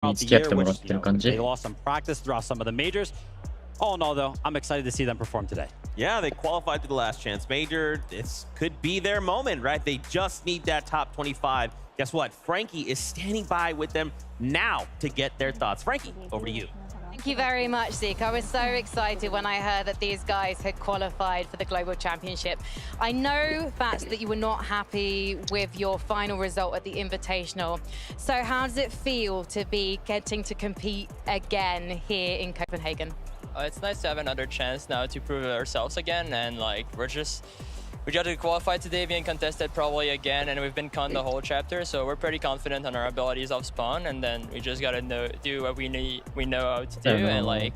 に付き合ってもらってる感じ。 They lost some practice throughout some of the majors. All in all, though, I'm excited to see them perform today. Yeah, they qualified to the last chance major. This could be their moment, right? They just need that top 25. Guess what? Frankie is standing by with them now to get their thoughts. Frankie, over to you. Thank you very much, Zeke. I was so excited when I heard that these guys had qualified for the Global Championship. I know, Fats, that you were not happy with your final result at the Invitational. So how does it feel to be getting to compete again here in Copenhagen? It's nice to have another chance now to prove ourselves again, and like we got to qualify today, being contested probably again, and we've been con the whole chapter, so we're pretty confident on our abilities off spawn, and then we just gotta do what we know how to do, and like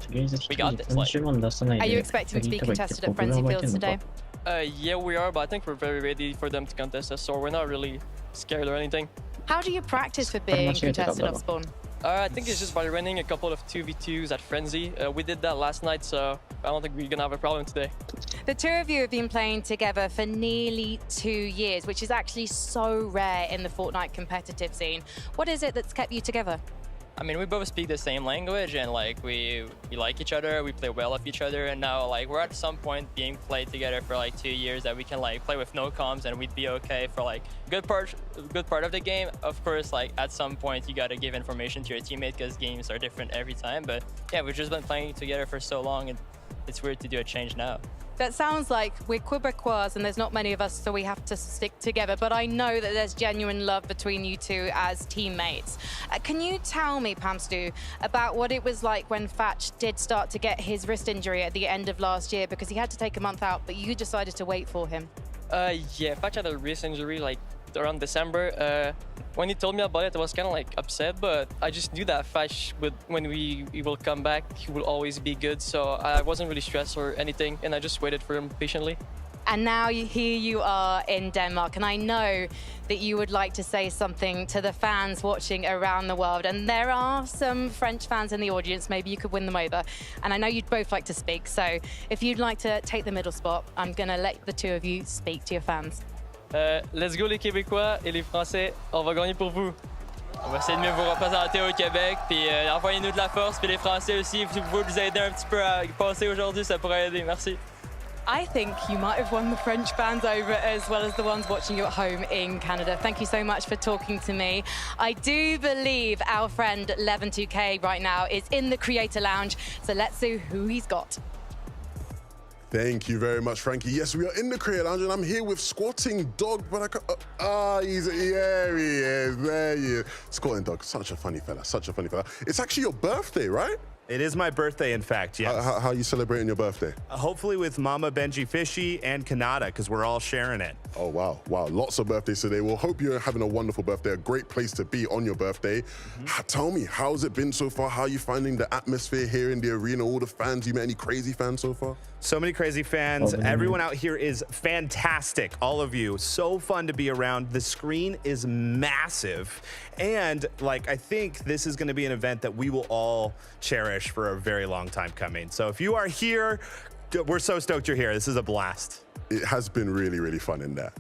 we got this. Like, are you expecting to be contested at Frenzy Fields today? Yeah, we are, but I think we're very ready for them to contest us, so we're not really scared or anything. How do you practice for being contested off spawn? I think it's just by running a couple of 2v2s at Frenzy. We did that last night, so I don't think we're gonna have a problem today. The two of you have been playing together for nearly 2 years, which is actually so rare in the Fortnite competitive scene. What is it that's kept you together? I mean, we both speak the same language, and like we like each other, we play well with each other, and now like we're at some point being played together for like 2 years that we can like play with no comms and we'd be okay for like good part of the game. Of course, like at some point you gotta give information to your teammate because games are different every time. But yeah, we've just been playing together for so long, and it's weird to do a change now. That sounds like we're Quebecois and there's not many of us, so we have to stick together. But I know that there's genuine love between you two as teammates. Can you tell me, Pamstu, about what it was like when Fatch did start to get his wrist injury at the end of last year, because he had to take a month out, but you decided to wait for him? Yeah, Fatch had a wrist injury like around December. When he told me about it, I was kind of like upset, but I just knew that Fatch when he will come back, he will always be good. So I wasn't really stressed or anything, and I just waited for him patiently. And now here you are in Denmark, and I know that you would like to say something to the fans watching around the world. And there are some French fans in the audience, maybe you could win them over. And I know you'd both like to speak, so if you'd like to take the middle spot, I'm gonna let the two of you speak to your fans. Let's go les Québécois et les Français, on va gagner pour vous. On va essayer de mieux vous représenter au Québec, puis envoyez-nous de la force, puis les Français aussi, si vous pouvez nous aider un petit peu à passer aujourd'hui, ça pourrait aider. Merci. I think you might have won the French fans over as well as the ones watching you at home in Canada. Thank you so much for talking to me. I do believe our friend Levin2K right now is in the Creator Lounge, so let's see who he's got. Thank you very much, Frankie. Yes, we are in the Creator Lounge, and I'm here with Squatting Dog, but I can't, here he is, there he is. Squatting Dog, such a funny fella, such a funny fella. It's actually your birthday, right? It is my birthday, in fact, yes. How are you celebrating your birthday? Hopefully with Mama Benji Fishy and Kanata, because we're all sharing it. Oh, wow. Wow. Lots of birthdays today. Well, hope you're having a wonderful birthday, a great place to be on your birthday. Tell me, how's it been so far? How are you finding the atmosphere here in the arena? All the fans, you met any crazy fans so far? So many crazy fans. Everyone out here is fantastic. All of you. So fun to be around. The screen is massive. And like, I think this is going to be an event that we will all cherish for a very long time coming. So if you are here, we're so stoked you're here. This is a blast. It has been really, really fun in there.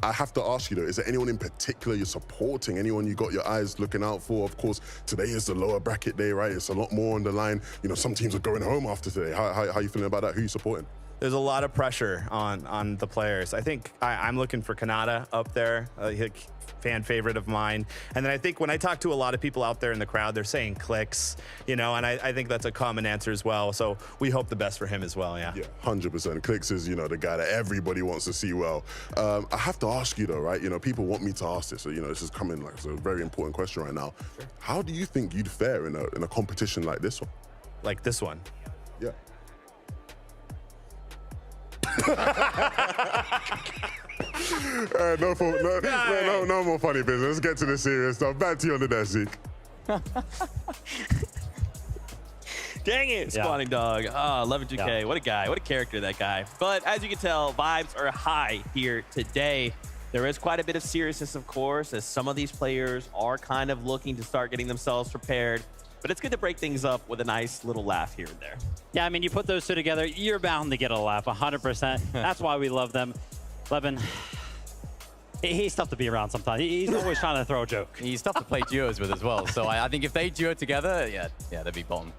I have to ask you though, is there anyone in particular you're supporting? Anyone you got your eyes looking out for? Of course, today is the lower bracket day, right? It's a lot more on the line. You know, some teams are going home after today. How are you feeling about that? Who are you supporting? There's a lot of pressure on the players. I think I'm looking for Kanata up there, a fan favorite of mine. And then I think when I talk to a lot of people out there in the crowd, they're saying Clicks, you know, and I think that's a common answer as well. So we hope the best for him as well, yeah. Yeah, 100%. Clicks is, you know, the guy that everybody wants to see well. I have to ask you though, right? You know, people want me to ask this, so, you know, this is coming like it's a very important question right now. Sure. How do you think you'd fare in a competition like this one? Like this one? Yeah. No more funny business. Let's get to the serious stuff. Back to you on the desk, Zeke. Dang it, Squatting Dog. Oh, Levin2K. Yeah. What a guy. What a character, that guy. But as you can tell, vibes are high here today. There is quite a bit of seriousness, of course, as some of these players are kind of looking to start getting themselves prepared. But it's good to break things up with a nice little laugh here and there. Yeah, I mean, you put those two together, you're bound to get a laugh, 100%. That's why we love them. Levin, He's tough to be around sometimes. He's always trying to throw a joke. He's tough to play duos with as well. So I think if they duo together, yeah, they'd be bottom.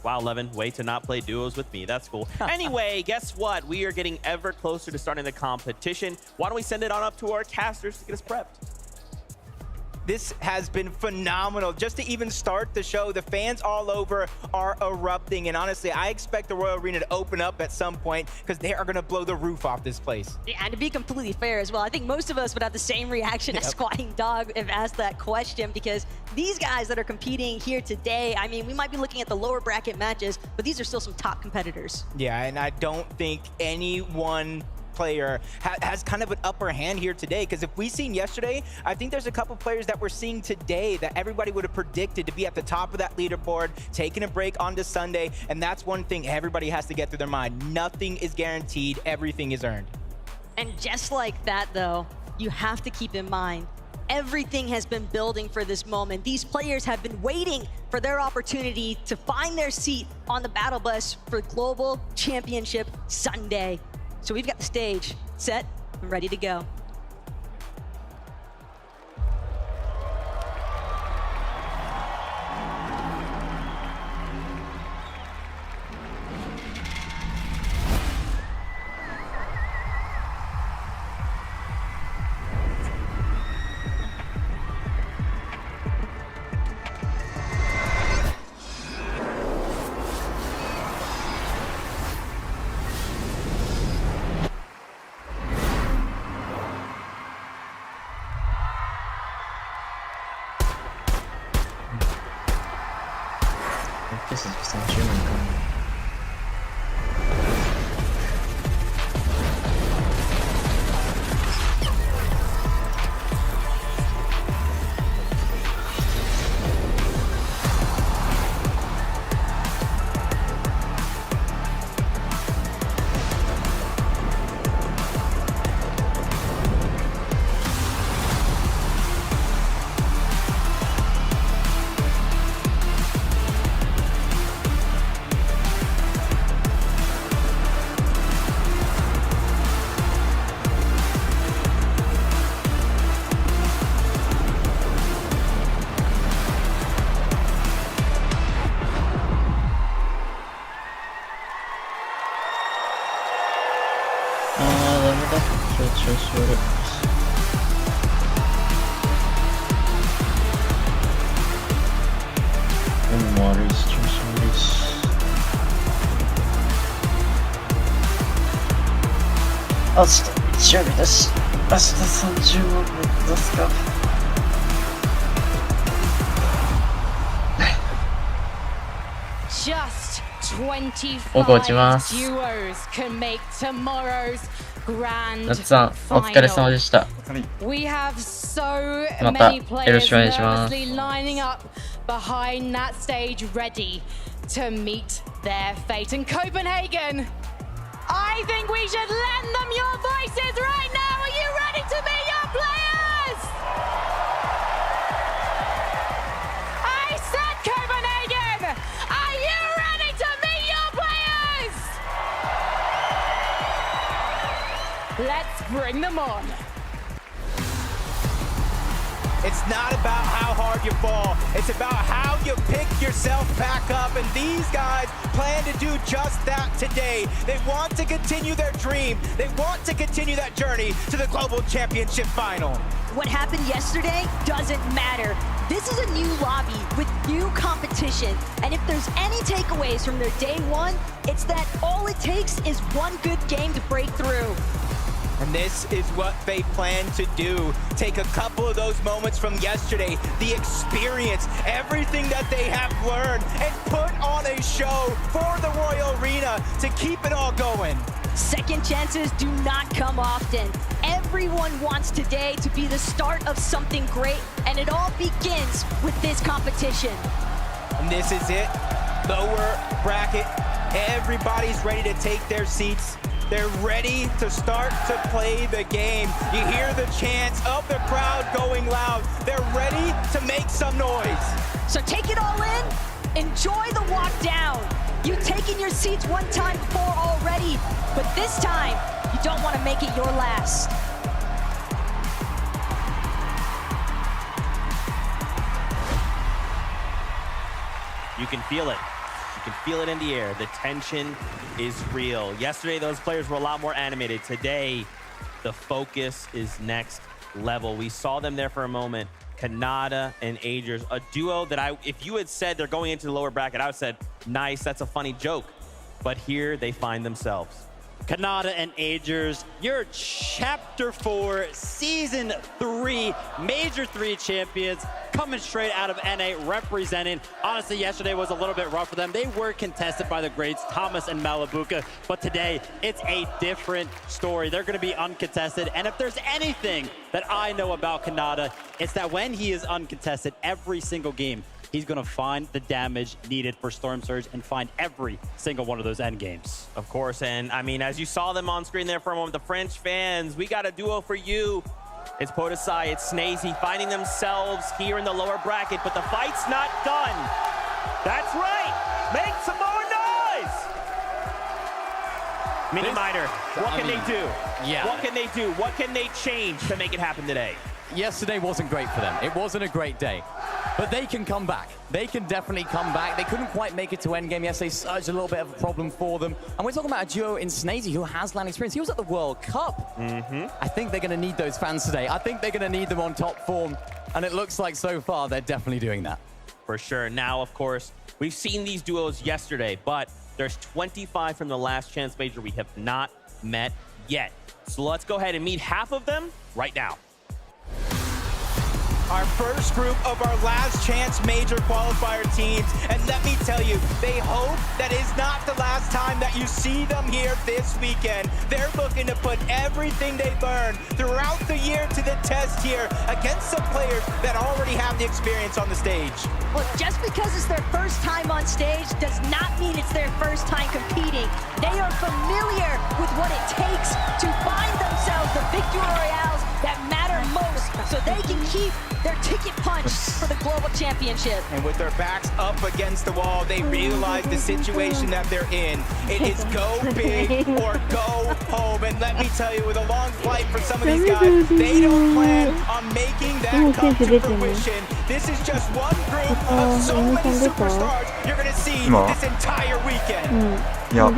Wow, Levin, way to not play duos with me. That's cool. Anyway, guess what? We are getting ever closer to starting the competition. Why don't we send it on up to our casters to get us prepped? This has been phenomenal. Just to even start the show, the fans all over are erupting. And honestly, I expect the Royal Arena to open up at some point because they are going to blow the roof off this place. Yeah, and to be completely fair as well, I think most of us would have the same reaction as Squatting Dog if asked that question, because these guys that are competing here today, I mean, we might be looking at the lower bracket matches, but these are still some top competitors. Yeah, and I don't think any one player has kind of an upper hand here today, because if we seen yesterday, I think there's a couple players that we're seeing today that everybody would have predicted to be at the top of that leaderboard, taking a break onto Sunday, and that's one thing everybody has to get through their mind. Nothing is guaranteed, everything is earned. And just like that though, you have to keep in mind, everything has been building for this moment. These players have been waiting for their opportunity to find their seat on the battle bus for Global Championship Sunday. So we've got the stage set and ready to go. This is just a German coming.明日日曜日だし、明日30万目指すか。Just 僕落ちま 25す。 duos can make tomorrow's grand 夏さん、お疲れ様で final. した。 We have so また many よろ players しくお願いします。 nervously lining up behind that stage, ready to meet their fate. And Copenhagen, I think we should lend them your voices right now. Are you ready to meet your players? I said Copenhagen, are you ready to meet your players? Let's bring them on. It's not about how hard you fall. It's about how you pick yourself back up. And these guys plan to do just that today. They want to continue their dream. They want to continue that journey to the Global Championship Final. What happened yesterday doesn't matter. This is a new lobby with new competition. And if there's any takeaways from their day one, it's that all it takes is one good game to break through. And this is what they plan to do. Take a couple of those moments from yesterday, the experience, everything that they have learned, and put on a show for the Royal Arena to keep it all going. Second chances do not come often. Everyone wants today to be the start of something great, and it all begins with this competition. And this is it, lower bracket. Everybody's ready to take their seats. They're ready to start to play the game. You hear the chants of the crowd going loud. They're ready to make some noise. So take it all in, enjoy the walk down. You've taken your seats one time before already, but this time, you don't want to make it your last. You can feel it. You can feel it in the air. The tension is real. Yesterday, those players were a lot more animated. Today, the focus is next level. We saw them there for a moment. Kanata and Agers, a duo that if you had said they're going into the lower bracket, I would have said, nice, that's a funny joke. But here they find themselves. Kanata and Agers, your Chapter 4, Season 3, Major 3 champions, coming straight out of NA, representing. Honestly, yesterday was a little bit rough for them. They were contested by the greats, Thomas and Malabuka, but today, it's a different story. They're gonna be uncontested, and if there's anything that I know about Kanata, it's that when he is uncontested every single game, he's going to find the damage needed for Storm Surge and find every single one of those end games. Of course, and I mean, as you saw them on screen there for a moment, the French fans, we got a duo for you. It's Podesai, it's Snazy, finding themselves here in the lower bracket, but the fight's not done. That's right, make some more noise! Mini Miner, what can they do? Yeah. What can they do? What can they change to make it happen today? Yesterday wasn't great for them. It wasn't a great day. But they can come back. They can definitely come back. They couldn't quite make it to endgame yesterday. Surge a little bit of a problem for them. And we're talking about a duo in Snazy who has LAN experience. He was at the World Cup. I think they're going to need those fans today. I think they're going to need them on top form. And it looks like so far they're definitely doing that. For sure. Now, of course, we've seen these duos yesterday, but there's 25 from the last chance major we have not met yet. So let's go ahead and meet half of them right now. Our first group of our last chance major qualifier teams, and let me tell you, they hope that is not the last time that you see them here this weekend. They're looking to put everything they've earned throughout the year to the test here against some players that already have the experience on the stage. Look, just because it's their first time on stage does not mean it's their first time competing. They are familiar with what it takes to find themselves the victory royales that matter most, so they can keep their ticket punch for the global championship. And with their backs up against the wall, they realize the situation that they're in. It is go big or go home. And let me tell you, with a long flight for some of these guys, they don't plan on making that come to fruition. This is just one group of so many superstars you're going to see this entire weekend. いや、もう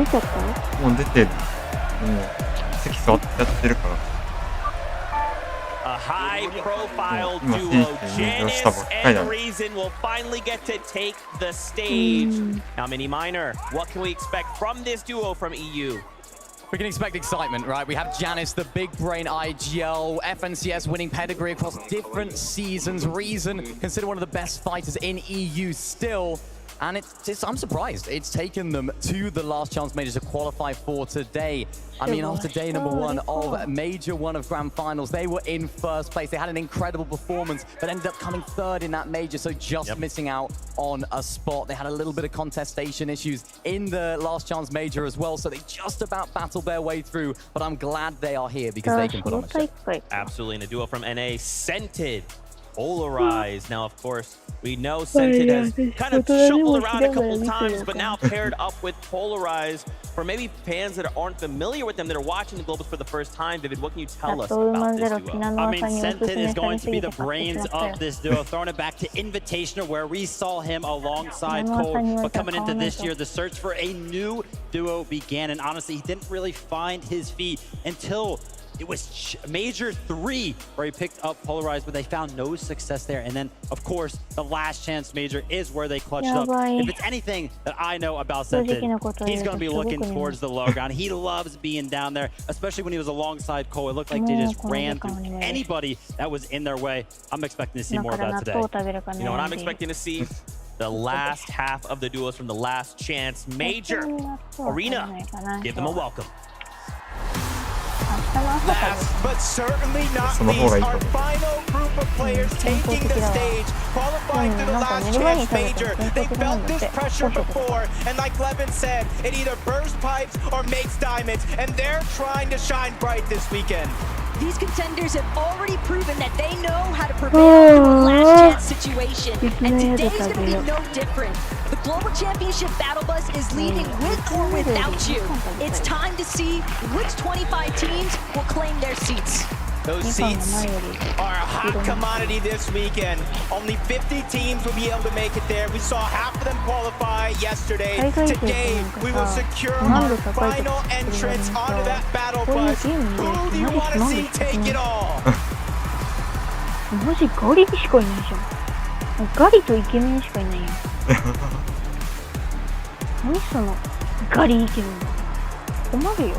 出てる。もう席座ってやってるから。A high-profile duo, Janice and Reason will finally get to take the stage. Now, Mini Miner, what can we expect from this duo from EU? We can expect excitement, right? We have Janice, the big brain IGL, FNCS winning pedigree across different seasons. Reason, considered one of the best fighters in EU still. And I'm surprised it's taken them to the last chance major to qualify for today. I mean, after day number 1 of Major 1 of Grand Finals, they were in first place. They had an incredible performance, but ended up coming 3rd in that major, so just missing out on a spot. They had a little bit of contestation issues in the last chance major as well, so they just about battled their way through, but I'm glad they are here because they can put on a show. Absolutely, and a duo from NA, Scented. Polarized. Now, of course, we know Scented has kind of shuffled around a couple times, but now paired up with Polarized. For maybe fans that aren't familiar with them, that are watching the Globals for the first time, David, what can you tell us about this duo? I mean, Scented is going to be the brains of this duo, throwing it back to Invitational, where we saw him alongside Cole. But coming into this year, the search for a new duo began, and honestly, he didn't really find his feet until it was Major 3 where he picked up Polarized, but they found no success there. And then, of course, the last chance major is where they clutched up. If it's anything that I know about Scented, he's going to be looking towards the low ground. He loves being down there, especially when he was alongside Cole. It looked like they just ran through anybody that was in their way. I'm expecting to see more of that today. You know what I'm expecting to see? The last half of the duos from the last chance major. Arena, give them a welcome. Last but certainly not least, our final group of players taking the stage, qualifying through the last chance major. They felt this pressure before, and like Levin said, it either bursts pipes or makes diamonds, and they're trying to shine bright this weekend. These contenders have already proven that they know how to prepare for a last chance situation, and today's going to be no different. The Global Championship Battle Bus is leading with or without you. It's time to see which 25 teams will claim their seats. Those seats are a hot commodity this weekend. Only 50 teams will be able to make it there. We saw half of them qualify yesterday. Today, we will secure our final entrance onto that battle bus. Who do you want to see take it all? マジガリしかいないじゃん。ガリとイケメンしかいないやん。何そのガリイケメンだ。困るよ。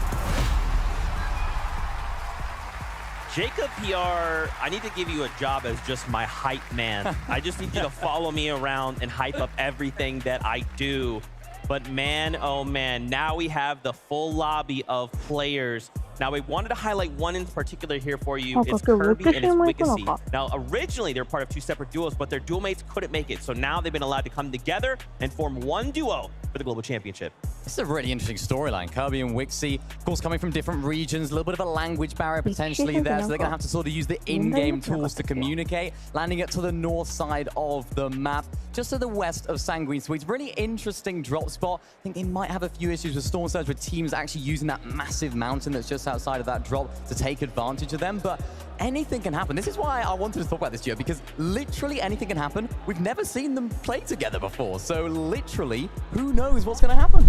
Jacob PR, I need to give you a job as just my hype man. I just need you to follow me around and hype up everything that I do. But man, oh man, now we have the full lobby of players. Now, we wanted to highlight one in particular here for you. It's Kirby and it's Wiccacy. Now, originally, they were part of two separate duos, but their duo mates couldn't make it. So now they've been allowed to come together and form one duo for the Global Championship. This is a really interesting storyline. Kirby and Wiccacy, of course, coming from different regions, a little bit of a language barrier potentially there, so they're going to have to sort of use the in-game tools to communicate, landing it to the north side of the map, just to the west of Sanguine Sweets. Really interesting drop spot. I think they might have a few issues with Storm Surge, with teams actually using that massive mountain that's just outside of that drop to take advantage of them, but anything can happen. This is why I wanted to talk about this duo, because literally anything can happen. We've never seen them play together before, so literally, who knows what's going to happen?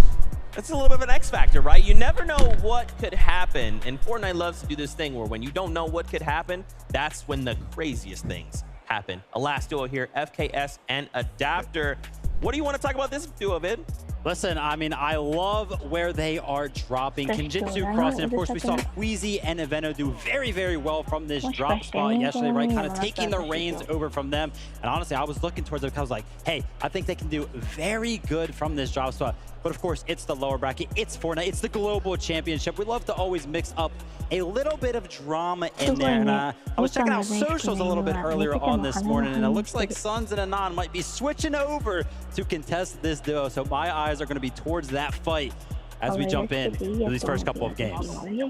That's a little bit of an X factor, right? You never know what could happen, and Fortnite loves to do this thing where when you don't know what could happen, that's when the craziest things happen. A last duo here, FKS and Adapter. What do you want to talk about this duo, Vid? Listen, I mean, I love where they are dropping. Kinjitsu crossing. Of course, we saw Queasy and Eveno do very, very well from this drop spot yesterday, right? Kind of taking the reins over from them. And honestly, I was looking towards them because I was like, hey, I think they can do very good from this drop spot. But of course, it's the lower bracket. It's Fortnite. It's the Global Championship. We love to always mix up a little bit of drama in there. And I was checking out socials a little bit earlier on this morning, and it looks like Suns and Anon might be switching over to contest this duo. So my eyes are going to be towards that fight as we jump in to these first couple of games.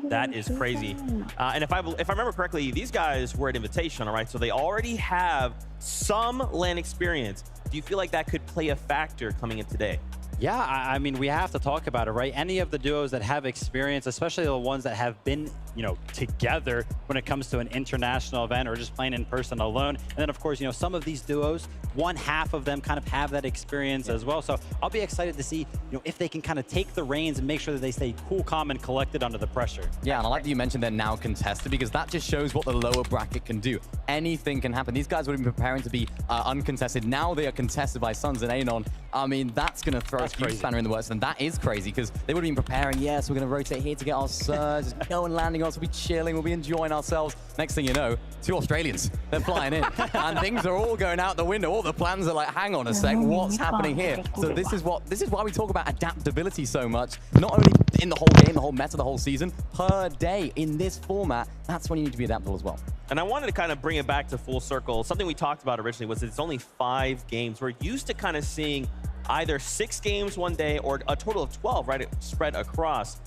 That is crazy. And if I remember correctly, these guys were at Invitation, all right? So they already have some LAN experience. Do you feel like that could play a factor coming in today? Yeah, I mean, we have to talk about it, right? Any of the duos that have experience, especially the ones that have been, you know, together when it comes to an international event or just playing in person alone. And then, of course, you know, some of these duos, one half of them kind of have that experience as well. So I'll be excited to see, you know, if they can kind of take the reins and make sure that they stay cool, calm, and collected under the pressure. Yeah, and I like that you mentioned they're now contested, because that just shows what the lower bracket can do. Anything can happen. These guys would have been preparing to be uncontested. Now they are contested by Suns and Anon. I mean, that's going to throw a huge spanner in the works, and that is crazy, because they would have been preparing, yes, we're going to rotate here to get our surge, go and landing us, we'll be chilling, we'll be enjoying ourselves. Next thing you know, two Australians, they're flying in, and things are all going out the window. All the plans are like, hang on a sec, what's happening here? So this is why we talk about adaptability so much, not only in the whole game, the whole meta, the whole season, per day in this format. That's when you need to be adaptable as well. And I wanted to kind of bring it back to full circle. Something we talked about originally was it's only 5 games. We're used to kind of seeing either 6 games one day or a total of 12, right? Spread across.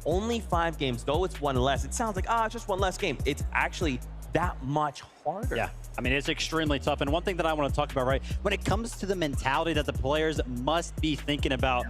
Only 5 games, though it's one less. It sounds like, it's just one less game. It's actually that much harder. Yeah, I mean, it's extremely tough. And one thing that I want to talk about, right, when it comes to the mentality that the players must be thinking about,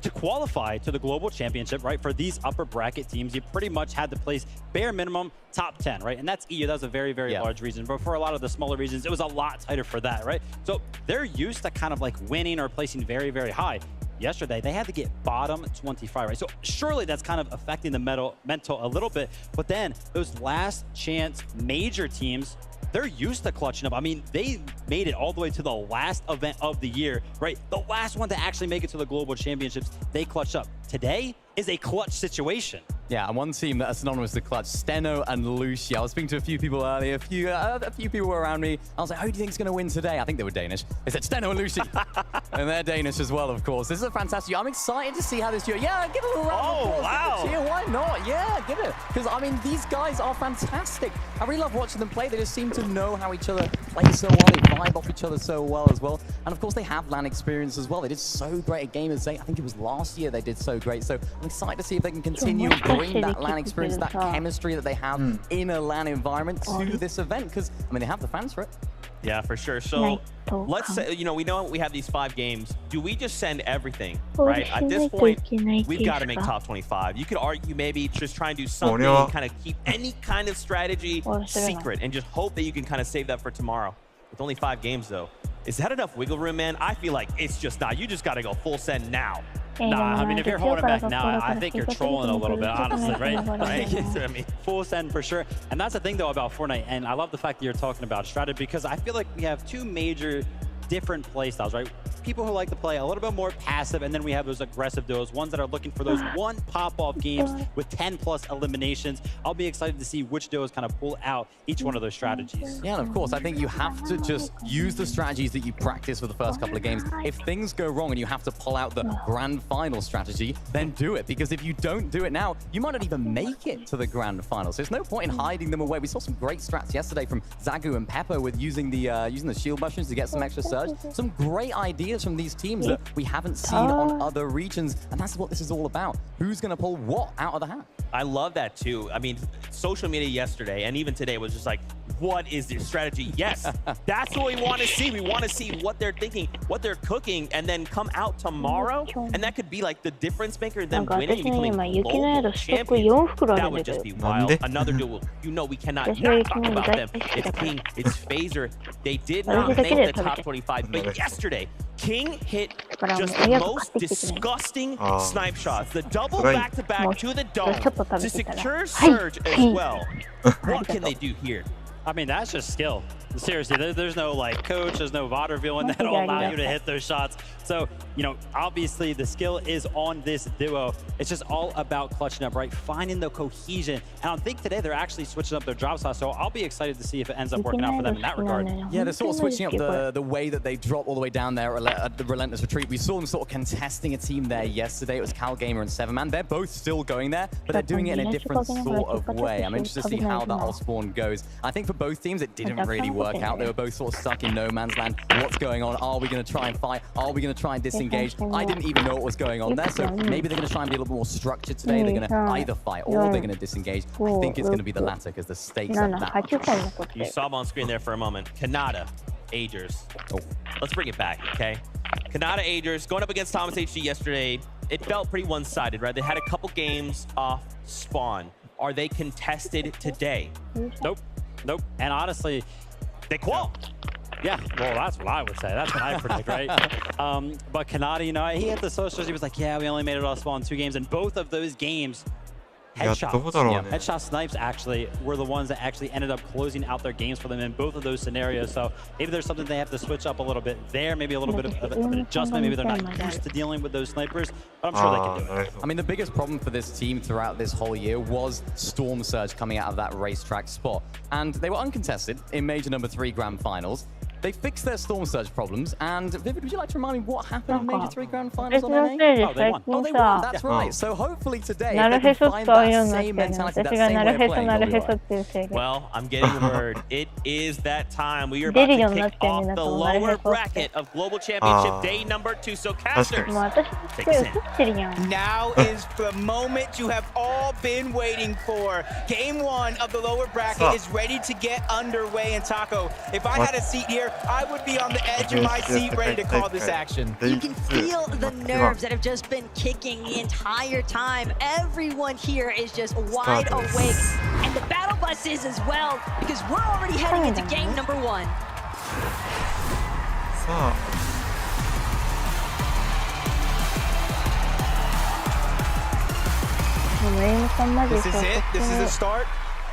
to qualify to the Global Championship, right, for these upper bracket teams, you pretty much had to place bare minimum top 10, right? And that's EU. That was a very, very large region. But for a lot of the smaller regions, it was a lot tighter for that, right? So they're used to kind of like winning or placing very, very high. Yesterday, they had to get bottom 25, right? So surely that's kind of affecting the mental a little bit. But then those last chance major teams, they're used to clutching up. I mean, they made it all the way to the last event of the year, right? The last one to actually make it to the Global Championships, they clutched up. Today is a clutch situation. Yeah, and one team that are synonymous with clutch, Steno and Lucy. I was speaking to a few people earlier, a few people were around me. I was like, who do you think is going to win today? I think they were Danish. They said Steno and Lucy. And they're Danish as well, of course. This is a fantastic. I'm excited to see how this duo. Yeah, give it a round of applause. Wow. Give it a cheer. Why not? Yeah, give it. Because, I mean, these guys are fantastic. I really love watching them play. They just seem to know how each other plays so well. They vibe off each other so well as well. And, of course, they have LAN experience as well. They did so great at Gamers Day. I think it was last year they did so great. So I'm excited to see if they can continue and bring that LAN experience, that chemistry that they have in a LAN environment to this event, because, I mean, they have the fans for it. Yeah, for sure. So let's say, you know we have these 5 games. Do we just send everything, right? At this point, we've got to make top 25. You could argue maybe just try and do something, kind of keep any kind of strategy secret and just hope that you can kind of save that for tomorrow. With only 5 games though. Is that enough wiggle room, man? I feel like it's just not. You just got to go full send now. Nah, I mean, if you're holding back now, I think you're trolling a little bit, honestly, right? I mean, full send for sure. And that's the thing, though, about Fortnite. And I love the fact that you're talking about strategy because I feel like we have 2 major different play styles, right? People who like to play a little bit more passive, and then we have those aggressive duos, ones that are looking for those one pop-off games with 10+ eliminations. I'll be excited to see which duos kind of pull out each one of those strategies. Yeah, and of course, I think you have to just use the strategies that you practice for the first couple of games. If things go wrong and you have to pull out the grand final strategy, then do it. Because if you don't do it now, you might not even make it to the grand final. So there's no point in hiding them away. We saw some great strats yesterday from Zagu and Pepper with using the shield mushrooms to get some extra surge. Some great ideas from these teams that we haven't seen on other regions, and that's what this is all about. Who's going to pull what out of the hat? I love that too. I mean, social media yesterday and even today was just like, what is their strategy? Yes, that's what we want to see. We want to see what they're thinking, what they're cooking, and then come out tomorrow. And that could be like the difference maker, them winning and becoming global champions. That would just be wild. Another duel. You know, we cannot not talk about them. It's King, it's Phaser. They did not make the top 25, but yesterday, King hit just the most disgusting snipe shots. The double back-to-back to the dome to secure Surge as well. What can they do here? I mean, that's just skill. Seriously, there's no like coach, there's no vaudeville that'll allow you to hit those shots. So, you know, obviously the skill is on this duo. It's just all about clutching up, right? Finding the cohesion. And I think today they're actually switching up their drop slots. So I'll be excited to see if it ends up working out for them in that regard. Yeah, they're sort of switching up the way that they drop all the way down there at the Relentless Retreat. We saw them sort of contesting a team there yesterday. It was Cal Gamer and 7man. They're both still going there, but they're doing it in a different sort of way. I'm interested to see how that whole spawn goes. I think for both teams, it didn't really work out. They were both sort of stuck in no man's land. What's going on? Are we going to try and fight? Are we going to try and disengage? I didn't even know what was going on there, so maybe they're going to try and be a little bit more structured today. They're going to either fight or they're going to disengage. I think it's going to be the latter because the stakes are that much. You saw him on screen there for a moment. Kanata, Agers. Let's bring it back, okay? Kanata, Agers going up against Thomas HG yesterday. It felt pretty one-sided, right? They had a couple games off spawn. Are they contested today? Nope. Nope. And honestly, they qual. Yeah, well, that's what I would say. That's what I predict, right? But Kanata, you know, he hit the socials. He was like, yeah, we only made it off spawn 2 games. And both of those games, headshot snipes actually were the ones that actually ended up closing out their games for them in both of those scenarios. So maybe there's something they have to switch up a little bit there. Maybe a little bit of an adjustment. Maybe they're not used to dealing with those snipers. But I'm sure they can do it. I mean, the biggest problem for this team throughout this whole year was Storm Surge coming out of that racetrack spot. And they were uncontested in Major Number 3 Grand Finals. They fixed their Storm Surge problems, and Vivid, would you like to remind me what happened in Major 3 Grand Finals on NA? Oh, they won. Oh, they won. That's right. So hopefully today, they can find that same mentality, that same way of playing. Well, I'm getting word. It is that time. We are about to kick off the lower bracket of Global Championship Day number 2. So, casters, take us in. Now is the moment you have all been waiting for. Game 1 of the lower bracket is ready to get underway. And Taco, if I had a seat here, I would be on the edge of my seat ready to call this action. You can feel the nerves that have just been kicking the entire time. Everyone here is just wide awake. And the battle bus is as well, because we're already heading into game number 1. This is it. This is the start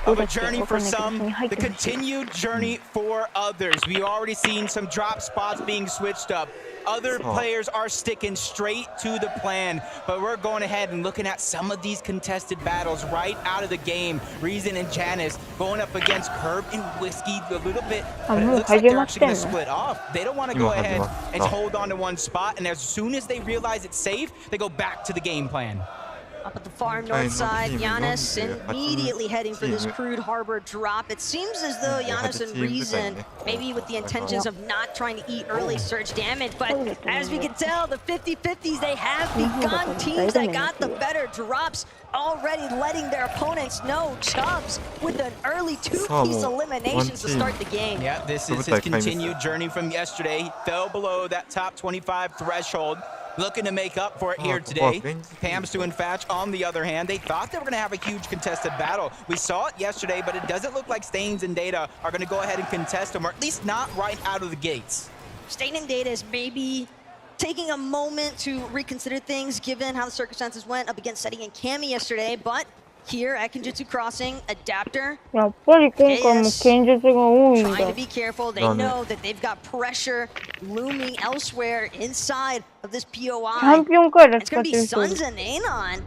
of a journey for some, the continued journey for others. We've already seen some drop spots being switched up. Other players are sticking straight to the plan, but we're going ahead and looking at some of these contested battles right out of the game. Reason and Janice going up against Curb and Whiskey a little bit, but it looks like they're actually going to split off. They don't want to go ahead and hold on to one spot, and as soon as they realize it's safe, they go back to the game plan. Up at the far north side, Giannis immediately heading for this crude harbor drop. It seems as though Giannis and Reason, maybe with the intentions of not trying to eat early surge damage, but as we can tell, the 50-50s, they have begun. Teams that got the better drops already letting their opponents know. Chubbs with an early two-piece elimination to start the game. Yeah, this is his continued journey from yesterday. He fell below that top 25 threshold. Looking to make up for it here today. Pamstu and Fatch, on the other hand, they thought they were going to have a huge contested battle. We saw it yesterday, but it doesn't look like Stains and Data are going to go ahead and contest them, or at least not right out of the gates. Stain and Data is maybe taking a moment to reconsider things given how the circumstances went up against Setting and Cammy yesterday, but here at Kenjutsu Crossing, Adapter, やっぱり今回も剣術が多いん trying だ to。be careful. They know that they've got pressure looming elsewhere inside of this チャ POI. ンピオンカード It's 使っ going to て be る人いる Suns and Anon,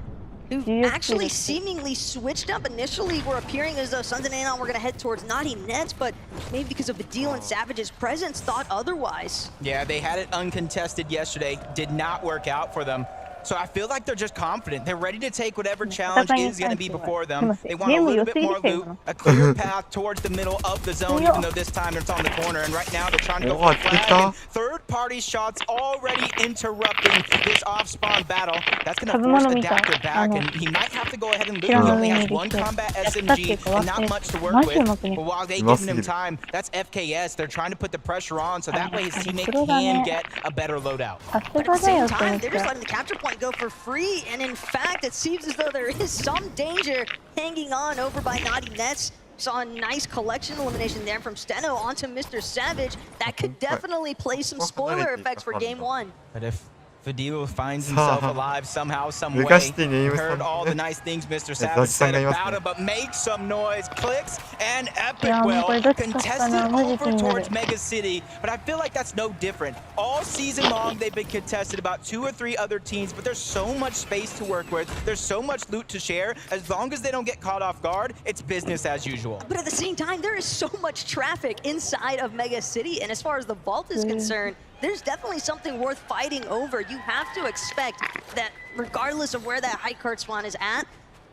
who Yes, actually yes. seemingly switched up. Initially, were appearing as though Suns and Anon were going to head towards Naughty Nets, but maybe because of Badil and Savage's presence, thought otherwise. Yeah, they had it uncontested yesterday. Did not work out for them. So I feel like they're just confident. They're ready to take whatever challenge is going to be before them. They want a little bit more loot, a clear path towards the middle of the zone, even though this time it's on the corner. And right now they're trying to go for the flag. And third-party shots already interrupting this off-spawn battle. That's going to force Adapter back, and he might have to go ahead and loot. He only has one combat SMG and not much to work with. But while they giving him time, that's FKS. They're trying to put the pressure on, so that way his teammate can get a better loadout. But at the same time, they're just letting the capture point go for free, and in fact, it seems as though there is some danger hanging on over by Naughty Nets. Saw a nice collection elimination there from Steno onto Mr. Savage. That could definitely play some spoiler effects for game one. But if Fadil finds himself alive somehow, some way, heard all the nice things Mr. Savage said about him, but make some noise, clicks, and Epic will contested over towards Mega City. But I feel like that's no different. All season long, they've been contested about 2 or 3 other teams, but there's so much space to work with. There's so much loot to share. As long as they don't get caught off guard, it's business as usual. But at the same time, there is so much traffic inside of Mega City, and as far as the vault is concerned, there's definitely something worth fighting over. You have to expect that regardless of where that high card spawn is at,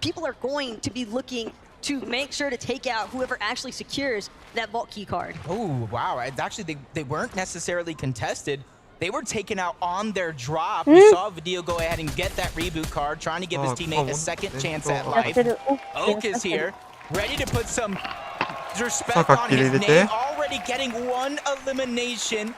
people are going to be looking to make sure to take out whoever actually secures that vault key card. Oh, wow. It's actually, they weren't necessarily contested. They were taken out on their drop. We saw Vadil go ahead and get that reboot card, trying to give his teammate a second chance at life. Oak is here, ready to put some respect on his name, already getting 1 elimination.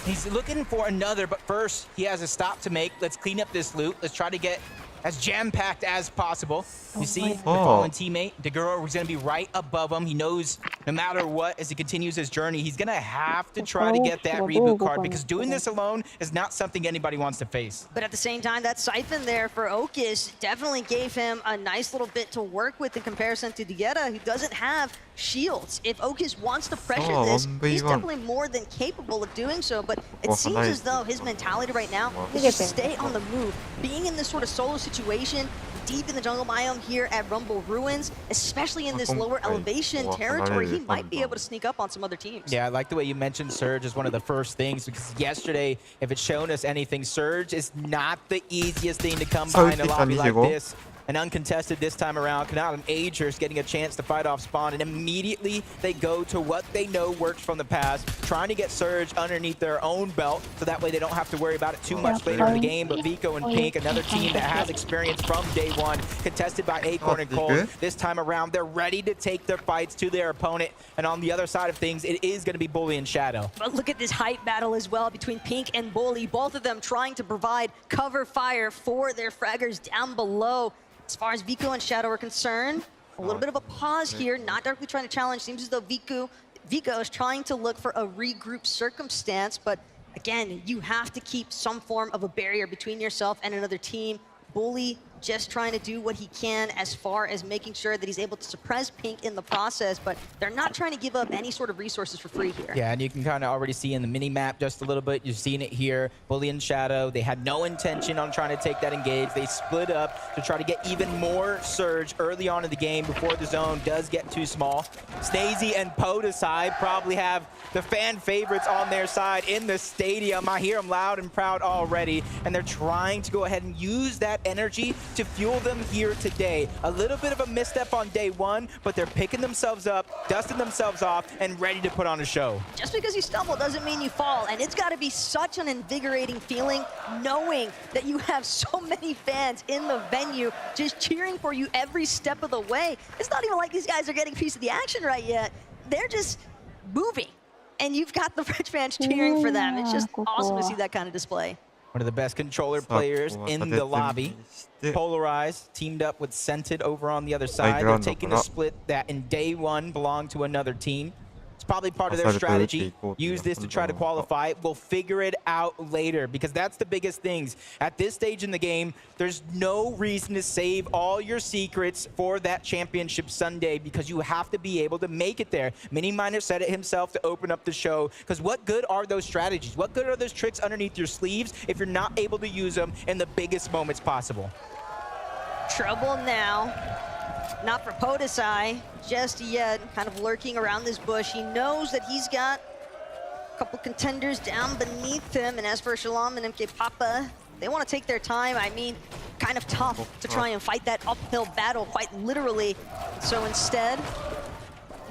He's looking for another, but first he has a stop to make. Let's clean up this loot. Let's try to get as jam-packed as possible. You see the fallen teammate, Deguro, is going to be right above him. He knows no matter what, as he continues his journey, he's going to have to try to get that reboot card, because doing this alone is not something anybody wants to face. But at the same time, that siphon there for Okis definitely gave him a nice little bit to work with in comparison to Dieta, who doesn't have shields. If Okis wants to pressure this, he's definitely more than capable of doing so, but it seems as though his mentality right now is just stay on the move. Being in this sort of solo situation, deep in the jungle biome here at Rumble Ruins, especially in this lower elevation territory, he might be able to sneak up on some other teams. Yeah, I like the way you mentioned Surge as one of the first things, because yesterday, if it's shown us anything, Surge is not the easiest thing to come by in a lobby like this. And uncontested this time around, Canal and Agers getting a chance to fight off spawn, and immediately they go to what they know works from the past, trying to get Surge underneath their own belt, so that way they don't have to worry about it too much later in the game. But Vico and Pink, another team that has experience from day one, contested by Acorn and Cold. This time around, they're ready to take their fights to their opponent, and on the other side of things, it is going to be Bully and Shadow. But look at this hype battle as well between Pink and Bully, both of them trying to provide cover fire for their fraggers down below. As far as Vico and Shadow are concerned, a little bit of a pause here, not directly trying to challenge. Seems as though Vico is trying to look for a regroup circumstance, but again, you have to keep some form of a barrier between yourself and another team. Bully just trying to do what he can as far as making sure that he's able to suppress Pink in the process, but they're not trying to give up any sort of resources for free here. Yeah, and you can kind of already see in the mini-map just a little bit, you've seen it here, Bully and Shadow, they had no intention on trying to take that engage. They split up to try to get even more Surge early on in the game before the zone does get too small. Snazy and Podesai probably have the fan favorites on their side in the stadium. I hear them loud and proud already, and they're trying to go ahead and use that energy to fuel them here today. A little bit of a misstep on day one, but they're picking themselves up, dusting themselves off, and ready to put on a show. Just because you stumble doesn't mean you fall, and it's got to be such an invigorating feeling knowing that you have so many fans in the venue just cheering for you every step of the way. It's not even like these guys are getting a piece of the action right yet. They're just moving, and you've got the French fans cheering for them. It's just awesome to see that kind of display. One of the best controller players in the lobby. Polarized, teamed up with Scented over on the other side. They're taking a split that in day one belonged to another team. It's probably part of their strategy. Use this to try to qualify. We'll figure it out later because that's the biggest things. At this stage in the game, there's no reason to save all your secrets for that championship Sunday because you have to be able to make it there. Mini Miner said it himself to open up the show because what good are those strategies? What good are those tricks underneath your sleeves if you're not able to use them in the biggest moments possible? Trouble now. Not for Podesai just yet, kind of lurking around this bush. He knows that he's got a couple contenders down beneath him, and as for Shalom and MK Papa, they want to take their time. I mean, kind of tough to try and fight that uphill battle, quite literally. So instead,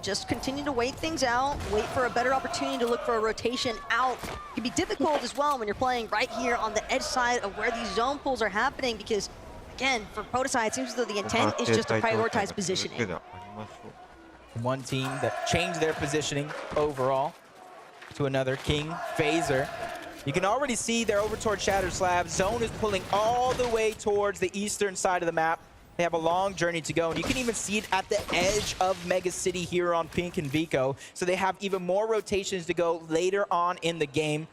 just continue to wait things out, wait for a better opportunity to look for a rotation out. It can be difficult as well when you're playing right here on the edge side of where these zone pulls are happening because, again, for Podesai, it seems as though the intent is just to prioritize positioning. One team that changed their positioning overall to another, King, Phaser. You can already see they're over towards Shattered Slab. Zone is pulling all the way towards the eastern side of the map. They have a long journey to go, and you can even see it at the edge of Mega City here on Pink and Vico. So they have even more rotations to go later on in the game.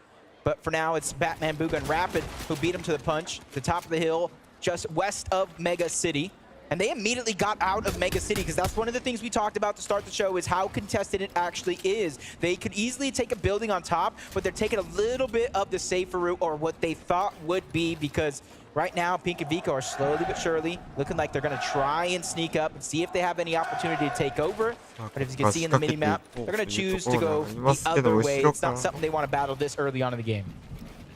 But for now, it's Batman, Booga, and Rapid who beat him to the punch. The top of the hill, just west of Mega City. And they immediately got out of Mega City because that's one of the things we talked about to start the show is how contested it actually is. They could easily take a building on top, but they're taking a little bit of the safer route or what they thought would be because right now, Pink and Vico are slowly but surely looking like they're going to try and sneak up and see if they have any opportunity to take over. But as you can see in the mini-map, they're going to choose to go the other way. It's not something they want to battle this early on in the game.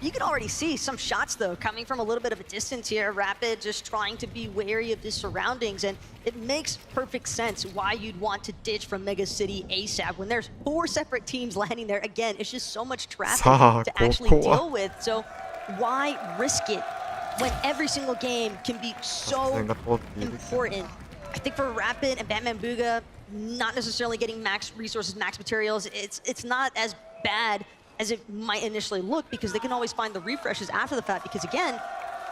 You can already see some shots, though, coming from a little bit of a distance here. Rapid just trying to be wary of his surroundings, and it makes perfect sense why you'd want to ditch from Mega City ASAP. When there's 4 separate teams landing there, again, it's just so much traffic to actually deal with. So why risk it when every single game can be so important? I think for Rapid and Batman Booga, not necessarily getting max resources, max materials, it's not as bad as it might initially look because they can always find the refreshes after the fact because, again,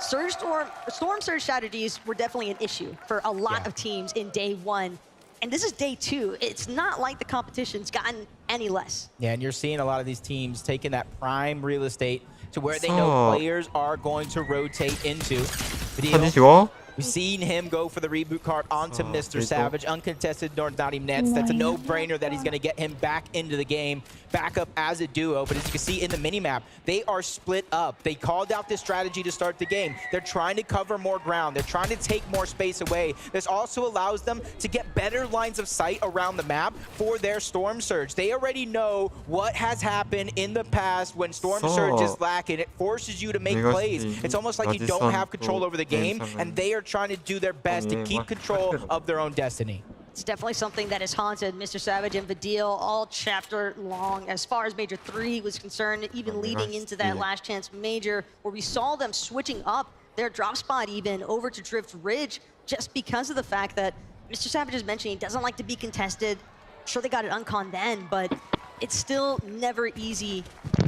Storm Surge strategies were definitely an issue for a lot of teams in day one. And this is day 2. It's not like the competition's gotten any less. Yeah, and you're seeing a lot of these teams taking that prime real estate to where they know players are going to rotate into. We've seen him go for the reboot card onto Mr. Savage. Uncontested Northati Nets. That's a no-brainer that he's going to get him back into the game, back up as a duo. But as you can see in the minimap, they are split up. They called out this strategy to start the game. They're trying to cover more ground. They're trying to take more space away. This also allows them to get better lines of sight around the map for their Storm Surge. They already know what has happened in the past when Storm Surge is lacking. It forces you to make plays. It's almost like you don't have control over the game, and they are trying to do their best to keep control of their own destiny. It's definitely something that has haunted Mr. Savage and Vidil all chapter long as far as Major 3 was concerned, even leading into that last chance Major, where we saw them switching up their drop spot even over to Drift Ridge just because of the fact that Mr. Savage is mentioning he doesn't like to be contested. Sure, they got it uncon then, but it's still never easy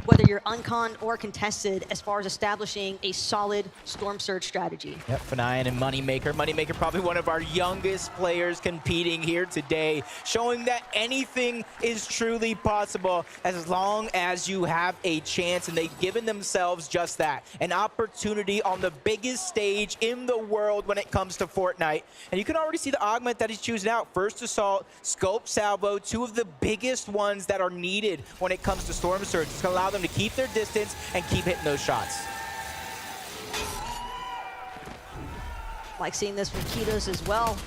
whether you're uncon or contested as far as establishing a solid Storm Surge strategy. Yep, Fanayan and Moneymaker. Moneymaker probably one of our youngest players competing here today, showing that anything is truly possible as long as you have a chance, and they've given themselves just that, an opportunity on the biggest stage in the world when it comes to Fortnite. And you can already see the augment that he's choosing out. First Assault, Scope Salvo, 2 of the biggest ones that are needed when it comes to Storm Surge. It's going to allow them to keep their distance and keep hitting those shots. Like seeing this from Kitos as well.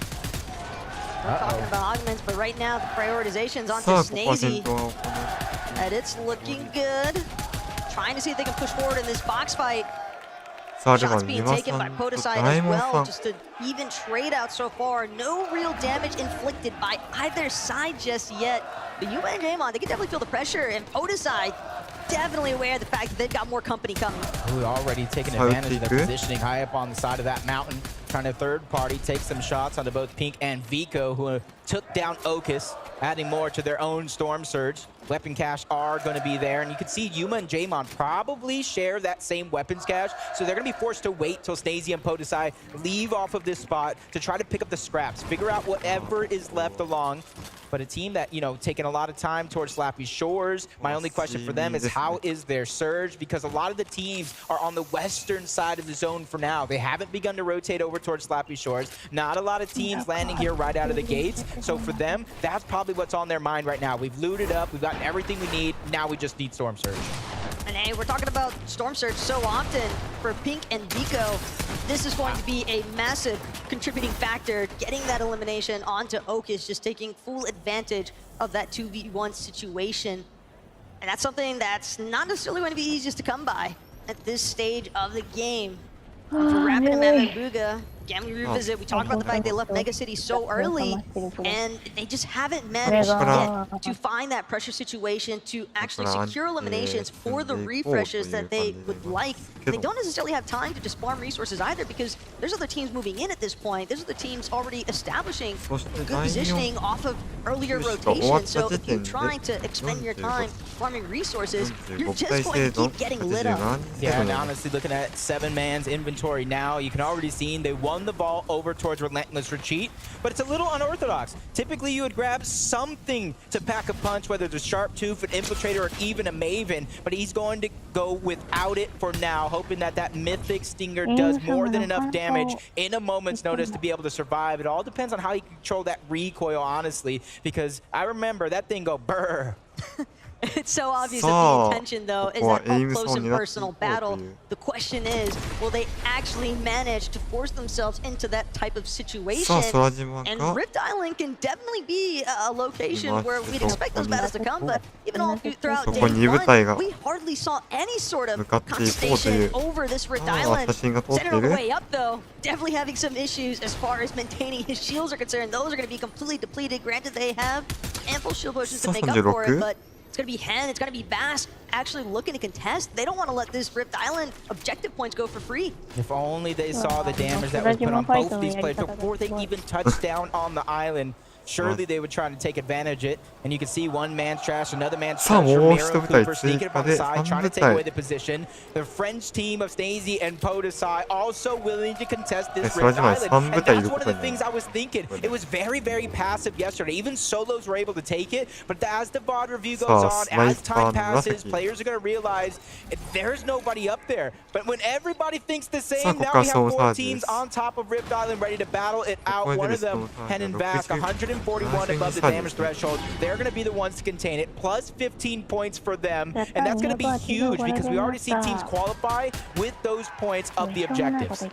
We're talking about augments, but right now the prioritization's onto Snazy. And it's looking good. Trying to see if they can push forward in this box fight. さあでは Shots 丹 being 羽 taken さ by んと Podesai 大 as 門 well, さん just an even trade out so far. No real damage inflicted by either side just yet. But Yuma and Jamon, they can definitely feel the pressure, and Podesai definitely aware of the fact that they've got more company coming. We've already taken advantage of the positioning high up on the side of that mountain, trying to third party take some shots onto both Pink and Vico, who took down Okus, adding more to their own Storm Surge. Weapon cache are going to be there, and you can see Yuma and Jamon probably share that same weapons cache, so they're going to be forced to wait till Stacey and Podesai leave off of this spot to try to pick up the scraps, figure out whatever is left along. But a team that, you know, taking a lot of time towards Slappy Shores. My only question for them is how is their surge? Because a lot of the teams are on the western side of the zone for now. They haven't begun to rotate over towards Slappy Shores. Not a lot of teams landing here right out of the gates. So for them, that's probably what's on their mind right now. We've looted up, we've gotten everything we need. Now we just need Storm Surge. And hey, we're talking about Storm Surge so often for Pink and Vico. This is going to be a massive contributing factor, getting that elimination onto Okus, just taking full advantage of that 2v1 situation. And that's something that's not necessarily going to be easiest to come by at this stage of the game. For Rapid and Buga, again, we revisit, we talked about the fact they left Mega City so early, and they just haven't managed yet to find that pressure situation to actually secure eliminations for the refreshes that they would like. And they don't necessarily have time to just farm resources either, because there's other teams moving in at this point. There's other teams already establishing good positioning off of earlier rotations. So if you're trying to expend your time farming resources, you're just going to keep getting lit up. Yeah, and honestly, looking at 7-man's inventory now, you can already see they won the ball over towards Relentless Retreat, but it's a little unorthodox. Typically, you would grab something to pack a punch, whether it's a Sharp Tooth, an Infiltrator, or even a Maven, but he's going to go without it for now, hoping that that Mythic Stinger does more than enough damage in a moment's notice to be able to survive. It all depends on how you control that recoil, honestly, because I remember that thing go brr. It's so obvious that the intention, though, is that up close and personal battle. The question is, will they actually manage to force themselves into that type of situation? And Rift Island can definitely be a location where we'd expect those battles to come, but even all throughout day one, we hardly saw any sort of contestation over this Rift Island. Setting on the way up, though, definitely having some issues as far as maintaining his shields are concerned. Those are going to be completely depleted. Granted, they have ample shield potions to make up for it, but it's going to be Hen, it's going to be Bass actually looking to contest. They don't want to let this Rift Island objective points go for free. If only they saw the damage that was put on both these players before they even touched down on the island. Surely they would try to take advantage of it. And you can see one man's trash, another man's trash. Miro Cooper sneaking up on the side, trying to take away the position. The French team of Stacey and Podesai also willing to contest this Rift Island. And that's one of the things I was thinking. It was very, very passive yesterday. Even solos were able to take it. But as the VOD review goes on, as time passes, players are going to realize there's nobody up there. But when everybody thinks the same, now we have 4 teams on top of Rift Island ready to battle it out. One of them, Hen and Vask, 141 above the damage threshold. They're going to be the ones to contain it, plus 15 points for them, and that's going to be huge because we already see teams qualify with those points of the objectives.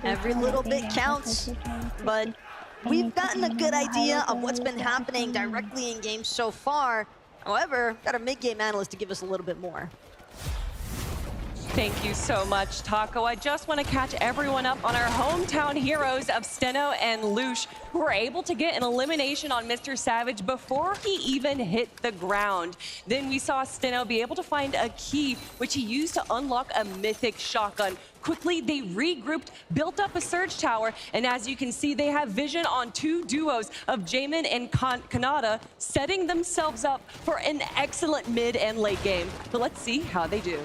Every little bit counts, but we've gotten a good idea of what's been happening directly in game so far. However, got a mid-game analyst to give us a little bit more. Thank you so much, Taco. I just want to catch everyone up on our hometown heroes of Steno and Lush, who were able to get an elimination on Mr. Savage before he even hit the ground. Then we saw Steno be able to find a key, which he used to unlock a mythic shotgun. Quickly, they regrouped, built up a surge tower, and as you can see, they have vision on 2 duos of Jamin and Kanata, setting themselves up for an excellent mid and late game. But let's see how they do.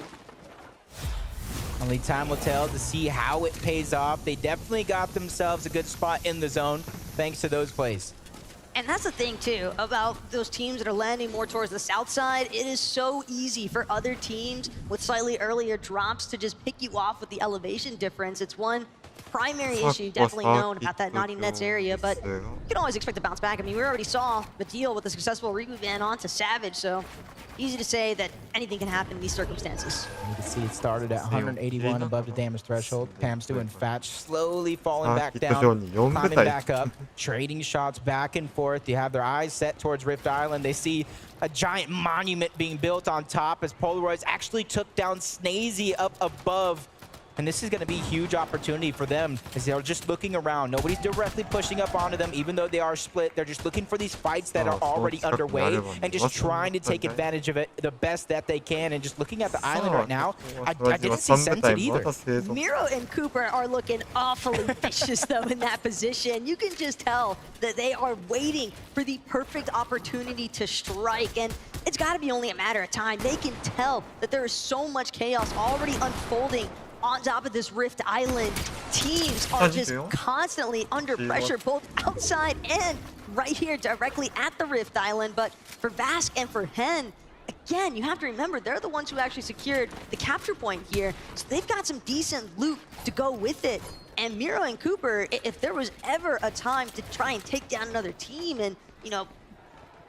Only time will tell to see how it pays off. They definitely got themselves a good spot in the zone, thanks to those plays. And that's the thing, too, about those teams that are landing more towards the south side. It is so easy for other teams with slightly earlier drops to just pick you off with the elevation difference. It's one primary issue definitely known about that naughty nets area, but you can always expect to bounce back. I mean, we already saw the deal with the successful reboot ban onto Savage, so easy to say that anything can happen in these circumstances. You can see it started at 181 above the damage threshold. Pamstu and Fatch slowly falling back down, climbing back up, trading shots back and forth. You have their eyes set towards Rift Island. They see a giant monument being built on top as Polaroids actually took down Snazy up above. And this is going to be a huge opportunity for them as they're just looking around. Nobody's directly pushing up onto them, even though they are split. They're just looking for these fights that are already underway and just trying to take advantage of it the best that they can. And just looking at the island right now, I didn't see Sensei either. Miro and Cooper are looking awfully vicious, though, in that position. You can just tell that they are waiting for the perfect opportunity to strike. And it's got to be only a matter of time. They can tell that there is so much chaos already unfolding on top of this Rift Island. Teams are just constantly under pressure, both outside and right here directly at the Rift Island. But for Vask and for Hen, again, you have to remember, they're the ones who actually secured the capture point here. So they've got some decent loot to go with it. And Miro and Cooper, if there was ever a time to try and take down another team and, you know,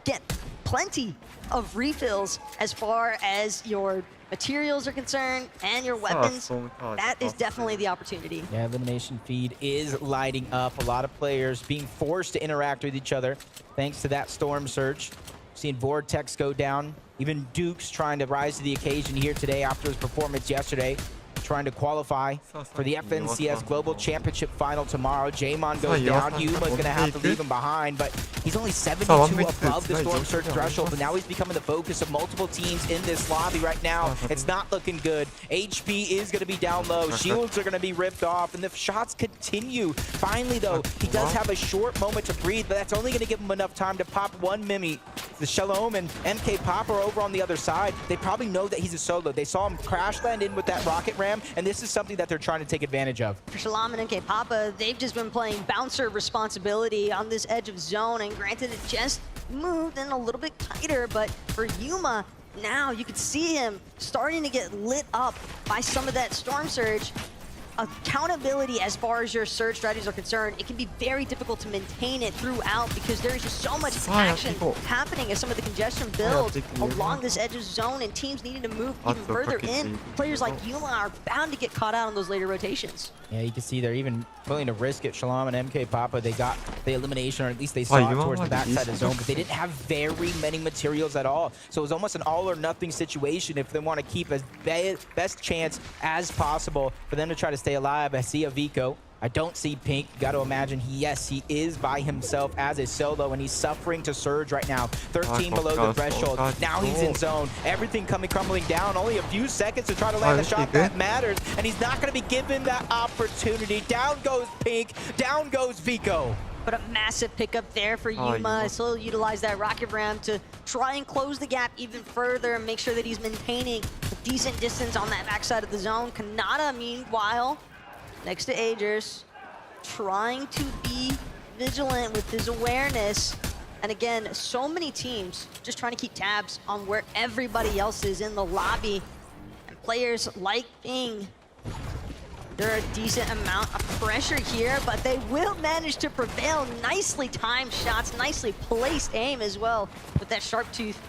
get plenty of refills as far as your materials are concerned and your weapons, that is definitely the opportunity. Yeah, elimination feed is lighting up. A lot of players being forced to interact with each other thanks to that storm surge. Seeing Vortex go down. Even Duke's trying to rise to the occasion here today after his performance yesterday. Trying to qualify for the FNCS Global Championship Final tomorrow. Jaemon goes down. Yuma's going to have to leave him behind, but he's only 72 above the Storm Surge threshold, and now he's becoming the focus of multiple teams in this lobby right now. It's not looking good. HP is going to be down low. Shields are going to be ripped off, and the shots continue. Finally, though, he does have a short moment to breathe, but that's only going to give him enough time to pop one Mimi. The Shalom and MK Pop are over on the other side. They probably know that he's a solo. They saw him crash land in with that rocket ram, and this is something that they're trying to take advantage of. For Shalom and MK Papa, they've just been playing bouncer responsibility on this edge of zone, and granted it just moved in a little bit tighter, but for Yuma, now you can see him starting to get lit up by some of that storm surge. Accountability as far as your surge strategies are concerned, it can be very difficult to maintain it throughout because there is just so much action happening as some of the congestion builds along this edge of zone and teams needing to move even further in. Players like Yuma are bound to get caught out on those later rotations. Yeah, you can see they're even willing to risk it. Shalom and MK Papa, they got the elimination, or at least they saw it towards the backside of the zone, but they didn't have very many materials at all. So it was almost an all or nothing situation if they want to keep as best chance as possible for them to try to stay alive. I see a Vico. I don't see Pink. Got to imagine he is by himself as a solo, and he's suffering to surge right now. 13 below the threshold. Now he's in zone. Everything crumbling down. Only a few seconds to try to land the shot that matters, and he's not going to be given that opportunity. Down goes Pink. Down goes Vico. But a massive pickup there for Yuma. Still utilize that rocket ram to try and close the gap even further and make sure that he's maintaining a decent distance on that backside of the zone. Kanata, meanwhile, next to Agers, trying to be vigilant with his awareness. And again, so many teams just trying to keep tabs on where everybody else is in the lobby. And players like Bing, there are a decent amount of pressure here, but they will manage to prevail. Nicely timed shots, nicely placed aim as well with that sharp tooth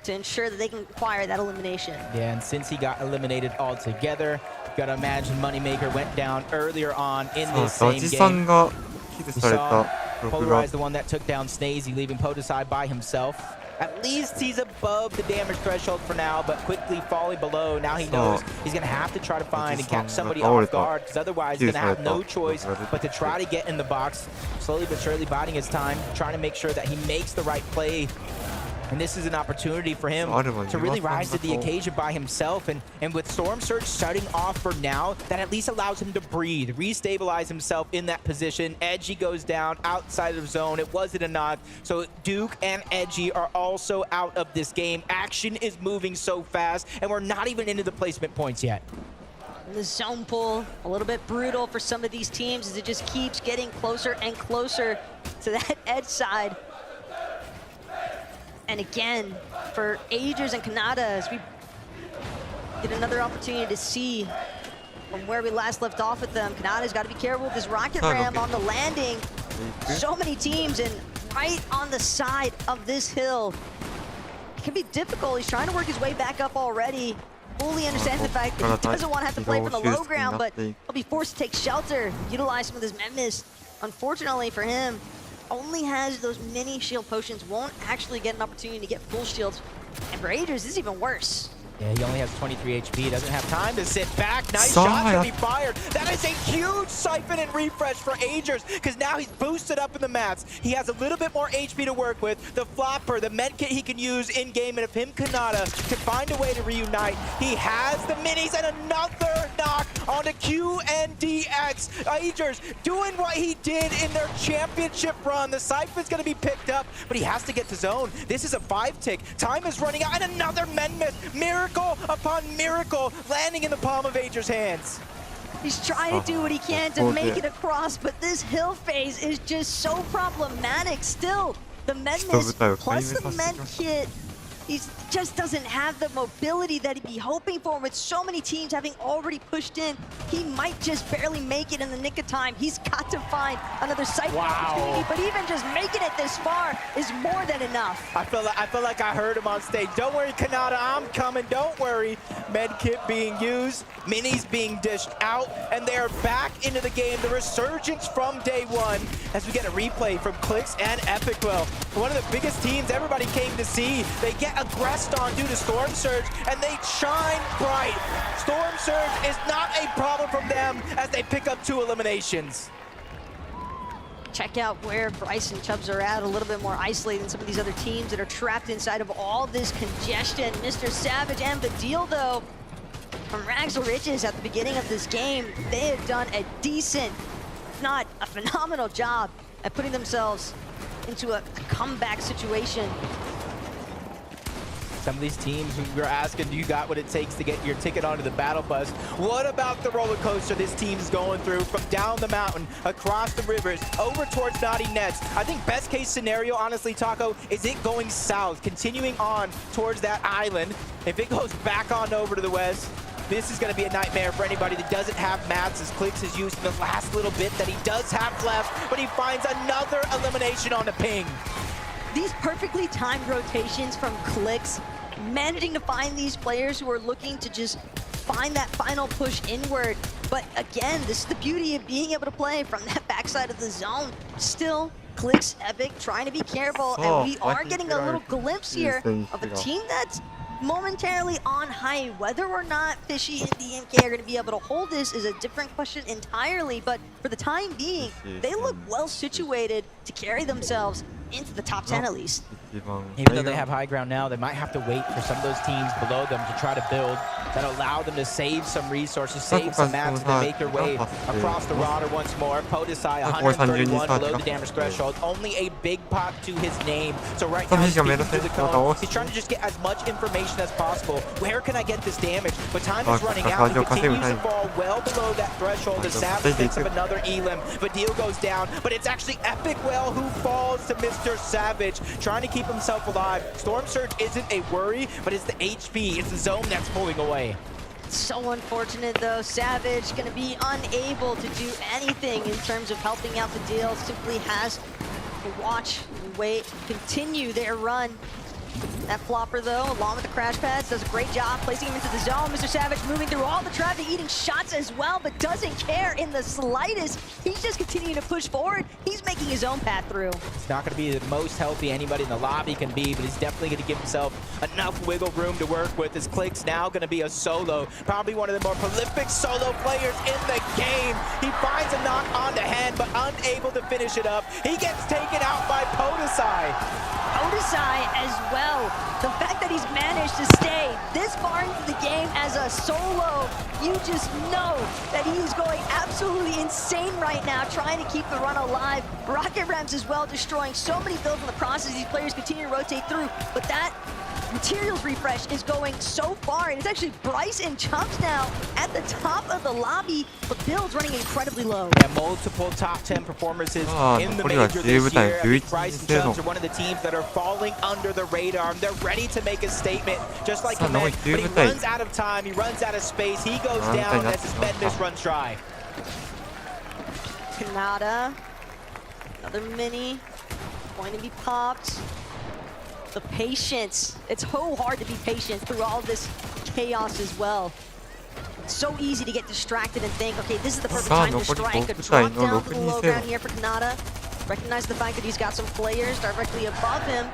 to ensure that they can acquire that elimination. Yeah, and since he got eliminated altogether, gotta imagine Moneymaker went down earlier on in this same game. We saw Polarize, the one that took down Snazy, leaving Podesai by himself. At least he's above the damage threshold for now, but quickly falling below. Now he knows he's going to have to try to find and catch somebody off guard, because otherwise he's going to have no choice but to try to get in the box. Slowly but surely biding his time, trying to make sure that he makes the right play. And this is an opportunity for him to really rise to the occasion by himself. And with Storm Surge shutting off for now, that at least allows him to breathe, restabilize himself in that position. Edgy goes down outside of zone. It wasn't a knock. So Duke and Edgy are also out of this game. Action is moving so fast, and we're not even into the placement points yet. The zone pull, a little bit brutal for some of these teams as it just keeps getting closer and closer to that edge side. And again, for Agers and Kanata, as we get another opportunity to see from where we last left off with them. Kanata's got to be careful with this rocket ram on the landing. So many teams, and right on the side of this hill. It can be difficult. He's trying to work his way back up already. Fully understands the fact that he doesn't want to have to play from the low ground, but he'll be forced to take shelter, utilize some of this Memist. Unfortunately for him, only has those mini shield potions, won't actually get an opportunity to get full shields. And for Aegis, this is even worse. Yeah, he only has 23 HP, doesn't have time to sit back. Nice shot gonna be fired. That is a huge siphon and refresh for Aegis, because now he's boosted up in the mats. He has a little bit more HP to work with. The flopper, the med kit he can use in game, and if him Kanata can find a way to reunite, he has the minis and another knock onto Q and DX. Aegis doing what he did in their championship run. The siphon's gonna be picked up, but he has to get to zone. This is a 5-tick. Time is running out, and another Menmith. Miracle upon miracle landing in the palm of Aegis' hands. He's trying to do what he can to make it across, but this hill phase is just so problematic. Still, the Menmist plus the med kit, he just doesn't have the mobility that he'd be hoping for. With so many teams having already pushed in, he might just barely make it in the nick of time. He's got to find another siphon opportunity, but even just making it this far is more than enough. I feel like I heard him on stage. Don't worry, Kanata, I'm coming. Don't worry. Med kit being used, minis being dished out, and they are back into the game. The resurgence from day one as we get a replay from Clix and Epicwell. One of the biggest teams everybody came to see. They get aggressed on due to Storm Surge, and they shine bright. Storm Surge is not a problem from them as they pick up 2 eliminations. Check out where Bryce and Chubbs are at, a little bit more isolated than some of these other teams that are trapped inside of all this congestion. Mr. Savage and Badil, though, from Rags to Riches at the beginning of this game, they have done a decent, if not a phenomenal job at putting themselves into a comeback situation. Some of these teams, we were asking, do you got what it takes to get your ticket onto the battle bus? What about the roller coaster this team's going through from down the mountain, across the rivers, over towards Naughty Nets? I think best case scenario, honestly, Taco, is it going south, continuing on towards that island. If it goes back on over to the west, this is going to be a nightmare for anybody that doesn't have mats, as Clix is using the last little bit that he does have left, but he finds another elimination on the ping. These perfectly timed rotations from Clix, managing to find these players who are looking to just find that final push inward. But again, this is the beauty of being able to play from that backside of the zone. Still, Clix, Epic trying to be careful, and we are getting a little glimpse here of a team that's momentarily on high. Whether or not Fishy and DMK are going to be able to hold this is a different question entirely, but for the time being, they look well situated to carry themselves into the top 10 at least. Even though they have high ground now, they might have to wait for some of those teams below them to try to build that allow them to save some resources, save some mats, and make their way across the roster once more. Podesai 131 below the damage threshold, only a big pot to his name. So right now he's speaking to the cone. He's trying to just get as much information as possible. Where can I get this damage? But time is running out. He continues to fall well below that threshold. The Savage picks up another elim. Badil goes down, but it's actually Epicwell who falls to Mr. Savage, trying to keep himself alive. Storm Surge isn't a worry, but it's the HP, it's the zone that's pulling away. So unfortunate though, Savage gonna be unable to do anything in terms of helping out the deal. Simply has to watch, wait, continue their run. That flopper though, along with the crash pads, does a great job placing him into the zone. Mr. Savage moving through all the traffic, eating shots as well, but doesn't care in the slightest. He's just continuing to push forward. He's making his own path through. It's not going to be the most healthy anybody in the lobby can be, but he's definitely going to give himself enough wiggle room to work with. His Click's now going to be a solo, probably one of the more prolific solo players in the game. He finds a knock on the hand, but unable to finish it up. He gets taken out by Podesai. Podesai as well. The fact that he's managed to stay this far into the game as a solo, you just know that he is going absolutely insane right now, trying to keep the run alive. Rocket Rams as well, destroying so many builds in the process. These players continue to rotate through, but that materials refresh is going so far, and it's actually Bryce and Chumps now at the top of the lobby, but Bill's running incredibly low. Yeah, multiple top 10 performances in the major this year. I think Bryce and Chumps are one of the teams that are falling under the radar. They're ready to make a statement, just like Command, but he runs out of time, he runs out of space, he goes down as his Madness runs dry. Kanata, another mini, going to be popped. The patience. It's so hard to be patient through all this chaos as well. It's so easy to get distracted and think, okay, this is the perfect time to strike. A drop down to the low ground here for Kanata. Recognize the fact that he's got some players directly above him.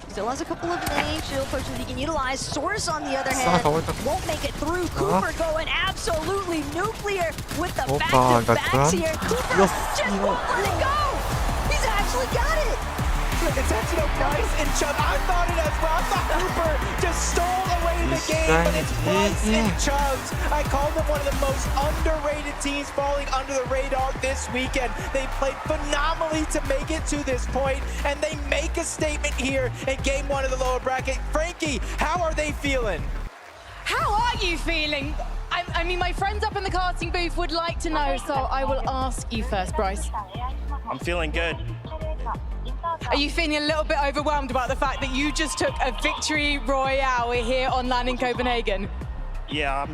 Still has a couple of mini shield pushes he can utilize. Source, on the other hand, won't make it through. Cooper going absolutely nuclear with the back-to-backs here. Cooper just won't let it go. He's actually got it. The attention of Bryce and Chubb. I thought it as well. I thought Cooper just stole away the game, but it's Bryce and Chubbs. I called them one of the most underrated teams falling under the radar this weekend. They played phenomenally to make it to this point, and they make a statement here in game one of the lower bracket. Frankie, how are they feeling? How are you feeling? I mean, my friends up in the casting booth would like to know, so I will ask you first, Bryce. I'm feeling good. Are you feeling a little bit overwhelmed about the fact that you just took a victory royale here on land in Copenhagen? Yeah,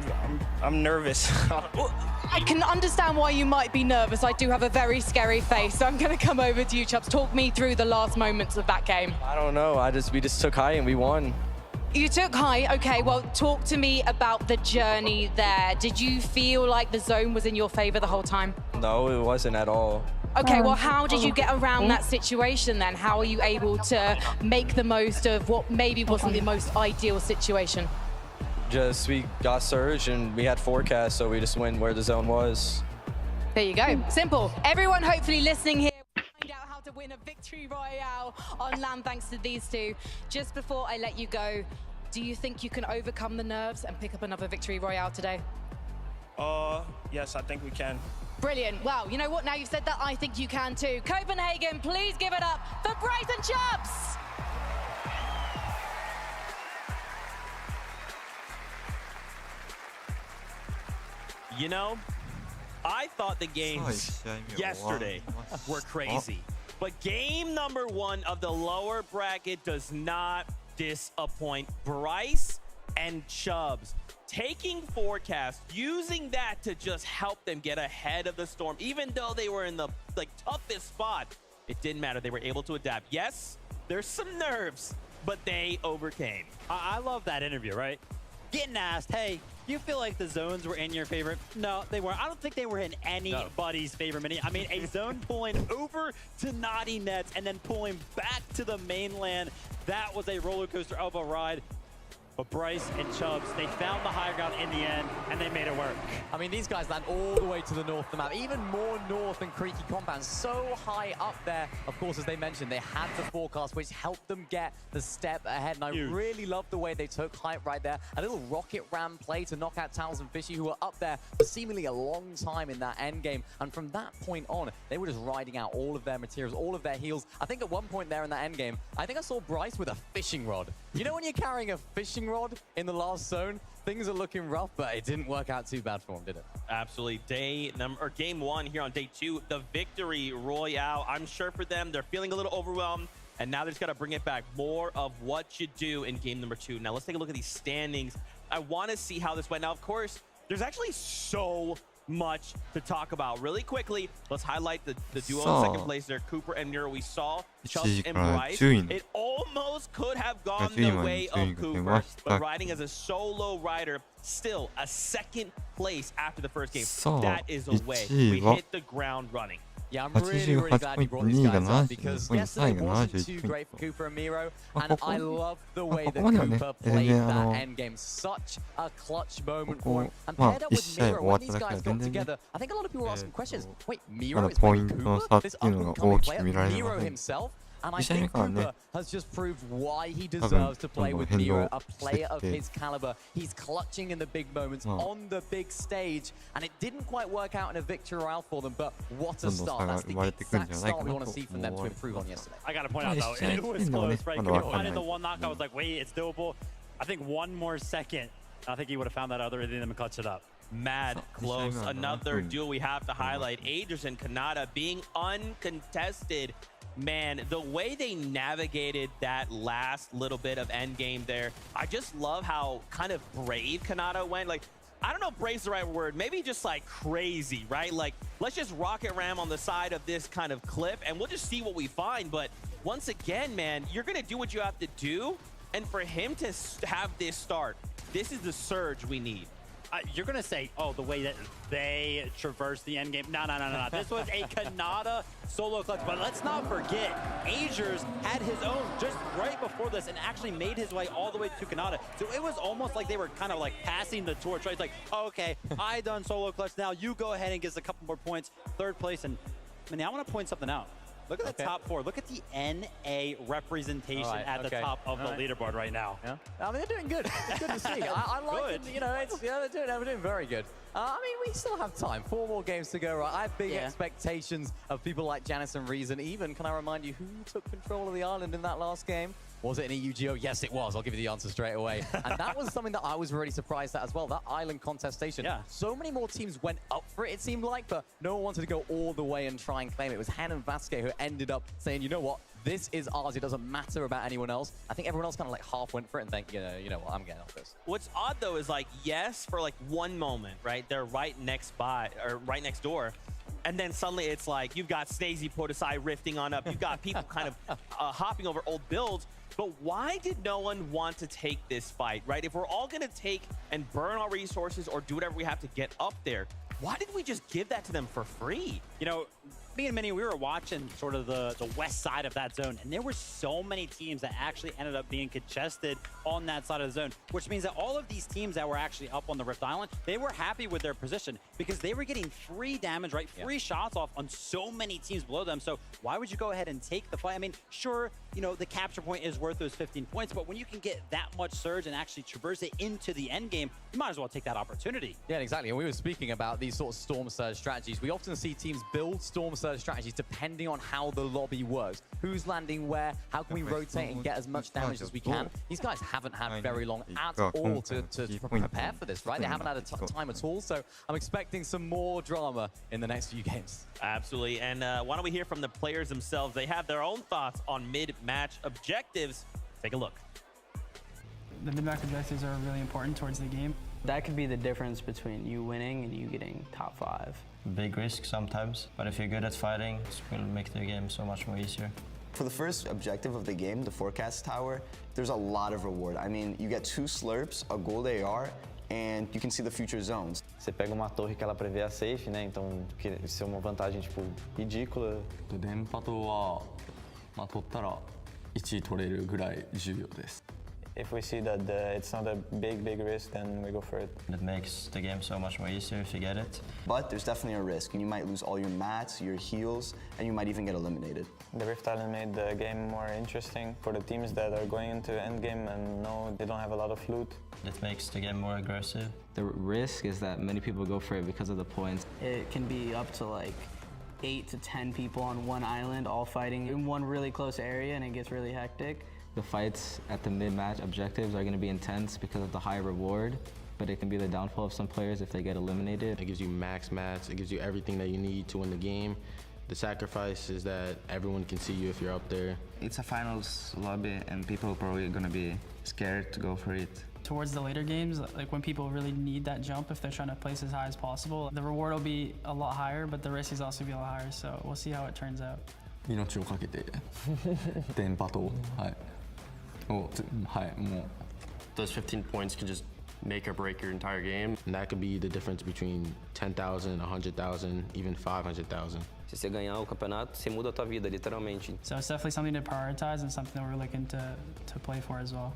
I'm nervous. I can understand why you might be nervous. I do have a very scary face, so I'm going to come over to you, Chubbs. Talk me through the last moments of that game. I don't know. We just took high and we won. You took high. Okay, well, talk to me about the journey there. Did you feel like the zone was in your favor the whole time? No, it wasn't at all. Okay, well, how did you get around that situation then? How are you able to make the most of what maybe wasn't the most ideal situation? Just we got surge and we had forecast, so we just went where the zone was. There you go. Simple. Everyone hopefully listening here will find out how to win a victory royale on land thanks to these two. Just before I let you go, do you think you can overcome the nerves and pick up another victory royale today? Yes, I think we can. Brilliant. Wow, you know what? Now you've said that, I think you can too. Copenhagen, please give it up for Bryce and Chubbs. You know, I thought the games yesterday were crazy. But game number one of the lower bracket does not disappoint. Bryce and Chubbs taking forecast, using that to just help them get ahead of the storm, even though they were in the toughest spot. It didn't matter. They were able to adapt. Yes, there's some nerves, but they overcame. I love that interview, right? Getting asked, hey, you feel like the zones were in your favorite? No, they weren't. I don't think they were in anybody's favorite mini. I mean, a zone pulling over to Naughty Nets and then pulling back to the mainland. That was a roller coaster of a ride. But Bryce and Chubbs, they found the high ground in the end, and they made it work. I mean, these guys land all the way to the north of the map, even more north than Creaky Compound, so high up there. Of course, as they mentioned, they had the forecast, which helped them get the step ahead. And I really love the way they took height right there. A little rocket ram play to knock out Towels and Fishy, who were up there for seemingly a long time in that end game. And from that point on, they were just riding out all of their materials, all of their heals. I think at one point there in that end game, I think I saw Bryce with a fishing rod. You know when you're carrying a fishing rod in the last zone? Things are looking rough, but it didn't work out too bad for him, did it? Absolutely. Game one here on day two, the victory royale. I'm sure for them, they're feeling a little overwhelmed, and now they just got to bring it back. More of what you do in game number two. Now let's take a look at these standings. I want to see how this went. Now, of course, there's actually so much to talk about. Really quickly, let's highlight the duo in second place there, Cooper and Miro. We saw Chubbs and Bryce. It almost could have gone the way of Cooper, but riding as a solo rider, still a second place after the first game. That is a way. We hit the ground running. Yeah, I'm really glad you brought these guys up because yesterday wasn't too great for Cooper and Miro, and I love the way that Cooper played that end game. Such a clutch moment for him. And paired up with Miro, when these guys got together, I think a lot of people were asking questions. Wait, Miro is playing Cooper? This up-and-coming player, Miro himself? And I 2試合目 think からね Cooper has just proved why he deserves to play with Mira, a player of his caliber. He's clutching in the big moments on the big stage, and it didn't quite work out in a victory royale for them, but what a start. That's the exact start we want to see from them to improve on yesterday. I got to point out, though, it was close, right? I did the one knock, I was like, wait, it's doable. I think one more second, I think he would have found that other rhythm and clutched it up. Mad close. Another duel we have to highlight. Aegis and Kanata being uncontested. Man, the way they navigated that last little bit of endgame there, I just love how kind of brave Kanata went. Like, I don't know if brave's the right word, maybe just like crazy, right? Like, let's just rocket ram on the side of this kind of cliff and we'll just see what we find. But once again, man, you're gonna do what you have to do. And for him to have this start, this is the surge we need. You're going to say, oh, the way that they traversed the endgame. No. This was a Kanata solo clutch. But let's not forget, Aegis had his own just right before this and actually made his way all the way to Kanata. So it was almost like they were kind of like passing the torch, right? It's like, oh, okay, I done solo clutch. Now you go ahead and get us a couple more points. Third place. And I mean, I want to point something out. Look at the top four. Look at the NA representation at the top of the leaderboard right now. Yeah. I mean, they're doing good. It's good to see. I like it. You know, they're doing very good. I mean, we still have time. 4 more games to go, right? I have big expectations of people like Janice and Reason. Even, can I remind you, who took control of the island in that last game? Was it an EUGO? Yes, it was. I'll give you the answer straight away. And that was something that I was really surprised at as well, that island contestation. Yeah. So many more teams went up for it seemed like, but no one wanted to go all the way and try and claim it. It was Hen and Vasquez who ended up saying, you know what? This is ours. It doesn't matter about anyone else. I think everyone else kind of like half went for it and think, you know what, I'm getting off this. What's odd though is like, yes, for like one moment, right? They're right next door. And then suddenly it's like, you've got Snazy Podesai rifting on up. You've got people kind of hopping over old builds. But why did no one want to take this fight, right? If we're all going to take and burn our resources or do whatever we have to get up there, why did we just give that to them for free? You know, me and Minnie, we were watching sort of the west side of that zone, and there were so many teams that actually ended up being congested on that side of the zone, which means that all of these teams that were actually up on the Rift Island, they were happy with their position because they were getting free damage, right? Free shots off on so many teams below them. So why would you go ahead and take the fight? I mean, sure, you know, the capture point is worth those 15 points, but when you can get that much surge and actually traverse it into the end game, you might as well take that opportunity. Yeah, exactly. And we were speaking about these sort of storm surge strategies. We often see teams build storm surge strategies depending on how the lobby works. Who's landing where? How can we rotate and get as much damage as we can? These guys haven't had very long at all to prepare for this, right? They haven't had a time at all. So I'm expecting some more drama in the next few games. Absolutely. And why don't we hear from the players themselves? They have their own thoughts on mid-match objectives. Take a look. The mid-match objectives are really important towards the game. That could be the difference between you winning and you getting top 5. Big risk sometimes, but if you're good at fighting, it will make the game so much more easier. For the first objective of the game, the forecast tower, there's a lot of reward. I mean, you get 2 slurps, a gold AR, and you can see the future zones. Você pega uma torre que ela prevê a safe, né? Então, isso é uma vantagem tipo ridícula. 電波塔は取ったら1位取れるぐらい重要です。 If we see that it's not a big risk, then we go for it. It makes the game so much more easier if you get it. But there's definitely a risk. You might lose all your mats, your heals, and you might even get eliminated. The Rift Island made the game more interesting for the teams that are going into endgame and know they don't have a lot of loot. It makes the game more aggressive. The risk is that many people go for it because of the points. It can be up to like 8 to 10 people on one island all fighting in one really close area, and it gets really hectic. The fights at the mid-match objectives are going to be intense because of the high reward, but it can be the downfall of some players if they get eliminated. It gives you max mats, it gives you everything that you need to win the game. The sacrifice is that everyone can see you if you're up there. It's a finals lobby and people are probably going to be scared to go for it. Towards the later games, like when people really need that jump, if they're trying to place as high as possible, the reward will be a lot higher, but the risk is also be a lot higher, so we'll see how it turns out. 命をかけて電波塔、はい。Those 15 points can just make or break your entire game. And that could be the difference between 10,000, 100,000, even 500,000. Se você ganhar o campeonato, você muda a tua vida, literalmente. So it's definitely something to prioritize and something that we're looking to play for as well.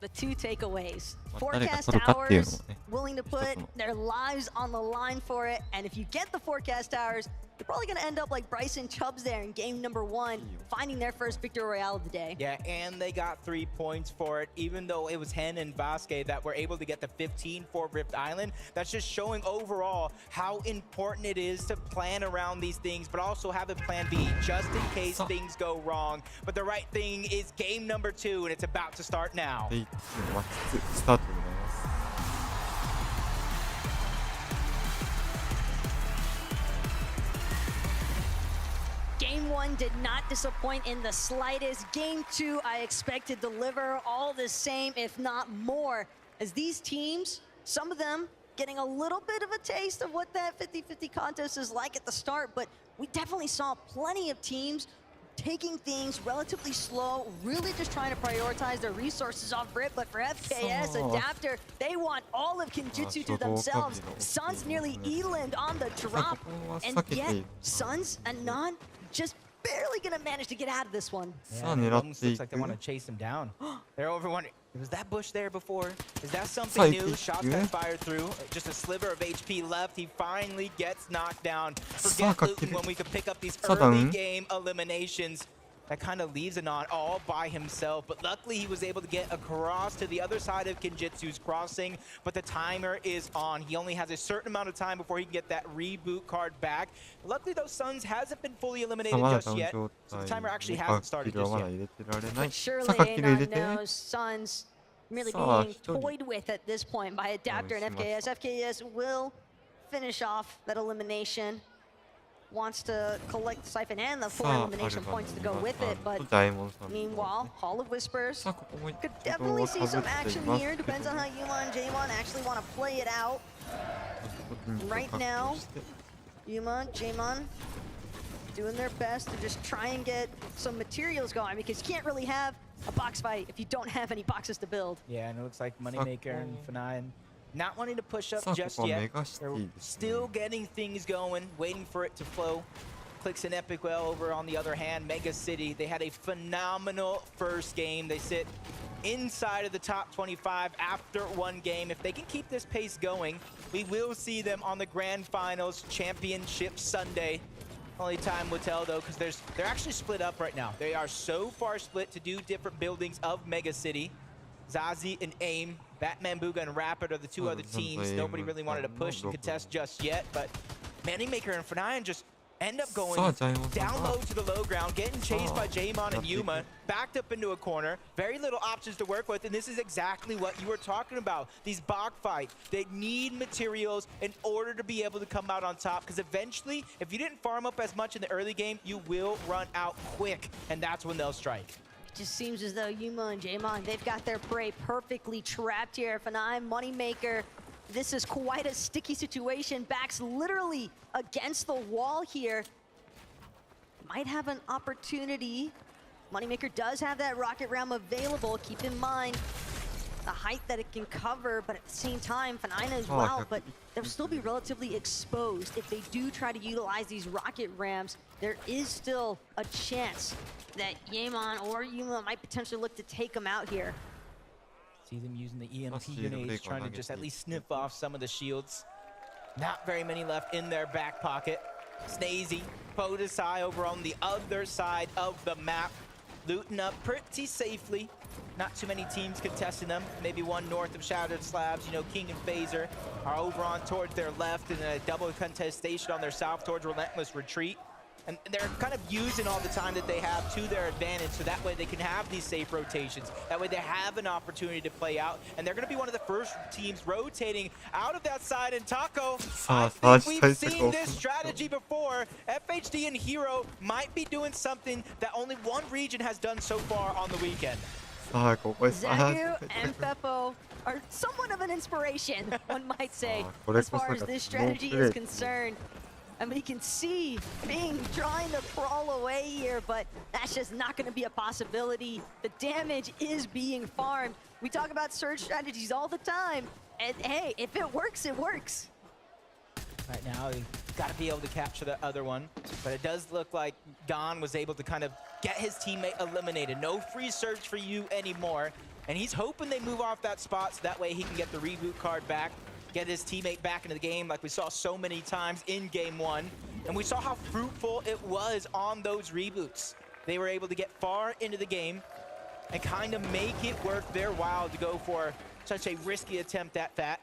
the two takeaways. 誰が Forecast 取るかっていうの towers もね willing to put their lives on the line for it, and if you get the forecast towers, you're probably going to end up like Bryson Chubbs there in game number 1, finding their first victory royale of the day. Yeah, and they got 3 points for it, even though it was Hen and Vasquez that were able to get the 15 for Rift Island. That's just showing overall how important it is to plan around these things, but also have a plan B just in case things go wrong. But the right thing is game number 2, and it's about to start now. で、マッチ2スタートでございます。Game 1 did not disappoint in the slightest. Game 2, I expect to deliver all the same, if not more, as these teams, some of them getting a little bit of a taste of what that 50-50 contest is like at the start, but we definitely saw plenty of teams taking things relatively slow, really just trying to prioritize their resources off rip. But for FKS, Adapter, they want all of Kenjutsu to themselves. Suns nearly eland on the drop, and yet Suns and Non just barely gonna manage to get out of this one. Yeah, it almost looks like they want to chase him down. They're over wondering, was that bush there before? Is that something new? Shots got fired through. Just a sliver of HP left. He finally gets knocked down. Forget Luton when we could pick up these early game eliminations. That kind of leaves Anon all by himself, but luckily he was able to get across to the other side of Kenjutsu's crossing, but the timer is on. He only has a certain amount of time before he can get that reboot card back. Luckily, those Suns hasn't been fully eliminated just yet, so the timer actually hasn't started just yet. But surely Anon knows Suns really being toyed with at this point by Adapter and FKS. FKS will finish off that elimination. Wants to collect the Siphon and the 4 elimination points to go with it, but meanwhile, Hall of Whispers could definitely see some action here. Depends on how Yuma and Jaymon actually want to play it out. Right now, Yuma, Jaymon doing their best to just try and get some materials going, because you can't really have a box fight if you don't have any boxes to build. Yeah, and it looks like Moneymaker and Fnatic not wanting to push up just yet. They're still getting things going, waiting for it to flow. Clicks and Epic well over on the other hand. Mega City, they had a phenomenal first game. They sit inside of the top 25 after 1 game. If they can keep this pace going, we will see them on the Grand Finals Championship Sunday. Only time will tell though, because they're actually split up right now. They are so far split to do different buildings of Mega City. Zazie and AIM, Batman Booga and Rapid are the 2 other teams. Nobody really wanted to push and contest just yet, but Moneymaker and Fnatic just end up going down low to the low ground, getting chased by Jaymon and Yuma, backed up into a corner, very little options to work with, and this is exactly what you were talking about. These bog fights, they need materials in order to be able to come out on top, because eventually, if you didn't farm up as much in the early game, you will run out quick, and that's when they'll strike. Just seems as though Yuma and Jaymon, they've got their prey perfectly trapped here. Fnatic, Moneymaker, this is quite a sticky situation. Backs literally against the wall here. Might have an opportunity. Moneymaker does have that rocket realm available. Keep in mind the height that it can cover, but at the same time, Fnatic as well, but they'll still be relatively exposed. If they do try to utilize these rocket rams, there is still a chance that Jaymon or Yuma might potentially look to take them out here. See them using the EMP grenades, trying to just at least sniff off some of the shields. Not very many left in their back pocket. Snazy, Podesai over on the other side of the map, looting up pretty safely. Not too many teams contesting them. Maybe one north of Shattered Slabs. You know, King and Phaser are over on towards their left, and a double contestation on their south towards Relentless Retreat. And they're kind of using all the time that they have to their advantage, so that way they can have these safe rotations. That way they have an opportunity to play out, and they're going to be one of the first teams rotating out of that side. And Taco, I think we've seen this strategy before. FHD and Hero might be doing something that only one region has done so far on the weekend. Zagu and Beppo are somewhat of an inspiration, one might say, as far as this strategy is concerned. I mean, you can see Bing trying to crawl away here, but that's just not going to be a possibility. The damage is being farmed. We talk about surge strategies all the time, and hey, if it works, it works. Right now, you've got to be able to capture the other one, but it does look like Don was able to kind of get his teammate eliminated. No free surge for you anymore. And he's hoping they move off that spot so that way he can get the reboot card back, get his teammate back into the game like we saw so many times in Game 1. And we saw how fruitful it was on those reboots. They were able to get far into the game and kind of make it worth their while to go for such a risky attempt at that.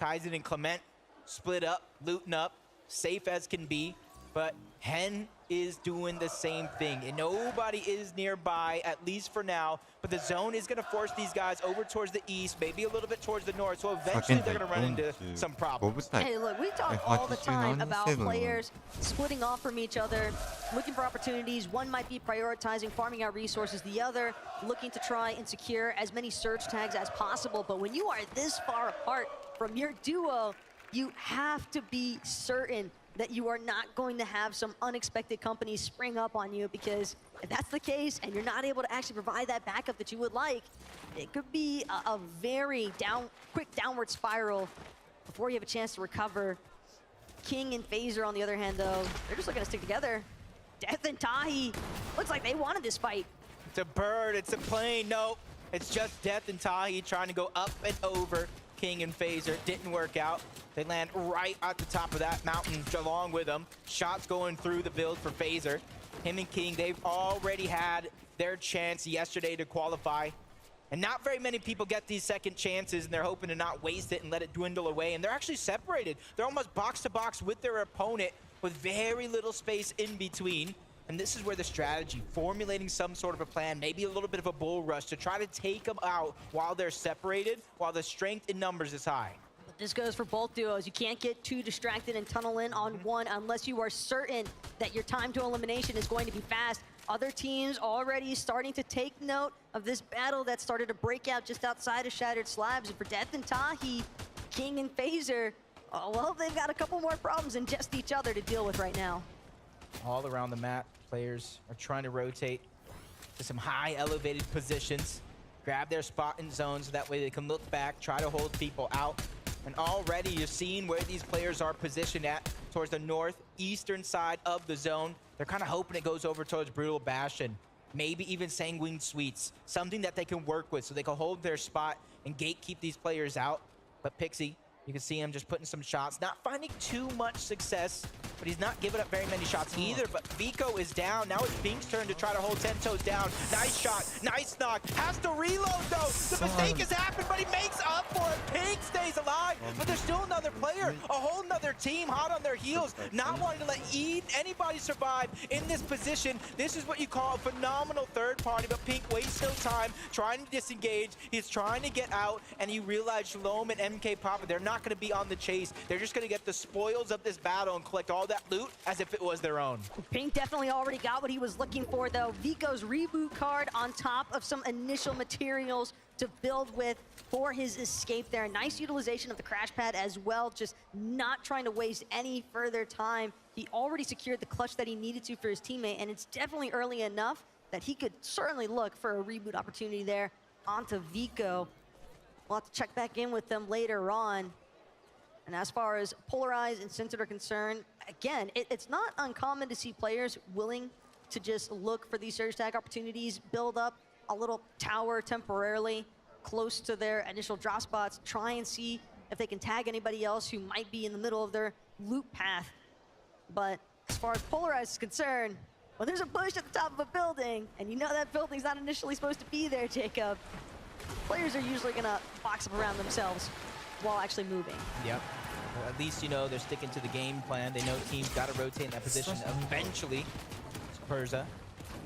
Kaizen and Clement split up, looting up, safe as can be. But Hen is doing the same thing. And nobody is nearby, at least for now. But the zone is going to force these guys over towards the east, maybe a little bit towards the north. So eventually they're going to run into some problems. Hey, look, we talk all the time about players splitting off from each other, looking for opportunities. One might be prioritizing farming out resources, the other looking to try and secure as many search tags as possible. But when you are this far apart from your duo, you have to be certain that you are not going to have some unexpected companies spring up on you, because if that's the case and you're not able to actually provide that backup that you would like, it could be a very quick downward spiral before you have a chance to recover. King and Phaser, on the other hand, though, they're just looking to stick together. Death and Tahi, looks like they wanted this fight. It's a bird, it's a plane, no. It's just Death and Tahi trying to go up and over King and Phaser. Didn't work out. They land right at the top of that mountain along with them. Shots going through the build for Phaser. Him and King, they've already had their chance yesterday to qualify. And not very many people get these second chances, and they're hoping to not waste it and let it dwindle away. And they're actually separated. They're almost box to box with their opponent with very little space in between. And this is where the strategy, formulating some sort of a plan, maybe a little bit of a bull rush to try to take them out while they're separated, while the strength in numbers is high. But this goes for both duos. You can't get too distracted and tunnel in on one unless you are certain that your time to elimination is going to be fast. Other teams already starting to take note of this battle that started to break out just outside of Shattered Slabs. And for Death and Tahi, King and Phaser, well, they've got a couple more problems than just each other to deal with right now. All around the map, players are trying to rotate to some high elevated positions, grab their spot in zones so that way they can look back, try to hold people out. And already you're seeing where these players are positioned at towards the northeastern side of the zone. They're kind of hoping it goes over towards Brutal Bastion, maybe even Sanguine Sweets, something that they can work with so they can hold their spot and gatekeep these players out. But Pixie, you can see him just putting some shots, not finding too much success, but he's not giving up very many shots either. But Vico is down. Now it's Pink's turn to try to hold 10 toes down. Nice shot, nice knock. Has to reload though. The mistake has happened, but he makes up for it. Pink stays alive, but there's still another player, a whole nother team hot on their heels, not wanting to let anybody survive in this position. This is what you call a phenomenal third party, but Pink wastes no time trying to disengage. He's trying to get out, and you realize Shalom and MK Papa, they're not going to be on the chase. They're just going to get the spoils of this battle and collect all that loot as if it was their own. Pink definitely already got what he was looking for, though. Vico's reboot card on top of some initial materials to build with for his escape there. Nice utilization of the crash pad as well, just not trying to waste any further time. He already secured the clutch that he needed to for his teammate, and it's definitely early enough that he could certainly look for a reboot opportunity there onto Vico. We'll have to check back in with them later on. And as far as Polarized and Centered are concerned, again, it's not uncommon to see players willing to just look for these surge tag opportunities, build up a little tower temporarily close to their initial drop spots, try and see if they can tag anybody else who might be in the middle of their loop path. But as far as Polarized is concerned, when there's a bush at the top of a building, and you know that building's not initially supposed to be there, Jacob, players are usually gonna box up around themselves while actually moving. Yep. Well, at least, you know, they're sticking to the game plan. They know teams got to rotate in that position. Eventually, Perza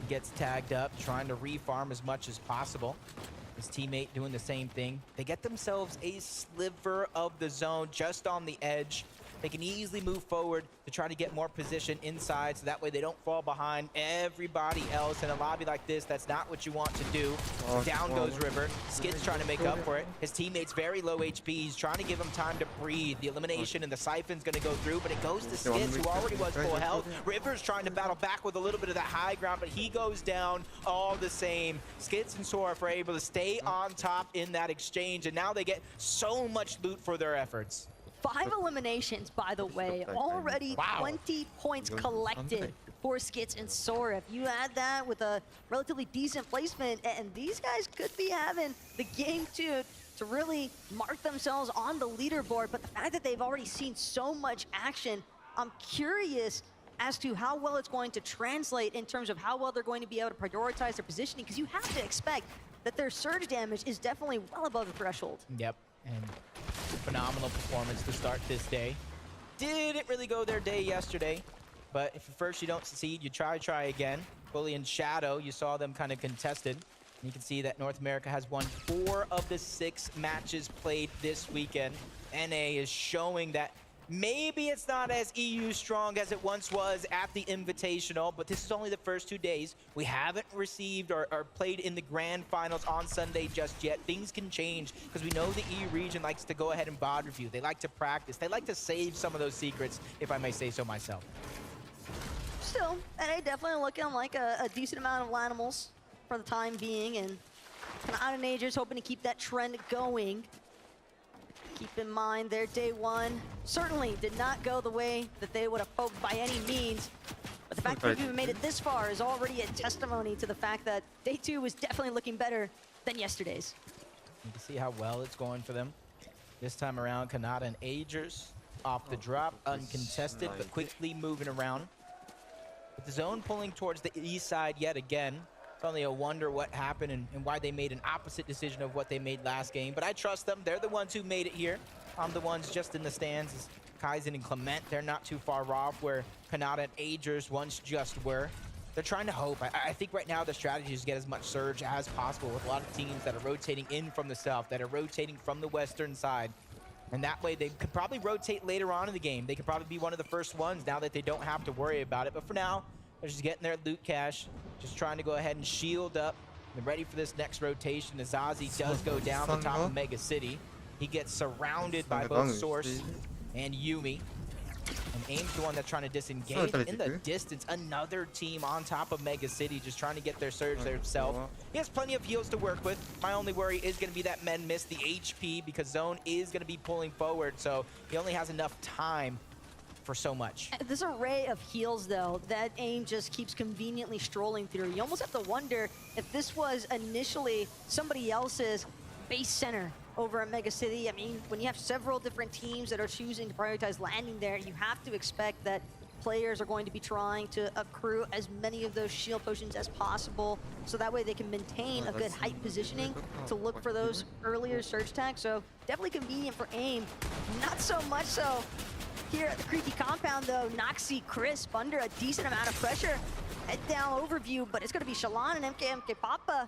gets tagged up, trying to refarm as much as possible. His teammate doing the same thing. They get themselves a sliver of the zone just on the edge. They can easily move forward to try to get more position inside so that way they don't fall behind everybody else. In a lobby like this, that's not what you want to do. Down goes River. Skid's trying to make up for it. His teammate's very low HP. He's trying to give him time to breathe. The elimination and the siphon's going to go through, but it goes to Skids, who already was full health. River's trying to battle back with a little bit of that high ground, but he goes down all the same. Skids and Sorf are able to stay on top in that exchange, and now they get so much loot for their efforts. 5 eliminations, by the way. Already 20 points collected for Skits and Sora. If you add that with a relatively decent placement, and these guys could be having the game to really mark themselves on the leaderboard. But the fact that they've already seen so much action, I'm curious as to how well it's going to translate in terms of how well they're going to be able to prioritize their positioning, because you have to expect that their surge damage is definitely well above the threshold. Yep, and phenomenal performance to start this day. Didn't really go their day yesterday, but if at first you don't succeed, you try again. Bully and Shadow, you saw them kind of contested. And you can see that North America has won 4 of the 6 matches played this weekend. NA is showing that maybe it's not as EU strong as it once was at the Invitational, but this is only the first 2 days. We haven't received or played in the grand finals on Sunday just yet. Things can change because we know the EU region likes to go ahead and VOD review. They like to practice. They like to save some of those secrets, if I may say so myself. Still, NA definitely looking like a decent amount of animals for the time being, and Canada Majors hoping to keep that trend going. Keep in mind, their day 1 certainly did not go the way that they would have hoped by any means. But the fact that we've even made it this far is already a testimony to the fact that day 2 was definitely looking better than yesterday's. You can see how well it's going for them. This time around, Kanata and Agers off the drop, uncontested, but quickly moving around. With the zone pulling towards the east side yet again. It's only a wonder what happened and why they made an opposite decision of what they made last game. But I trust them. They're the ones who made it here. I'm the ones just in the stands. As Kaizen and Clement, they're not too far off where Kanata and Agers once just were. They're trying to hope. I think right now the strategy is to get as much surge as possible with a lot of teams that are rotating in from the south, that are rotating from the western side. And that way they could probably rotate later on in the game. They could probably be one of the first ones now that they don't have to worry about it. But for now, they're just getting their loot cache, just trying to go ahead and shield up and ready for this next rotation. Azazi does go down the top of Mega City. He gets surrounded by both Source and Yumi. And Aim's the one that's trying to disengage. In the distance, another team on top of Mega City just trying to get their surge there himself. He has plenty of heals to work with. My only worry is going to be that men miss the HP because Zone is going to be pulling forward, so he only has enough time for so much. This array of heals, though, that Aim just keeps conveniently strolling through. You almost have to wonder if this was initially somebody else's base center over at Mega City. I mean, when you have several different teams that are choosing to prioritize landing there, you have to expect that players are going to be trying to accrue as many of those shield potions as possible, so that way they can maintain a good height positioning to look for those earlier surge tags. So definitely convenient for Aim. Not so much so here at the Creaky Compound, though. Noxy Crisp under a decent amount of pressure. Head down overview, but it's going to be Shalon and MK Papa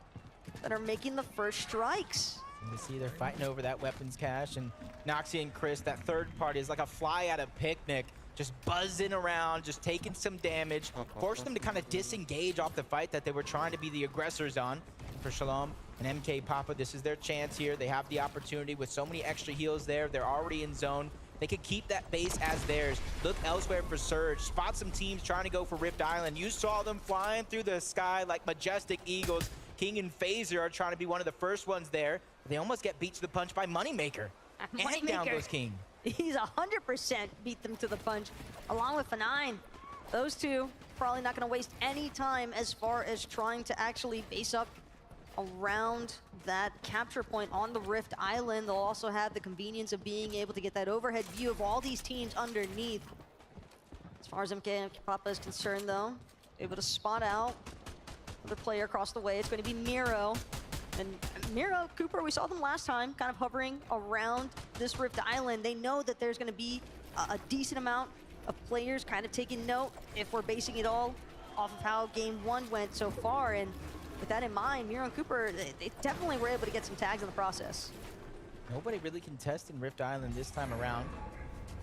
that are making the first strikes. You see they're fighting over that weapons cache, and Noxy and Chris, that third party, is like a fly at a picnic, just buzzing around, just taking some damage, forced them to kind of disengage off the fight that they were trying to be the aggressors on. For Shalom and MK Papa, this is their chance here. They have the opportunity with so many extra heals there. They're already in zone. They could keep that base as theirs. Look elsewhere for Surge. Spot some teams trying to go for Rift Island. You saw them flying through the sky like majestic eagles. King and Phaser are trying to be one of the first ones there. They almost get beat to the punch by Moneymaker. And down goes King. He's 100% beat them to the punch, along with F9. Those two probably not going to waste any time as far as trying to actually base up around that capture point on the Rift Island. They'll also have the convenience of being able to get that overhead view of all these teams underneath. As far as MK Papa is concerned, though, able to spot out the player across the way. It's going to be Miro. And Miro, Cooper, we saw them last time, kind of hovering around this Rift Island. They know that there's going to be a decent amount of players kind of taking note if we're basing it all off of how game 1 went so far. And with that in mind, Miro and Cooper, they definitely were able to get some tags in the process. Nobody really contesting Rift Island this time around.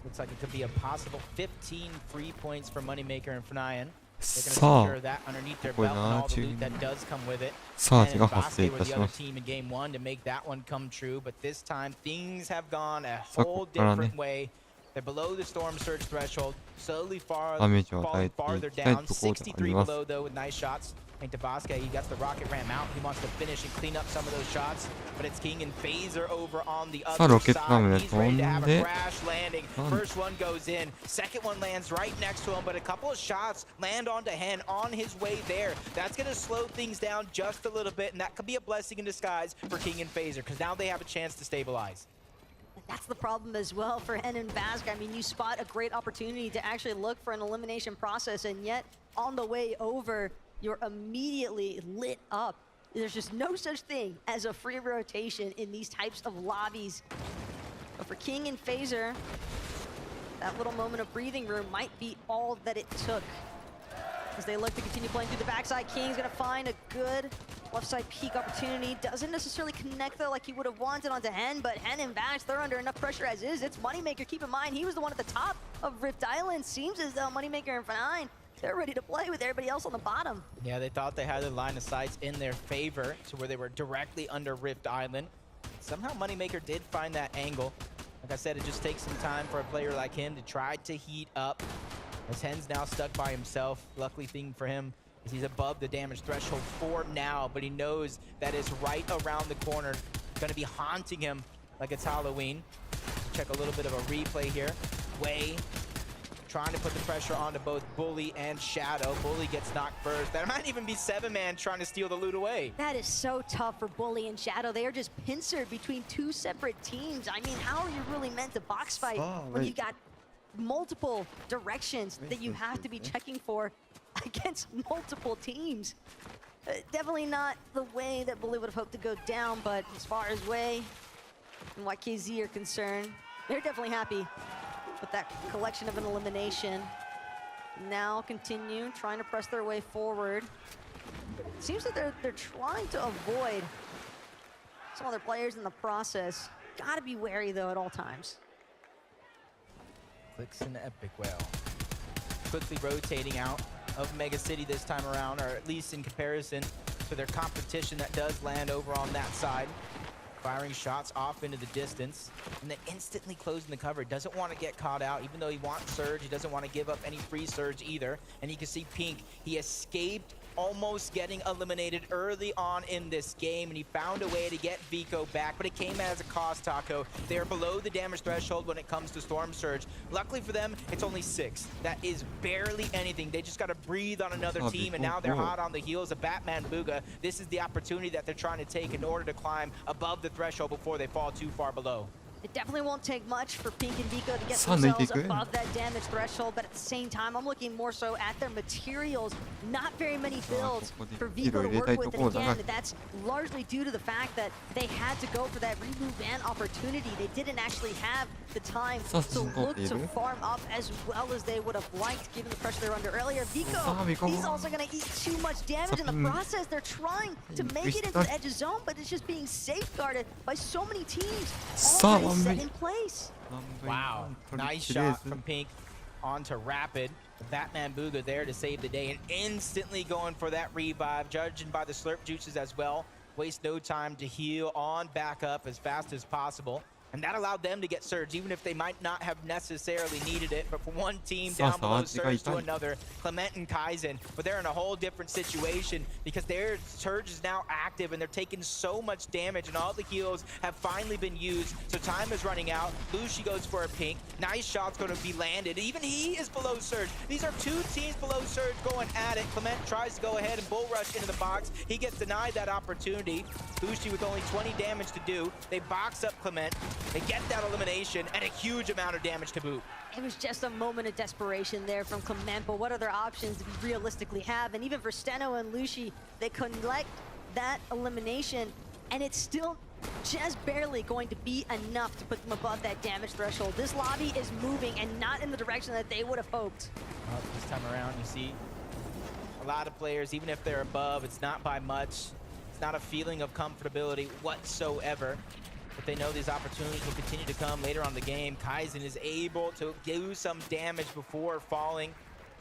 Looks like it could be a possible 15 free points for Moneymaker and Fnayan. They're going to secure that underneath their belt and all the loot that does come with it. And Basque were the other team in game 1 to make that one come true, but this time things have gone a whole different way. They're below the Storm Surge threshold, slowly falling farther down. 63 below though with nice shots And Tabasco, he got the rocket ram out. He wants to finish and clean up some of those shots, but it's King and Phaser over on the other side. He's ready to have a crash landing. First one goes in, second one lands right next to him, but a couple of shots land onto Hen on his way there. That's going to slow things down just a little bit, and that could be a blessing in disguise for King and Phaser, because now they have a chance to stabilize. That's the problem as well for Hen and Bask. I mean, you spot a great opportunity to actually look for an elimination process, and yet on the way over, you're immediately lit up. There's just no such thing as a free rotation in these types of lobbies. But for King and Phaser, that little moment of breathing room might be all that it took. As they look to continue playing through the backside, King's gonna find a good left side peek opportunity. Doesn't necessarily connect though like he would have wanted onto Hen, but Hen and Bash, they're under enough pressure as is. It's Moneymaker, keep in mind, he was the one at the top of Rift Island. Seems as though Moneymaker and F9, they're ready to play with everybody else on the bottom. Yeah, they thought they had the line of sights in their favor to where they were directly under Rift Island. Somehow Moneymaker did find that angle. Like I said, it just takes some time for a player like him to try to heat up. As Hen's now stuck by himself. Luckily thing for him is he's above the damage threshold for now, but he knows that it's right around the corner. It's gonna be haunting him like it's Halloween. Check a little bit of a replay here. Way trying to put the pressure onto both Bully and Shadow. Bully gets knocked first. That might even be 7-man trying to steal the loot away. That is so tough for Bully and Shadow. They are just pincered between two separate teams. I mean, how are you really meant to box fight when you got multiple directions that you have to be checking for against multiple teams? Definitely not the way that Bully would have hoped to go down, but as far as Way and YKZ are concerned, they're definitely happy with that collection of an elimination. Now continue trying to press their way forward. Seems that they're trying to avoid some other players in the process. Gotta be wary though at all times. Clicks in the Epic Whale. Quickly rotating out of Mega City this time around, or at least in comparison to their competition that does land over on that side. Firing shots off into the distance, and then instantly closing the cover. Doesn't want to get caught out, even though he wants Surge. He doesn't want to give up any free Surge either. And you can see Pink, he escaped almost getting eliminated early on in this game, and he found a way to get Vico back, but it came as a cost, Taco. They're below the damage threshold when it comes to Storm Surge. Luckily for them, it's only 6. That is barely anything. They just got to breathe on another team, and now they're hot on the heels of Batman Booga. This is the opportunity that they're trying to take in order to climb above the threshold before they fall too far below. It definitely won't take much for Pink and Vico to get themselves above that damage threshold, but at the same time, I'm looking more so at their materials. Not very many builds for Vico to work with, and again, that's largely due to the fact that they had to go for that remove ban opportunity. They didn't actually have the time to look to farm up as well as they would have liked, given the pressure they were under earlier. Vico, he's also going to eat too much damage in the process. They're trying to make it into the edge of zone, but it's just being safeguarded by so many teams. Set in place. Wow, nice shot from Pink onto Rapid. Batman Booga there to save the day and instantly going for that revive, judging by the slurp juices as well. Waste no time to heal on back up as fast as possible. And that allowed them to get Surge, even if they might not have necessarily needed it. But for one team down below Surge to another, Clement and Kaizen, but they're in a whole different situation because their Surge is now active and they're taking so much damage, and all the heals have finally been used. So time is running out. Lucy goes for a Pink. Nice shot's going to be landed. Even he is below Surge. These are 2 teams below Surge going at it. Clement tries to go ahead and bull rush into the box. He gets denied that opportunity. Lucy with only 20 damage to do. They box up Clement. They get that elimination and a huge amount of damage to boot. It was just a moment of desperation there from Clement, but what other options do we realistically have? And even for Steno and Lucy, they collect that elimination, and it's still just barely going to be enough to put them above that damage threshold. This lobby is moving and not in the direction that they would have hoped. Well, this time around, you see a lot of players, even if they're above, it's not by much. It's not a feeling of comfortability whatsoever. But they know these opportunities will continue to come later on the game. Kaizen is able to do some damage before falling.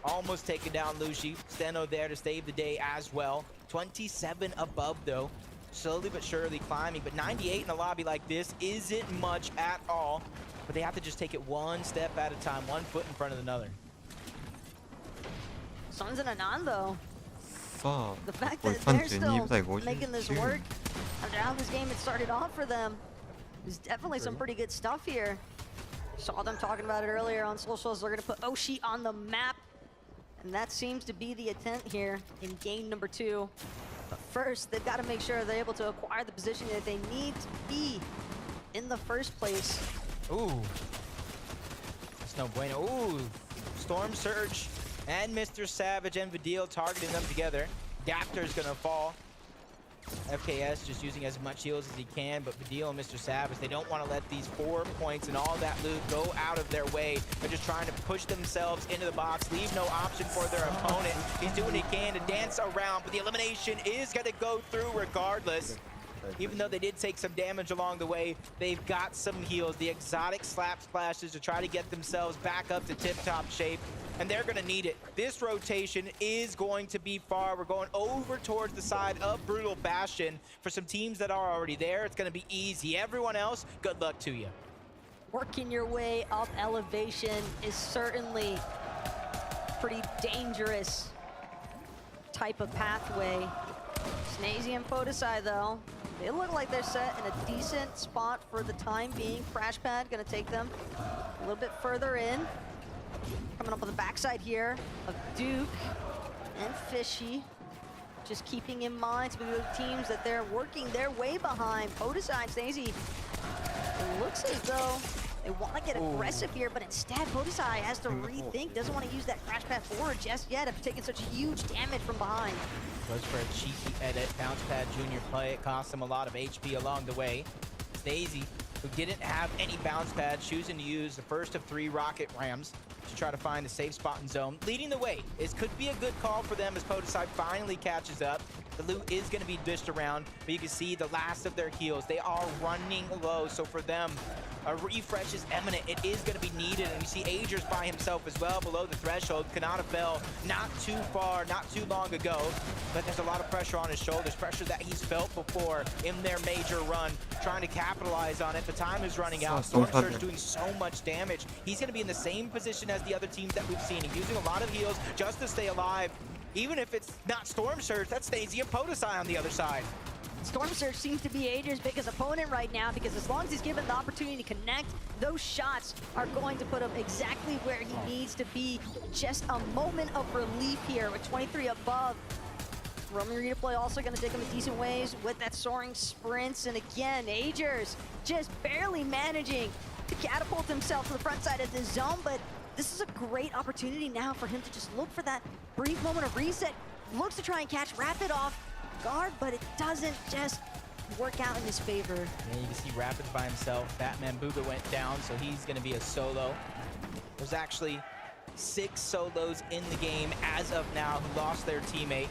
Almost taking down Lucy. Steno there to save the day as well. 27 above though. Slowly but surely climbing. But 98 in a lobby like this isn't much at all. But they have to just take it one step at a time. One foot in front of another. Suns and Anand though. さあ、 The fact これ that they're 32 対 still making this 59。 work after how this game had started off for them is definitely some pretty good stuff here. Saw them talking about it earlier on socials. They're going to put Oshi on the map. And that seems to be the intent here in game number 2. But first, they've got to make sure they're able to acquire the position that they need to be in the first place. Ooh. That's no bueno. Ooh. Storm Surge and Mr. Savage and Vidil targeting them together. Daptor's going to fall. FKS just using as much heals as he can, but Vidil and Mr. Savage, they don't want to let these 4 points and all that loot go out of their way. They're just trying to push themselves into the box, leave no option for their opponent. He's doing what he can to dance around, but the elimination is going to go through regardless. Even though they did take some damage along the way, they've got some heals. The exotic slap splashes to try to get themselves back up to tip-top shape, and they're going to need it. This rotation is going to be far. We're going over towards the side of Brutal Bastion. For some teams that are already there, it's going to be easy. Everyone else, good luck to you. Working your way up elevation is certainly pretty dangerous type of pathway. Snazy and Podesai, though, they look like they're set in a decent spot for the time being. Crash Pad gonna take them a little bit further in. Coming up on the backside here of Duke and Fishy. Just keeping in mind some of the teams that they're working their way behind. Podesai and Snazy, it looks as though they want to get aggressive here, but instead Podesai has to rethink, doesn't want to use that Crash Pad forward just yet after taking such huge damage from behind. Goes for a cheeky edit. Bounce Pad Junior play. It cost him a lot of HP along the way. Snazy, who didn't have any bounce pad, choosing to use the first of 3 rocket rams to try to find a safe spot in zone. Leading the way. This could be a good call for them as Podesai finally catches up. The loot is going to be dished around, but you can see the last of their heals. They are running low, so for them, a refresh is imminent. It is going to be needed, and you see Agers by himself as well below the threshold. Kanata fell not too far, not too long ago, but there's a lot of pressure on his shoulders, pressure that he's felt before in their major run, trying to capitalize on it. The time is running out. Storm Surge doing so much damage. He's going to be in the same position as the other teams that we've seen. He's using a lot of heals just to stay alive. Even if it's not Storm Surge, that's Snazy and Podesai on the other side. Storm Surge seems to be Ager's biggest opponent right now, because as long as he's given the opportunity to connect, those shots are going to put him exactly where he needs to be. Just a moment of relief here with 23 above. Roman redeploy also going to take him in decent ways with that soaring sprints. And again, Agers just barely managing to catapult himself to the front side of the zone, but this is a great opportunity now for him to just look for that brief moment of reset. Looks to try and catch Rapid off guard, but it doesn't just work out in his favor. Yeah, you can see Rapid by himself. Batman Booga went down, so he's going to be a solo. There's actually 6 solos in the game as of now who lost their teammate,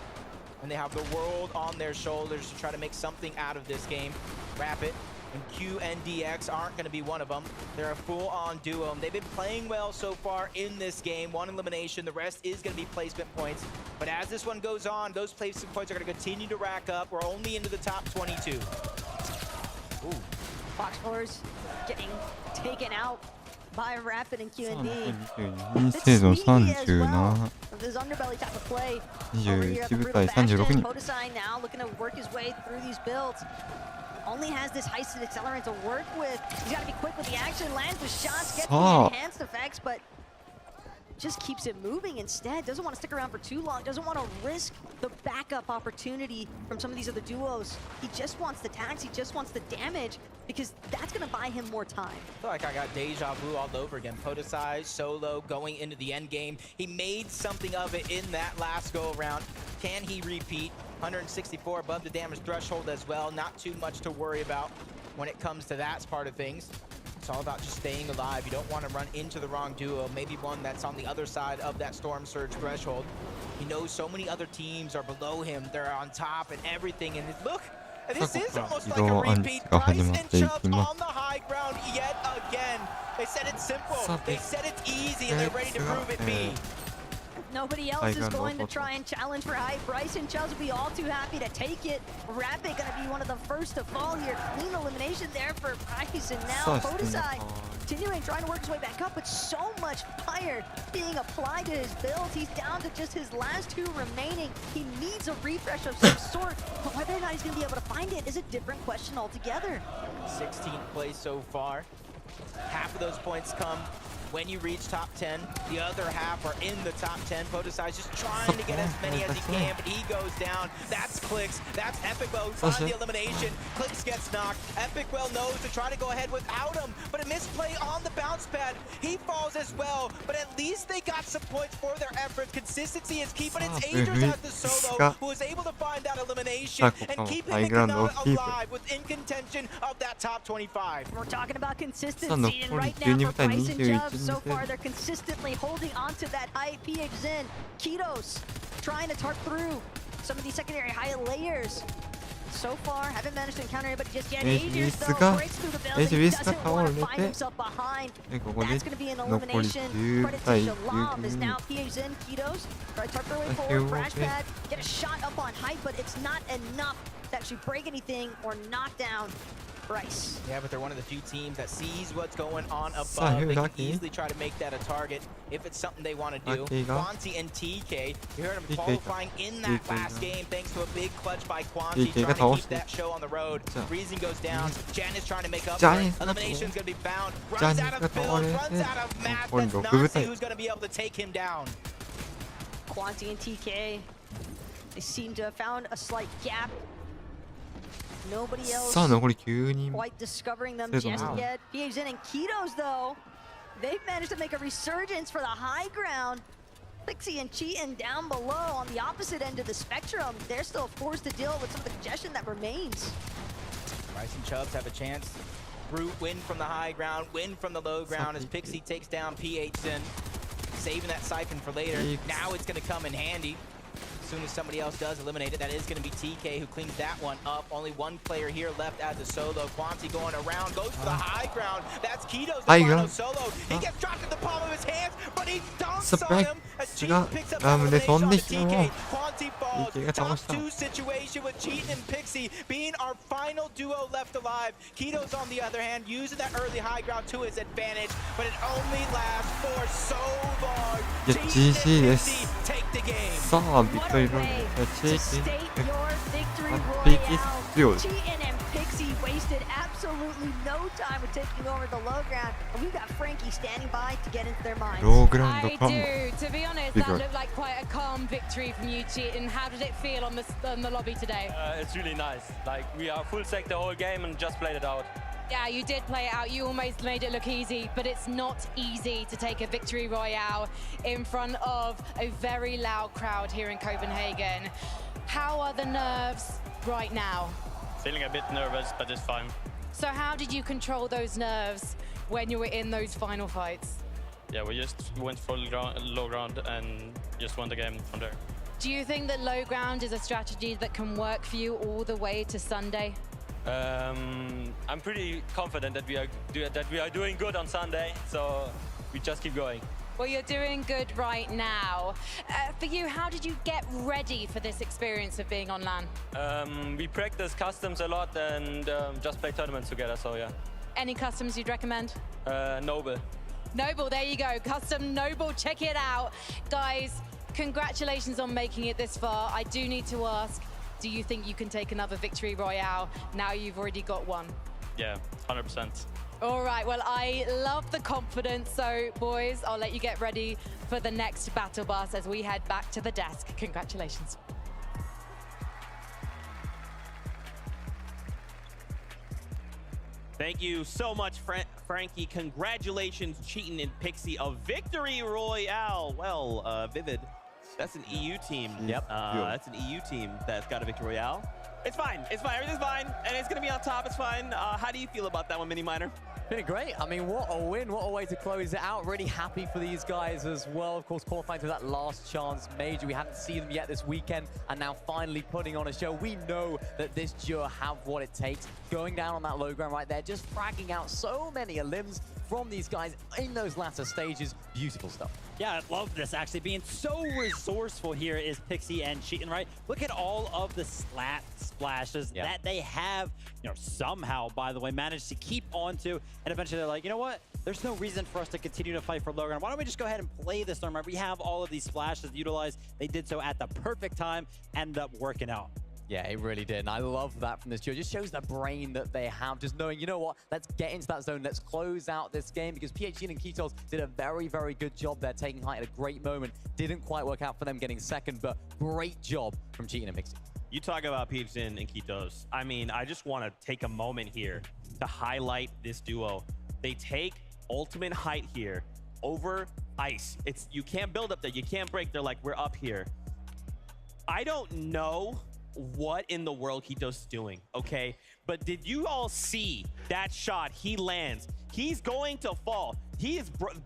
and they have the world on their shoulders to try to make something out of this game. Rapid and Q and DX aren't going to be one of them. They're a full-on duo. They've been playing well so far in this game. 1 elimination. The rest is going to be placement points. But as this one goes on, those placement points are going to continue to rack up. We're only into the top 22. Ooh. Fox Force getting taken out by Rapid and Q&D. 精度37 This underbelly type of play. 21部隊36人 Podesai now looking to work his way through these builds. Only has this heisted accelerant to work with. He's got to be quick with the action, lands the shots, gets the enhanced effects, but just keeps it moving instead. Doesn't want to stick around for too long. Doesn't want to risk the backup opportunity from some of these other duos. He just wants the tags. He just wants the damage, because that's going to buy him more time. I feel like I got deja vu all over again. Podesai solo going into the end game. He made something of it in that last go around. Can he repeat? 164 above the damage threshold as well. Not too much to worry about when it comes to that part of things. It's all about just staying alive. You don't want to run into the wrong duo, maybe one that's on the other side of that Storm Surge threshold. He knows so many other teams are below him. They're on top and everything. And look, this is almost like a repeat. Bryce and Chubbs on the high ground yet again. They said it's simple. They said it's easy, and they're ready to prove it be. Nobody else is going to try and challenge for height. Bryce and Chubbs will be all too happy to take it. Rapid going to be one of the first to fall here. Clean elimination there for Bryce, and now Podesai continuing, trying to work his way back up, but so much fire being applied to his build. He's down to just his last 2 remaining. He needs a refresh of some sort, but whether or not he's going to be able to find it is a different question altogether. 16th place so far. Half of those points come when you reach top 10. The other half are in the top 10. Podesize just trying to get as many as he can, but he goes down. That's Clicks. That's Epicwell who finds the elimination. Clicks gets knocked. Epicwell knows to try to go ahead without him, but a misplay on the bounce pad. He falls as well, but at least they got some points for their efforts. Consistency is key, but it's Adrian as the solo who is able to find that elimination and keep him alive within contention of that top 25. We're talking about consistency, and right now for Bryce and Chubb, so far they're consistently holding on to that high PX in. Kitos trying to tart through some of these secondary high layers. So far, haven't managed to encounter anybody just yet. Aegis though breaks through the building, doesn't want to find himself behind. That's going to be an elimination. Credit to Shalom is now PX in. Kitos try to tart their way forward, crash pad, get a shot up on height, but it's not enough to actually break anything or knock down Bryce. Yeah, but they're one of the few teams that sees what's going on above. They can easily try to make that a target if it's something they want to do. Quanti and TK, you heard him qualifying in that last game thanks to a big clutch by Quanti, trying to keep that show on the road. Reason goes down. Jan is trying to make up for it. Elimination's going to be found. Runs out of build, runs out of math. That's Nazi who's going to be able to take him down. Quanti and TK, they seem to have found a slight gap. Nobody else quite discovering them just yet. PX in and Kitos though, they've managed to make a resurgence for the high ground. Pixie and Cheatin down below on the opposite end of the spectrum. They're still forced to deal with some of the congestion that remains. Bryce and Chubbs have a chance. Brute win from the high ground, win from the low ground as Pixie takes down PH in. Saving that siphon for later. Now it's going to come in handy. As soon as somebody else does eliminate it, that is going to be TK who cleans that one up. Only one player here left as a solo. Quanti going around, goes for the high ground. That's Kitos, the final solo. He gets dropped in the palm of his hands, but he dunks on him as Cheatin picks up elimination on the TK. Quanti falls. Top 2 situation with Cheatin and Pixie being our final duo left alive. Kitos, on the other hand, using that early high ground to his advantage, but it only lasts for so long. Cheatin and Pixie take the game. What a way to state your victory royale. Cheatin and Pixie wasted absolutely no time with taking over the low ground, and we've got Frankie standing by to get into their minds. I do. To be honest, that looked like quite a calm victory from you, Cheatin. How did it feel on the lobby today? It's really nice. Like, we are full sec the whole game and just played it out. Yeah, you did play it out. You almost made it look easy, but it's not easy to take a victory royale in front of a very loud crowd here in Copenhagen. How are the nerves right now? Feeling a bit nervous, but it's fine. So how did you control those nerves when you were in those final fights? Yeah, we just went for low ground and just won the game from there. Do you think that low ground is a strategy that can work for you all the way to Sunday? I'm pretty confident that we are doing good on Sunday, so we just keep going. Well, you're doing good right now. For you, how did you get ready for this experience of being on LAN? We practice customs a lot and just play tournaments together, so yeah. Any customs you'd recommend? Noble. Noble, there you go. Custom Noble, check it out. Guys, congratulations on making it this far. I do need to ask, do you think you can take another victory royale now you've already got one? Yeah, 100%. All right, well, I love the confidence. So, boys, I'll let you get ready for the next battle bus as we head back to the desk. Congratulations. Thank you so much, Frankie. Congratulations, Cheatin and Pixie, a victory royale. Well, Vivid, that's an EU team. Yep. That's an EU team that's got a victory royale. It's fine. It's fine. Everything's fine. And it's going to be on top. It's fine. How do you feel about that one, Mini Miner? Feeling great. I mean, what a win. What a way to close it out. Really happy for these guys as well. Of course, qualifying to that last chance major. We haven't seen them yet this weekend, and now finally putting on a show. We know that this duo have what it takes. Going down on that low ground right there, just fragging out so many limbs from these guys in those latter stages. Beautiful stuff. Yeah, I love this, actually. Being so resourceful here is Pixie and Cheatin, right? Look at all of the splashes that they have, somehow, by the way, managed to keep onto. And eventually they're like, you know what? There's no reason for us to continue to fight for low ground. Why don't we just go ahead and play this Storm? We have all of these splashes utilized. They did so at the perfect time, ended up working out. Yeah, it really did. And I love that from this duo. It just shows the brain that they have, just knowing, you know what, let's get into that zone. Let's close out this game, because PHG and Ketos did a very, very good job there, taking height at a great moment. Didn't quite work out for them getting second, but great job from Cheating and Mixing. You talk about PHG and Ketos. I mean, I just want to take a moment here to highlight this duo. They take ultimate height here over ice. You can't build up there. You can't break. They're like, we're up here. I don't know what in the world Ketos is doing, okay? But did you all see that shot he lands? He's going to fall.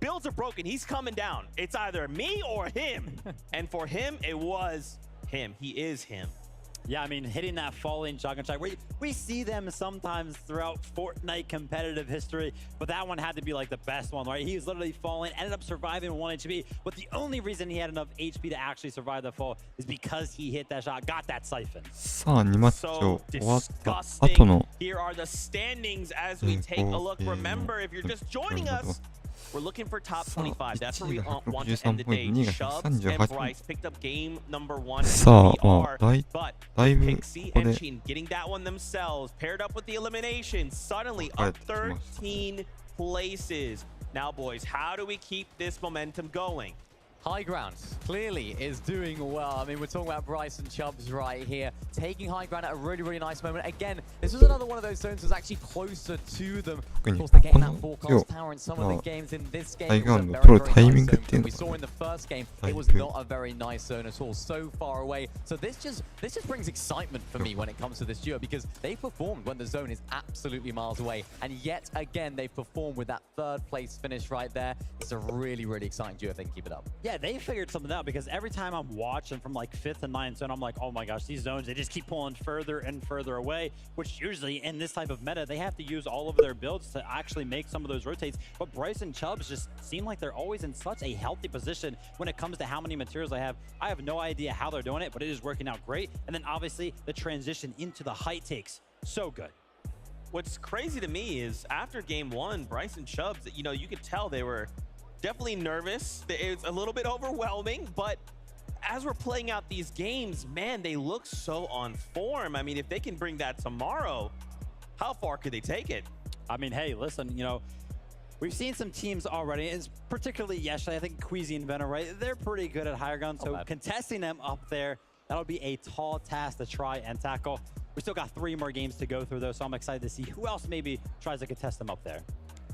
Builds are broken. He's coming down. It's either me or him. And for him, it was him. He is him. Yeah, I mean, hitting that falling shotgun shot. We see them sometimes throughout Fortnite competitive history, but that one had to be like the best one, right? He was literally falling, ended up surviving 1 HP, but the only reason he had enough HP to actually survive the fall is because he hit that shot, got that siphon. さあ、2マッチ終わった後の Here are the standings as we take a look. Remember, if you're just joining us, we're looking for top 25. That's where we want to end the day. Chubbs and Bryce picked up game number 1 in VR, but Pixie and Sheen getting that one themselves, paired up with the elimination, suddenly up 13 places. Now, boys, how do we keep this momentum going? High ground clearly is doing well. I mean, we're talking about Bryce and Chubbs right here, taking high ground at a really, really nice moment. Again, this was another one of those zones that was actually closer to them. Of course, they're getting that forecast tower in some of the games. In this game, it was a very, very nice zone. We saw in the first game, it was not a very nice zone at all, so far away. So this just brings excitement for me when it comes to this duo, because they performed when the zone is absolutely miles away. And yet again, they performed with that third place finish right there. It's a really, really exciting duo if they can keep it up. Yeah, they figured something out, because every time I'm watching from like 5th and 9th zone, I'm like, oh my gosh, these zones, they just keep pulling further and further away, which usually in this type of meta, they have to use all of their builds to actually make some of those rotates. But Bryce and Chubbs just seem like they're always in such a healthy position when it comes to how many materials they have. I have no idea how they're doing it, but it is working out great. And then obviously the transition into the height takes, so good. What's crazy to me is after game 1, Bryce and Chubbs, you know, you could tell they were definitely nervous. It's a little bit overwhelming, but as we're playing out these games, man, they look so on form. I mean, if they can bring that tomorrow, how far could they take it? I mean, hey, listen, you know, we've seen some teams already, it's particularly yesterday, I think Queasy and Venom, right? They're pretty good at higher ground, so contesting them up there, that'll be a tall task to try and tackle. We still got 3 more games to go through, though, so I'm excited to see who else maybe tries to contest them up there.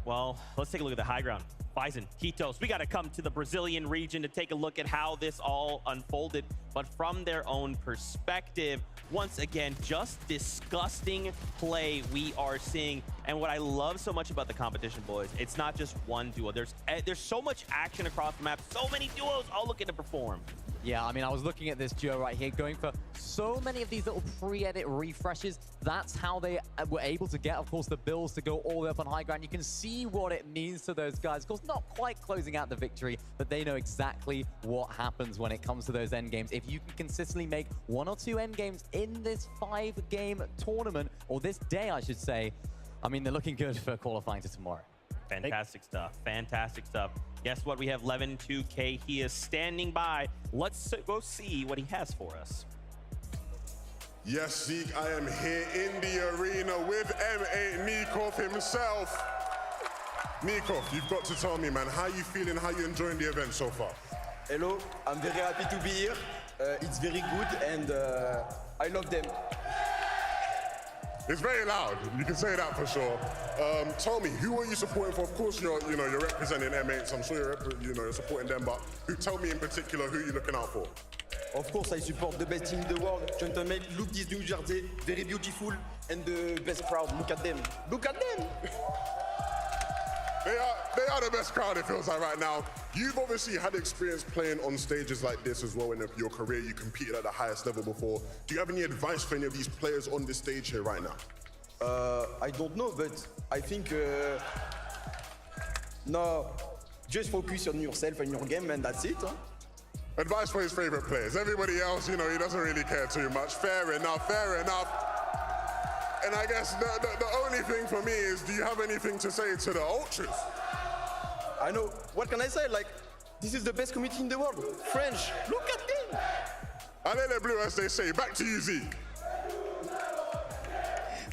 Well, let's take a look at the high ground. Bison, Ketos, we got to come to the Brazilian region to take a look at how this all unfolded, but from their own perspective. Once again, just disgusting play we are seeing. And what I love so much about the competition, boys, it's not just one duo. There's so much action across the map, so many duos all looking to perform. Yeah, I mean, I was looking at this duo right here, going for so many of these little pre-edit refreshes. That's how they were able to get, of course, the builds to go all the way up on high ground. You can see what it means to those guys. Of course, not quite closing out the victory, but they know exactly what happens when it comes to those end games. If you can consistently make 1 or 2 end games in this 5-game tournament, or this day, I should say, I mean, they're looking good for qualifying to tomorrow. Fantastic stuff. Fantastic stuff. Guess what? We have Levin2K. He is standing by. Let's go see what he has for us. Yes, Zeke, I am here in the arena with M8 Nikov himself. Nikov, you've got to tell me, man, how you feeling, how you enjoying the event so far? Hello, I'm very happy to be here. It's very good and I love them. It's very loud. You can say that for sure. Tell me, who are you supporting for? Of course, you're representing M8, so I'm sure you're supporting them. But tell me in particular who you're looking out for. Of course, I support the best team in the world. Gentlemen, look this New Jersey, very beautiful, and the best crowd. Look at them. Look at them. They are the best crowd, it feels like right now. You've obviously had experience playing on stages like this as well in your career. You competed at the highest level before. Do you have any advice for any of these players on this stage here right now? I don't know, but I think no, just focus on yourself and your game, and that's it. Huh? Advice for his favorite players. Everybody else, he doesn't really care too much. Fair enough, fair enough. And I guess the only thing for me is, do you have anything to say to the ultras? I know. What can I say? Like, this is the best community in the world. French. Look at them. Allez les bleus, as they say. Back to you, Zeke.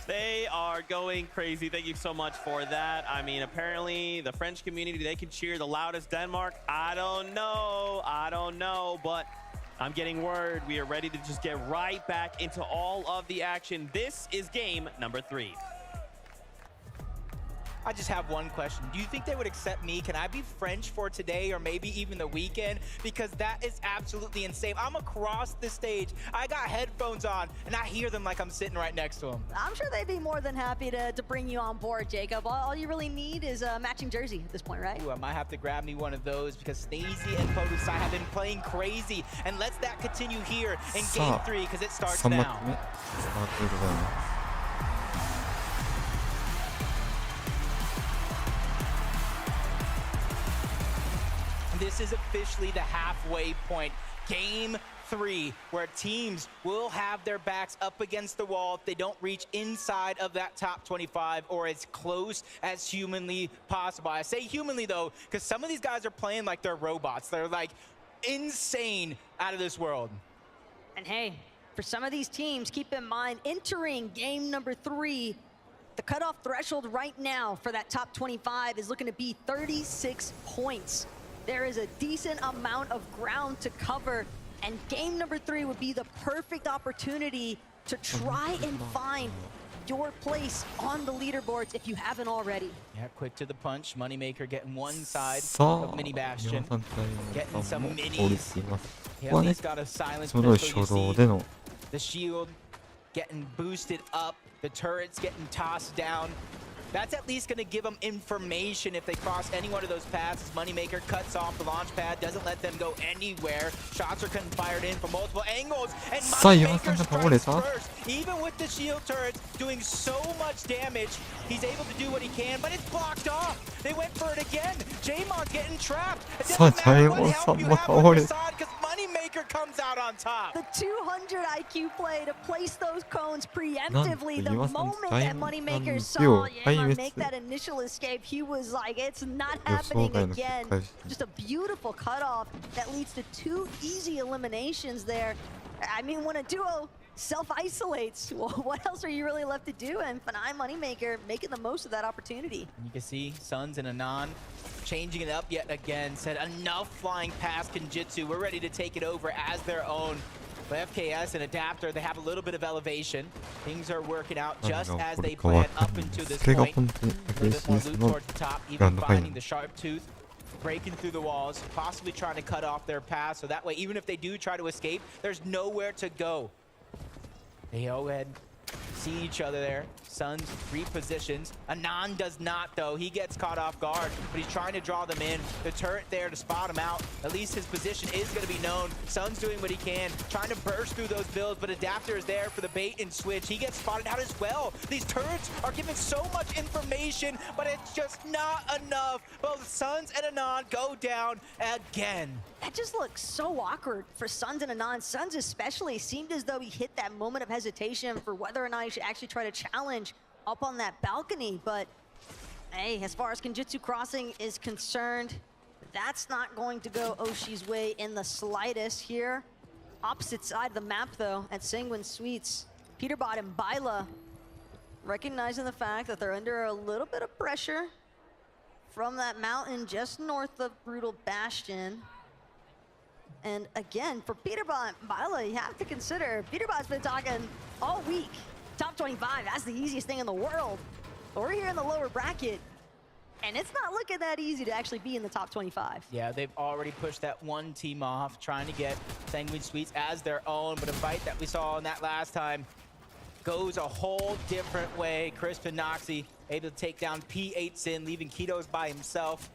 They are going crazy. Thank you so much for that. I mean, apparently the French community, they can cheer the loudest Denmark. I don't know, but I'm getting word we are ready to just get right back into all of the action. This is game number 3. I just have one question. Do you think they would accept me? Can I be French for today or maybe even the weekend? Because that is absolutely insane. I'm across the stage. I got headphones on and I hear them like I'm sitting right next to them. I'm sure they'd be more than happy to bring you on board, Jacob. All you really need is a matching jersey at this point, right? Ooh, I might have to grab me one of those because Sneezy and Podusai have been playing crazy. And let's that continue here in game 3 because it starts now. This is officially the halfway point. Game 3, where teams will have their backs up against the wall if they don't reach inside of that top 25 or as close as humanly possible. I say humanly though, because some of these guys are playing like they're robots. They're like insane out of this world. And hey, for some of these teams, keep in mind, entering game number 3, the cutoff threshold right now for that top 25 is looking to be 36 points. There is a decent amount of ground to cover, and game number 3 would be the perfect opportunity to try and find your place on the leaderboards if you haven't already. Yeah, quick to the punch. Moneymaker getting one side of Mini Bastion, getting some minis. Yeah, at least got a silence pistol, you see. The shield getting boosted up, the turrets getting tossed down. That's at least going to give them information if they cross any one of those paths. Moneymaker cuts off the launch pad, doesn't let them go anywhere. Shots are getting fired in from multiple angles, and Moneymaker strikes first. Even with the shield turrets doing so much damage, he's able to do what he can, but it's blocked off. They went for it again. Jamon's getting trapped. It doesn't matter what help you have on your side, because Moneymaker comes out on top. The 200 IQ play to place those cones preemptively. The moment that Moneymaker saw make that initial escape, he was like, it's not happening again. Just a beautiful cutoff that leads to 2 easy eliminations there. I mean, when a duo self-isolates, well, what else are you really left to do? And Fanai Moneymaker making the most of that opportunity. You can see Suns and Anon changing it up yet again. Said enough flying past Kenjutsu. We're ready to take it over as their own. But FKS and Adapter, they have a little bit of elevation. Things are working out just as they planned up until this point. A little bit more loot towards the top, even finding the Sharp Tooth, breaking through the walls, possibly trying to cut off their path. So that way, even if they do try to escape, there's nowhere to go. They go ahead, see each other there. Suns repositions. Anon does not, though. He gets caught off guard, but he's trying to draw them in. The turret there to spot him out. At least his position is going to be known. Suns doing what he can, trying to burst through those builds, but Adapter is there for the bait and switch. He gets spotted out as well. These turrets are giving so much information, but it's just not enough. Both Suns and Anon go down again. That just looks so awkward for Suns and Anon. Suns especially seemed as though he hit that moment of hesitation for whether or not he should actually try to challenge up on that balcony. But hey, as far as Kenjutsu Crossing is concerned, that's not going to go Oshi's way in the slightest here. Opposite side of the map, though, at Sanguine Suites, Peterbot and Byla recognizing the fact that they're under a little bit of pressure from that mountain just north of Brutal Bastion. And again, for Peterbot and Byla, you have to consider, Peterbot's been talking all week. Top 25, that's the easiest thing in the world. But we're here in the lower bracket, and it's not looking that easy to actually be in the top 25. Yeah, they've already pushed that one team off, trying to get Sanguine Suites as their own, but a fight that we saw in that last time goes a whole different way. Crisp and Noxy able to take down P8 Sin, leaving Kitos by himself.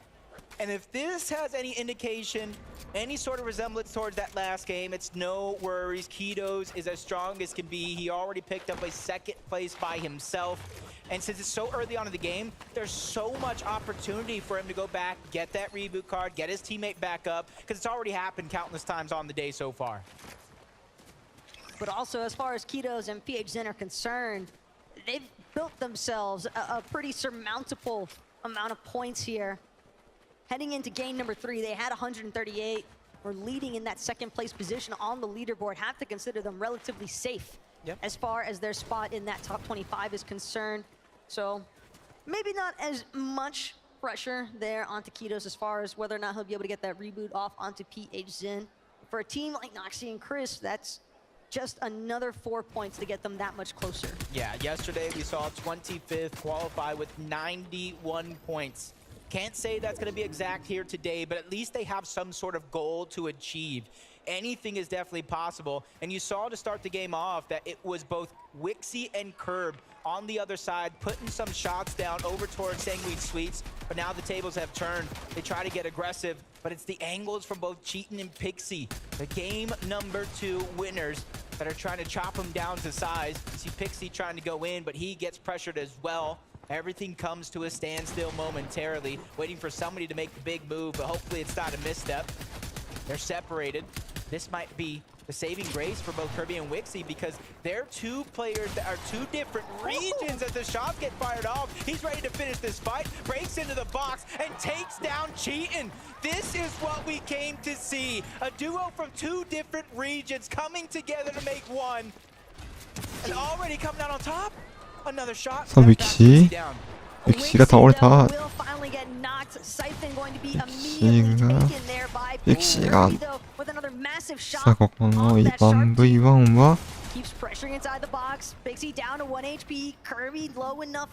And if this has any indication, any sort of resemblance towards that last game, it's no worries. Kitos is as strong as can be. He already picked up a 2nd place by himself. And since it's so early on in the game, there's so much opportunity for him to go back, get that reboot card, get his teammate back up, because it's already happened countless times on the day so far. But also, as far as Kitos and PH Zen are concerned, they've built themselves a pretty surmountable amount of points here. Heading into game number 3, they had 138. We're leading in that second place position on the leaderboard. Have to consider them relatively safe as far as their spot in that top 25 is concerned. So maybe not as much pressure there on Taquitos as far as whether or not he'll be able to get that reboot off onto PH Zen. For a team like Noxie and Chris, that's just another 4 points to get them that much closer. Yeah, yesterday we saw 25th qualify with 91 points. Can't say that's going to be exact here today, but at least they have some sort of goal to achieve. Anything is definitely possible. And you saw to start the game off that it was both Wixie and Curb on the other side, putting some shots down over towards Sanguine Sweets. But now the tables have turned. They try to get aggressive, but it's the angles from both Cheatin' and Pixie, the game number 2 winners, that are trying to chop him down to size. You see Pixie trying to go in, but he gets pressured as well. Everything comes to a standstill momentarily, waiting for somebody to make the big move, but hopefully it's not a misstep. They're separated. This might be the saving grace for both Kirby and Wixie, because they're 2 players that are 2 different regions as the shots get fired off. He's ready to finish this fight, breaks into the box, and takes down Cheatin'. This is what we came to see. A duo from 2 different regions coming together to make one. And already coming out on top. Another shot. さあ、ウキシーが倒れた。ウキシーが。さあ、ここの 1v1 は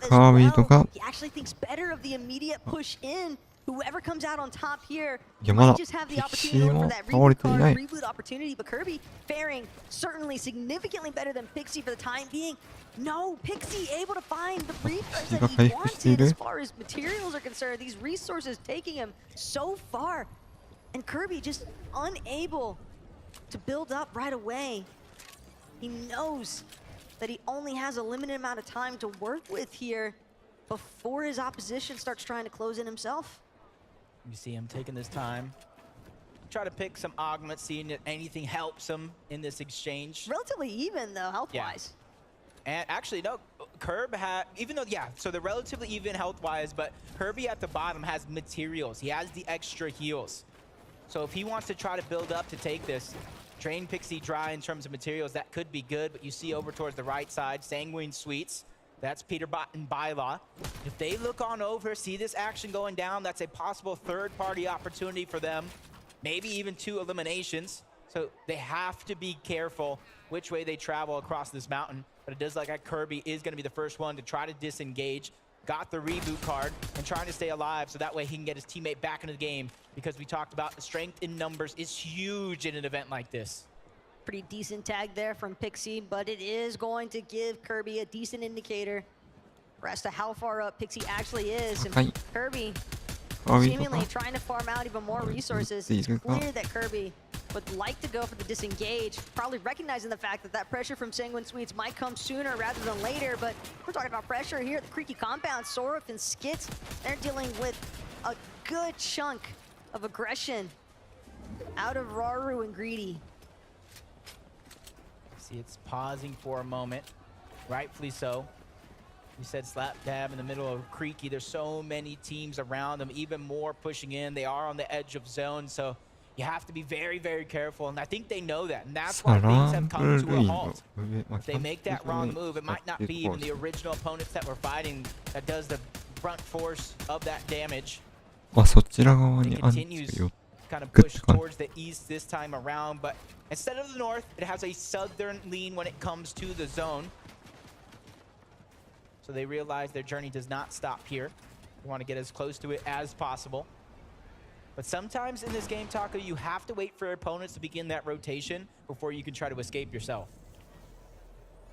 カービーとか。Whoever comes out on top here might just have the opportunity for that reboot opportunity, but Kirby faring certainly significantly better than Pixie for the time being. No, Pixie able to find the refresh that he wanted as far as materials are concerned. These resources taking him so far, and Kirby just unable to build up right away. He knows that he only has a limited amount of time to work with here before his opposition starts trying to close in himself. You see him taking this time. Try to pick some augments, seeing if anything helps him in this exchange. Relatively even though, health-wise. Yeah. And actually, no, Curb had, even though, yeah, so they're relatively even health-wise, but Kirby at the bottom has materials. He has the extra heals. So if he wants to try to build up to take this, drain Pixie dry in terms of materials, that could be good. But you see over towards the right side, Sanguine Sweets. That's Peterbot and Bylaw. If they look on over, see this action going down, that's a possible third-party opportunity for them. Maybe even 2 eliminations. So they have to be careful which way they travel across this mountain. But it does look like Kirby is going to be the first one to try to disengage. Got the reboot card and trying to stay alive so that way he can get his teammate back into the game, because we talked about the strength in numbers is huge in an event like this. Pretty decent tag there from Pixie, but it is going to give Kirby a decent indicator as to how far up Pixie actually is. And Kirby seemingly trying to farm out even more resources. It's clear that Kirby would like to go for the disengage, probably recognizing the fact that that pressure from Sanguine Sweets might come sooner rather than later. But we're talking about pressure here at the Creaky Compound. Soruf and Skits, they're dealing with a good chunk of aggression out of Raru and Greedy. See, it's pausing for a moment, rightfully so. You said slap dab in the middle of Creaky. There's so many teams around them, even more pushing in. They are on the edge of zone, so you have to be very, very careful. And I think they know that, and that's why things have come to a halt. If they make that wrong move, it might not be even the original opponents that we're fighting that does the brunt force of that damage. そちら側にあるんですよ。 Kind of push towards the east this time around, but instead of the north, it has a southern lean when it comes to the zone. So they realize their journey does not stop here. They want to get as close to it as possible. But sometimes in this game, Taco, you have to wait for your opponents to begin that rotation before you can try to escape yourself.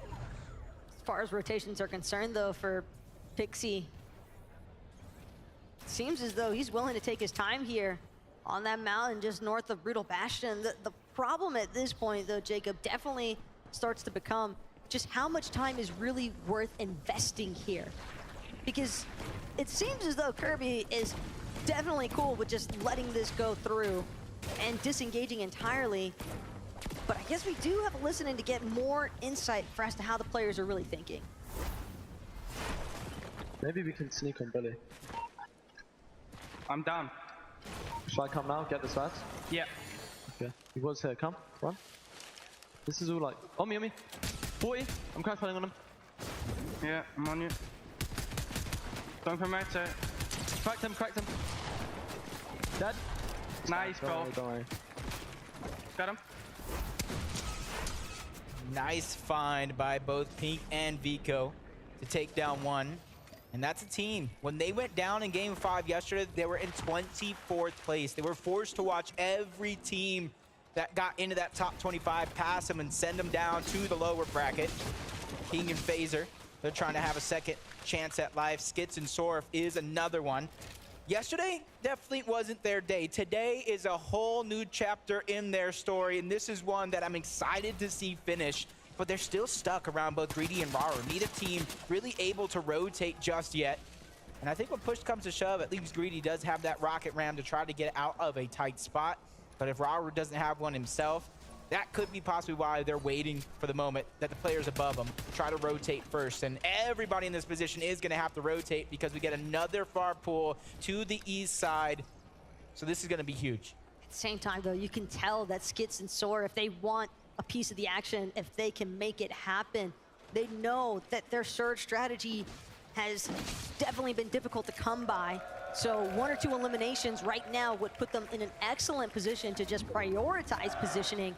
As far as rotations are concerned, though, for Pixie, it seems as though he's willing to take his time here on that mountain just north of Brutal Bastion. The problem at this point, though, Jacob, definitely starts to become just how much time is really worth investing here. Because it seems as though Kirby is definitely cool with just letting this go through and disengaging entirely. But I guess we do have a listening to get more insight for as to how the players are really thinking. Maybe we can sneak on Billy. I'm down. Shall I come now? Get the stats? Yeah. Okay. He was here. Come. Run. This is all like... On me. 40. I'm crash fighting on him. Yeah, I'm on you. Going for Moto. Cracked him. Dead. Nice, bro. Don't worry. Got him. Nice find by both Pink and Vico to take down one. And that's a team. When they went down in Game 5 yesterday, they were in 24th place. They were forced to watch every team that got into that top 25 pass them and send them down to the lower bracket. King and Phaser, they're trying to have a second chance at life. Skits and Sorf is another one. Yesterday definitely wasn't their day. Today is a whole new chapter in their story, and this is one that I'm excited to see finish. But they're still stuck around both Greedy and Raru. Neither team really able to rotate just yet. And I think when push comes to shove, at least Greedy does have that rocket ram to try to get out of a tight spot. But if Raru doesn't have one himself, that could be possibly why they're waiting for the moment that the players above them try to rotate first. And everybody in this position is going to have to rotate because we get another far pull to the east side. So this is going to be huge. At the same time, though, you can tell that Skits and Soar, if they want a piece of the action, if they can make it happen, they know that their surge strategy has definitely been difficult to come by. So 1 or 2 eliminations right now would put them in an excellent position to just prioritize positioning.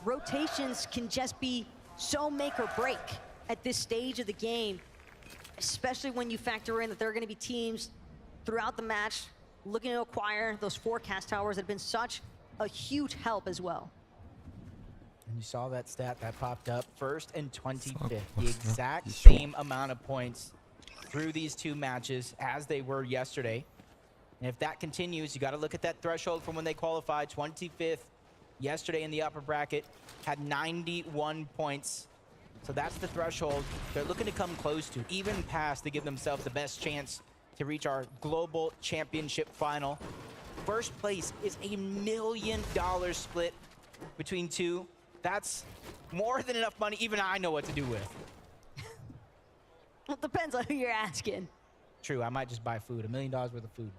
Rotations can just be so make or break at this stage of the game, especially when you factor in that there are going to be teams throughout the match looking to acquire those forecast towers that have been such a huge help as well. And you saw that stat that popped up, 1st and 25th, the exact same amount of points through these two matches as they were yesterday. And if that continues, you got to look at that threshold from when they qualified. 25th yesterday in the upper bracket, had 91 points. So that's the threshold they're looking to come close to, even past, to give themselves the best chance to reach our global championship final. First place is a $1 million split between two. That's more than enough money even I know what to do with. Well, it depends on who you're asking. True, I might just buy food. $1 million worth of food.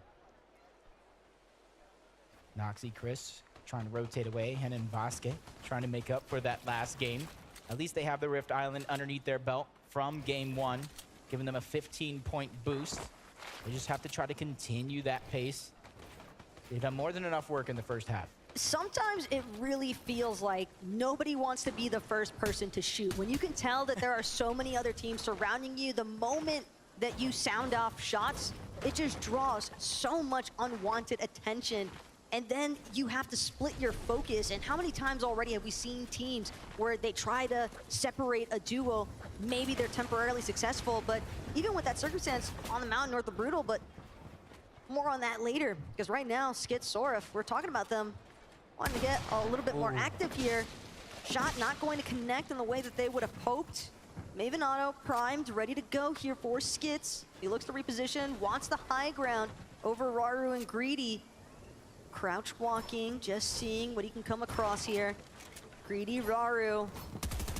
Noxy, Chris trying to rotate away. Hen and Vasquez trying to make up for that last game. At least they have the Rift Island underneath their belt from Game 1, giving them a 15-point boost. They just have to try to continue that pace. They've done more than enough work in the first half. Sometimes it really feels like nobody wants to be the first person to shoot. When you can tell that there are so many other teams surrounding you, the moment that you sound off shots, it just draws so much unwanted attention. And then you have to split your focus. And how many times already have we seen teams where they try to separate a duo? Maybe they're temporarily successful, but even with that circumstance on the mountain north of Brutal, but more on that later. Because right now, Skit, Sorif, we're talking about them wanting to get a little bit more active here. Shot not going to connect in the way that they would have hoped. Maven Auto primed, ready to go here for Skits. He looks to reposition, wants the high ground over Raru and Greedy. Crouch walking, just seeing what he can come across here. Greedy, Raru.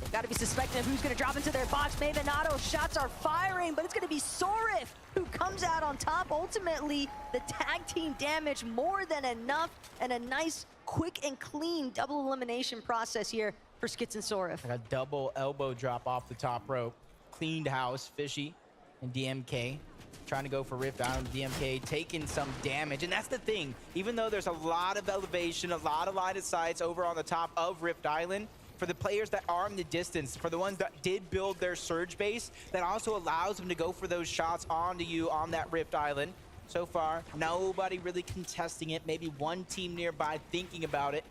They've got to be suspecting of who's going to drop into their box. Maven Auto shots are firing, but it's going to be Sorif who comes out on top. Ultimately, the tag team damage more than enough, and a nice, quick and clean double elimination process here for Skits and Sorif. Like a double elbow drop off the top rope. Cleaned house, Fishy and DMK. Trying to go for Rift Island. DMK taking some damage. And that's the thing. Even though there's a lot of elevation, a lot of line of sights over on the top of Rift Island, for the players that are in the distance, for the ones that did build their surge base, that also allows them to go for those shots onto you on that Rift Island. So far, nobody really contesting it. Maybe one team nearby thinking about it.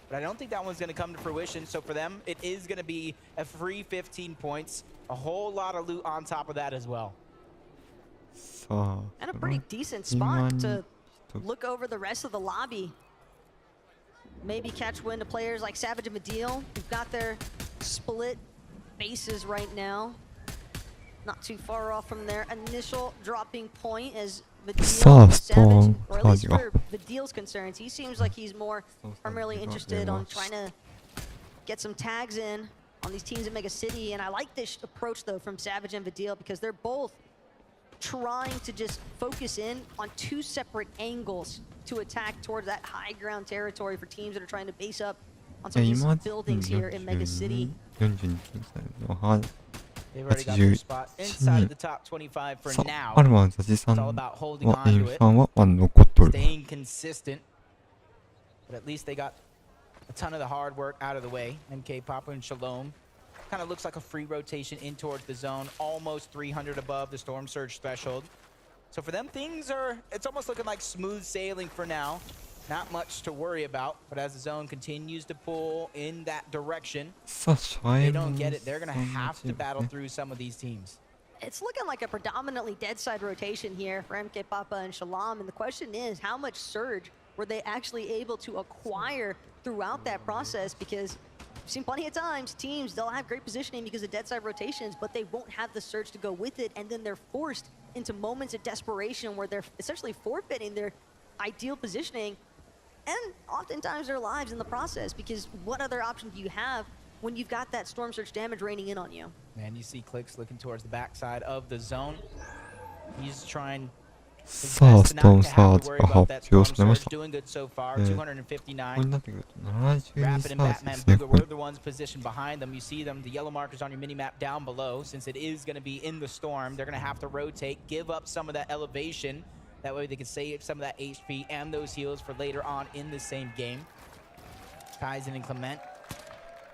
But I don't think that one's going to come to fruition. So for them, it is going to be a free 15 points. A whole lot of loot on top of that as well. And a pretty decent spot to look over the rest of the lobby. Maybe catch wind to players like Savage and Medeal, who've got their split bases right now. Not too far off from their initial dropping point as Medeal, Savage, or at least for Medeal's concerns, he seems like he's more primarily interested on trying to get some tags in on these teams at Mega City. And I like this approach, though, from Savage and Medeal, because they're both trying to just focus in on 2 separate angles to attack towards that high ground territory for teams that are trying to base up on some of these buildings here in Mega City. 42歳のは They've already got their spot inside of the top 25 for さ now. あ、アルマンザジさん It's all は about holding on エイ to ム it, さんは残っとる。 staying consistent. But at least they got a ton of the hard work out of the way. MK, Papa, and Shalom. Kind of looks like a free rotation in towards the zone, almost 300 above the Storm Surge threshold. So for them, things are, it's almost looking like smooth sailing for now. Not much to worry about, but as the zone continues to pull in that direction, さあ、シャイ they ム don't さ get ん it. They're going to の have to チーム battle ね through some of these teams. It's looking like a predominantly dead side rotation here for MK Papa and Shalom, and the question is, how much surge were they actually able to acquire throughout that process? Because we've seen plenty of times teams, they'll have great positioning because of dead side rotations, but they won't have the surge to go with it, and then they're forced into moments of desperation where they're essentially forfeiting their ideal positioning and oftentimes their lives in the process, because what other option do you have when you've got that Storm Surge damage raining in on you? Man, you see Clicks looking towards the backside of the zone. He's trying さあ、ストーンサーズが発表されました。 doing good so far, ここに 259. なってくると72 Rapid サ and ーズで Batman すね、 Booger こ were れ。 the ones positioned behind them. You see them, the yellow markers on your mini-map down below. Since it is going to be in the storm, they're going to have to rotate, give up some of that elevation. That way they can save some of that HP and those heals for later on in the same game. Kaizen and Clement.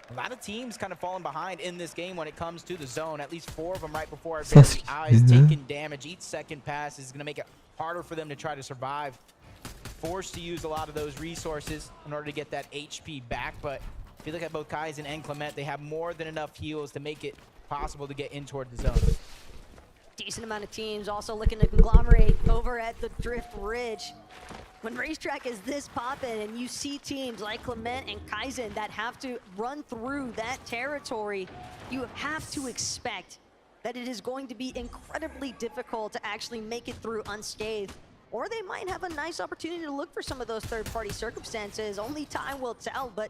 A lot of teams kind of falling behind in this game when it comes to the zone. At least 4 of them right before our very eyes taking damage. Each second pass is going to make it harder for them to try to survive. Forced to use a lot of those resources in order to get that HP back. But if you look at both Kaizen and Clement, they have more than enough heals to make it possible to get in toward the zone. Decent amount of teams also looking to conglomerate over at the Drift Ridge. When Racetrack is this poppin' and you see teams like Clement and Kaizen that have to run through that territory, you have to expect that it is going to be incredibly difficult to actually make it through unscathed. Or they might have a nice opportunity to look for some of those third-party circumstances. Only time will tell, but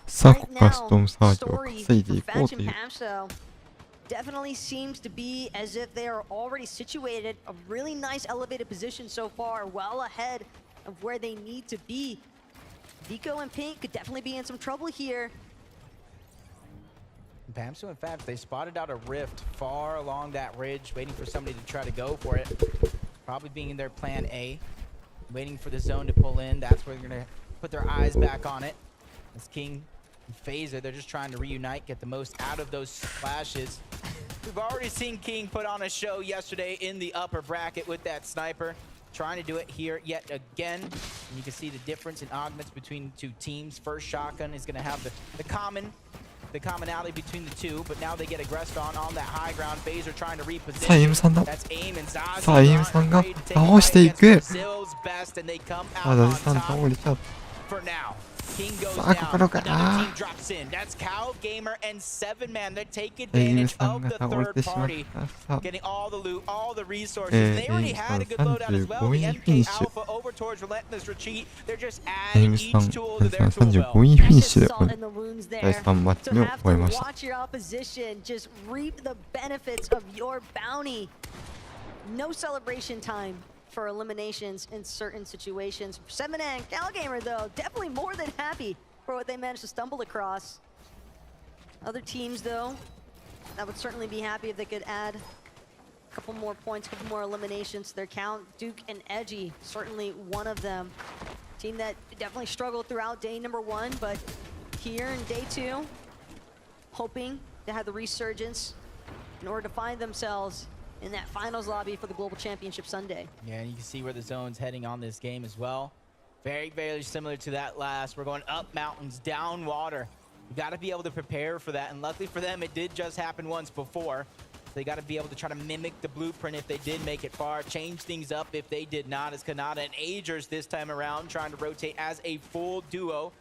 さあ、こ right こからストー now, ンサージを story 稼いで for いこう Fetch と and いう。 Pamso definitely seems to be as if they are already situated a really nice elevated position so far, well ahead of where they need to be. Vico and Pink could definitely be in some trouble here. Pamso and Fabs, they spotted out a rift far along that ridge, waiting for somebody to try to go for it. Probably being in their plan A, waiting for the zone to pull in. That's where they're going to put their eyes back on it. As King and Phaser, they're just trying to reunite, get the most out of those splashes. We've already seen King put on a show yesterday in the upper bracket with that sniper. Trying to do it here yet again. And you can see the difference in augments between the two teams. First shotgun is going to have the commonality between the two, but now they get aggressed on that high ground. Phaser trying to reposition. さあ、エイムさんだ。 That's aim and Zazi さあ、エイムさんが倒していく。 Brazil's best, and they come さあ、 out ザ on ジさん top 倒れちゃう。 for now. King goes さあ、ここ down. か Another な。 team drops in. That's Cal Gamer and 7-man. They take エイム advantage さん of が the 倒れ third てしまっ party. た。さあ、 Getting all the loot, all the resources. エ They イ already ムさ had ん a good loadout as well. 35 The 位フィニッ MK シュ。 Alpha over towards Relentless Retreat. They're just エイ adding ムさん、 each tool to エイム their さん tool 35 belt. 位フィニッシュで、 Salt これ in the wounds 第 there. 3マッチ To を have 終え to ました。 watch your opposition just reap the benefits of your bounty. No celebration time for eliminations in certain situations. 7-man Cal Gamer though, definitely more than happy for what they managed to stumble across. Other teams though, that would certainly be happy if they could add a couple more points, a couple more eliminations to their count. Duke and Edgy, certainly one of them. Team that definitely struggled throughout day number 1, but here in day 2, hoping to have the resurgence in order to find themselves in that finals lobby for the Global Championship Sunday. Yeah, and you can see where the zone's heading on this game as well. Very, very similar to that last. We're going up mountains, down water. You got to be able to prepare for that, and luckily for them, it did just happen once before. They got to be able to try to mimic the blueprint if they did make it far, change things up if they did not, as Kanata and Agers this time around trying to rotate as a full duo,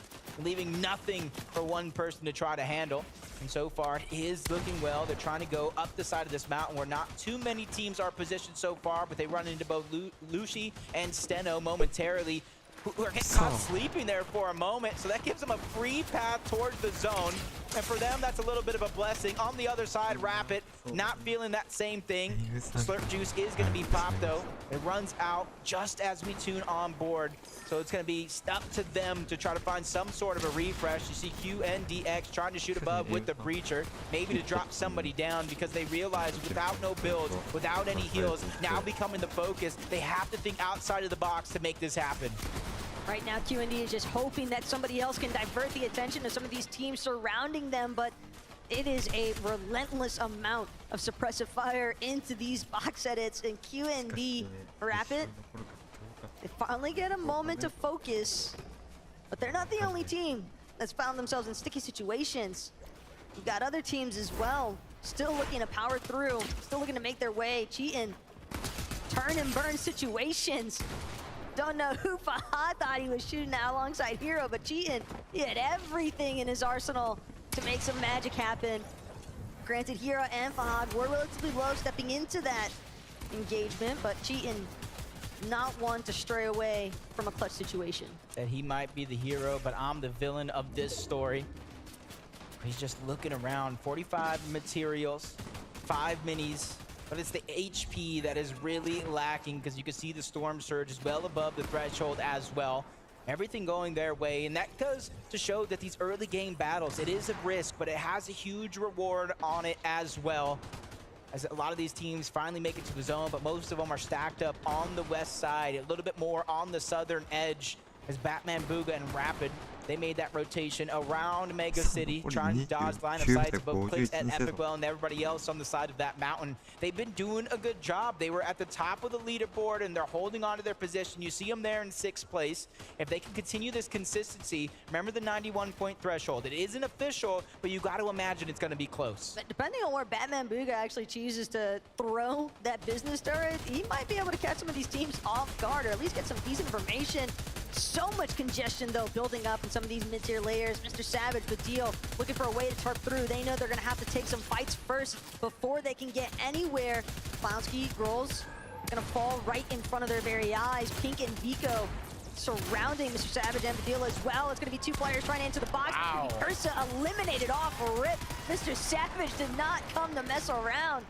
leaving nothing for one person to try to handle. And so far, it is looking well. They're trying to go up the side of this mountain where not too many teams are positioned so far, but they run into both Lucy and Steno momentarily, who are getting caught sleeping there for a moment, so that gives them a free path towards the zone. and for them, that's a little bit of a blessing. On the other side, Rapid, not feeling that same thing. Slurp Juice is going to be popped, though. It runs out just as we tune on board, so it's going to be up to them to try to find some sort of a refresh. You see QNDX trying to shoot above with the Breacher, maybe to drop somebody down because they realize without no builds, without any heals, now becoming the focus, they have to think outside of the box to make this happen. Right now, QND is just hoping that somebody else can divert the attention of some of these teams surrounding them, but it is a relentless amount of suppressive fire into these box edits, and QND Rapid, they finally get a moment to focus, but they're not the only team that's found themselves in sticky situations. You've got other teams as well, still looking to power through, still looking to make their way, cheating, turn and burn situations. Don't know who Fahad thought he was shooting at alongside Hero, but Cheatin, he had everything in his arsenal to make some magic happen. Granted, Hero and Fahad were relatively low stepping into that engagement, but Cheatin, not one to stray away from a clutch situation. That he might be the hero, but I'm the villain of this story. He's just looking around. 45 materials, 5 minis, but it's the HP that is really lacking because you can see the Storm Surge is well above the threshold as well. Everything going their way, and that goes to show that these early game battles, it is a risk, but it has a huge reward on it as well. As a lot of these teams finally make it to the zone, but most of them are stacked up on the west side, a little bit more on the southern edge as Batman, Booga, and Rapid, they made that rotation around Mega City, trying to dodge line of sight to both Clicks and Epicwell and everybody else on the side of that mountain. They've been doing a good job. They were at the top of the leaderboard and they're holding on to their position. You see them there in 6th place. If they can continue this consistency, remember the 91-point threshold. It isn't official, but you got to imagine it's going to be close. But depending on where Batman Booga actually chooses to throw that business turret, he might be able to catch some of these teams off guard or at least get some decent information. So much congestion, though, building up in some of these mid-tier layers. Mr. Savage, the deal, looking for a way to turf through. They know they're going to have to take some fights first before they can get anywhere. Clownski, Grolls, going to fall right in front of their very eyes. Pink and Vico surrounding Mr. Savage and the deal as well. It's going to be 2 players trying to enter the box. Wow. Ursa eliminated off a rip. Mr. Savage did not come to mess around.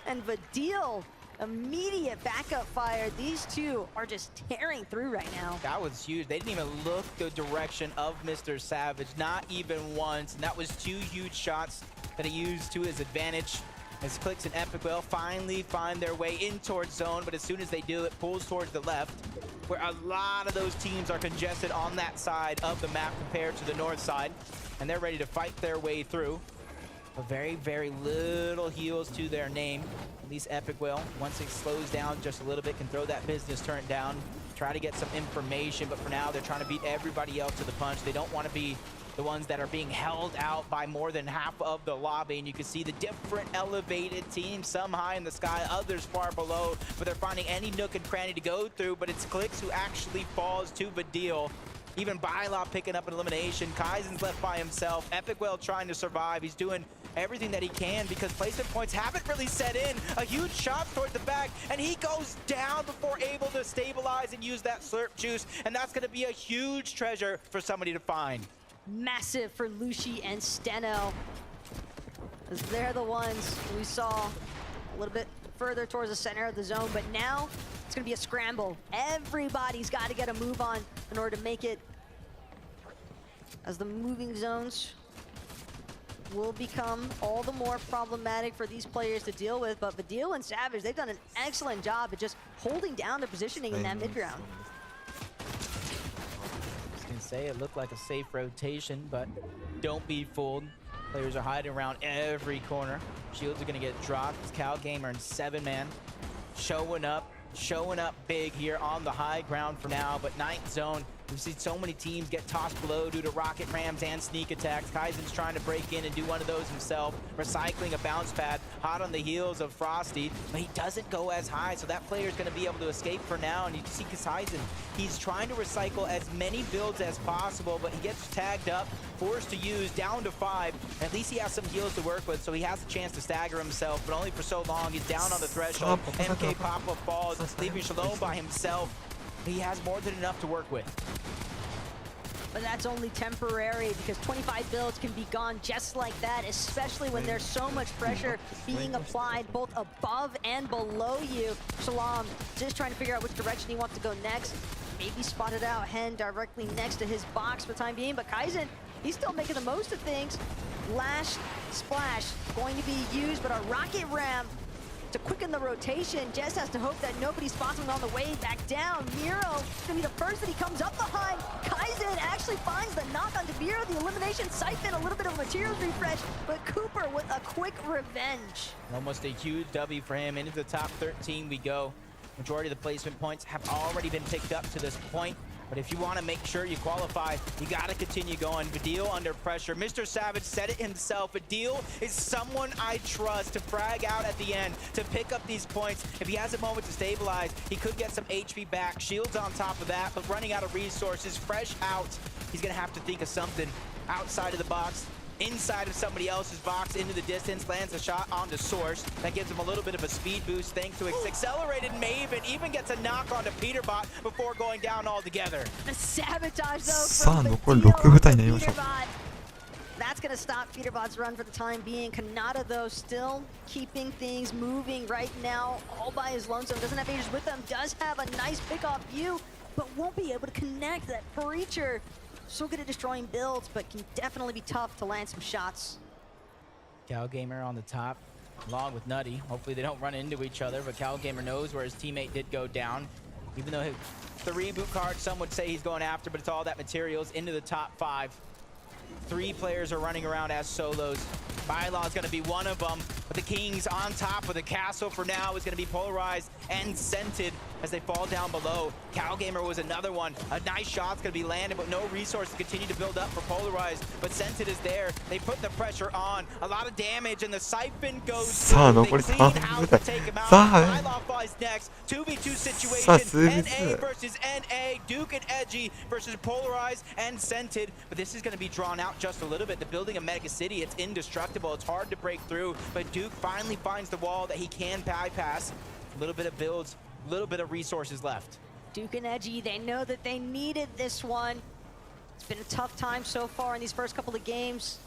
And Vadil, immediate backup fire. These two are just tearing through right now. That was huge. They didn't even look the direction of Mr. Savage, not even once. And that was 2 huge shots that he used to his advantage. As Clicks and Epicwell finally find their way in towards zone, but as soon as they do, it pulls towards the left, where a lot of those teams are congested on that side of the map compared to the north side, and they're ready to fight their way through. But very, very little heals to their name. At least Epicwell, once it slows down just a little bit, can throw that business turn down, try to get some information, but for now, they're trying to beat everybody else to the punch. They don't want to be the ones that are being held out by more than half of the lobby, and you can see the different elevated teams, some high in the sky, others far below, but they're finding any nook and cranny to go through, but it's Clicks who actually falls to the deal. Even Bylop picking up an elimination. Kaizen's left by himself. Epicwell trying to survive. He's doing everything that he can because placement points haven't really set in. A huge shot towards the back, and he goes down before able to stabilize and use that slurp juice, and that's going to be a huge treasure for somebody to find. Massive for Lucy and Steno, as they're the ones we saw a little bit further towards the center of the zone, but now it's going to be a scramble. Everybody's got to get a move on in order to make it, as the moving zones will become all the more problematic for these players to deal with. But Vadil and Savage, they've done an excellent job at just holding down their positioning in that mid-ground. I was going to say it looked like a safe rotation, but don't be fooled. Players are hiding around every corner. Shields are going to get dropped. It's Cal Gamer and 7-man showing up big here on the high ground for now, but ninth zone, we've seen so many teams get tossed below due to rocket rams and sneak attacks. Kaizen's trying to break in and do one of those himself, recycling a bounce pad, hot on the heels of Frosty, but he doesn't go as high, so that player is going to be able to escape for now, and you see Kaizen, he's trying to recycle as many builds as possible, but he gets tagged up, forced to use, down to 5. At least he has some heals to work with, so he has a chance to stagger himself, but only for so long. He's down on the threshold. MK Papa falls, leaving Shalom by himself. He has more than enough to work with. but that's only temporary because 25 builds can be gone just like that, especially when there's so much pressure being applied both above and below you. Shalom just trying to figure out which direction he wants to go next. Maybe spotted out Hen directly next to his box for the time being, but Kaizen, he's still making the most of things. Lash Splash going to be used, but a rocket ram to quicken the rotation. Jess has to hope that nobody spots him on the way back down. Miro gonna be the first that he comes up behind. Kaizen actually finds the knock onto Miro, the elimination siphon, a little bit of a materials refresh, but Cooper with a quick revenge. Almost a huge W for him. Into the top 13 we go. Majority of the placement points have already been picked up to this point. But if you want to make sure you qualify, you got to continue going. Badil under pressure. Mr. Savage said it himself. Badil is someone I trust to frag out at the end, to pick up these points. If he has a moment to stabilize, he could get some HP back. Shields on top of that, but running out of resources, fresh out. He's going to have to think of something outside of the box, inside of somebody else's box, into the distance, lands a shot onto Source. That gives him a little bit of a speed boost thanks to his accelerated Maven, even gets a knock onto Peterbot before going down altogether. The sabotage though さあ from 残り6部隊になりました。 Peterbot. That's gonna stop Peterbot's run for the time being. Kanata though still keeping things moving right now, all by his lonesome. Doesn't have Aegis with him, does have a nice pick-off view, but won't be able to connect that Preacher. So good at destroying builds, but can definitely be tough to land some shots. Calgamer on the top, along with Nutty. Hopefully they don't run into each other, but Calgamer knows where his teammate did go down. Even though his 3 boot cards, some would say he's going after, but it's all that materials into the top 5. 3 players are running around as solos. Bylon is going to be one of them, but the Kings on top of the castle for now is going to be polarized and scented as they fall down below. Calgamer was another one. A nice shot's going to be landed, but no resources continue to build up for polarized. But scented is there. They put the pressure on. A lot of damage, and the siphon goes. さあ残り3部隊。さあ Bylon flies next. 2v2 さあ situation. 数 NA 日。 versus NA. Duke and Edgy versus polarized and scented. But this is going to be drawn out just a little bit. The building of Mega City, it's indestructible. It's hard to break through. But Duke finally finds the wall that he can bypass. A little bit of builds, a little bit of resources left. Duke and Edgy, they know that they needed this one. It's been a tough time so far in these first couple of games.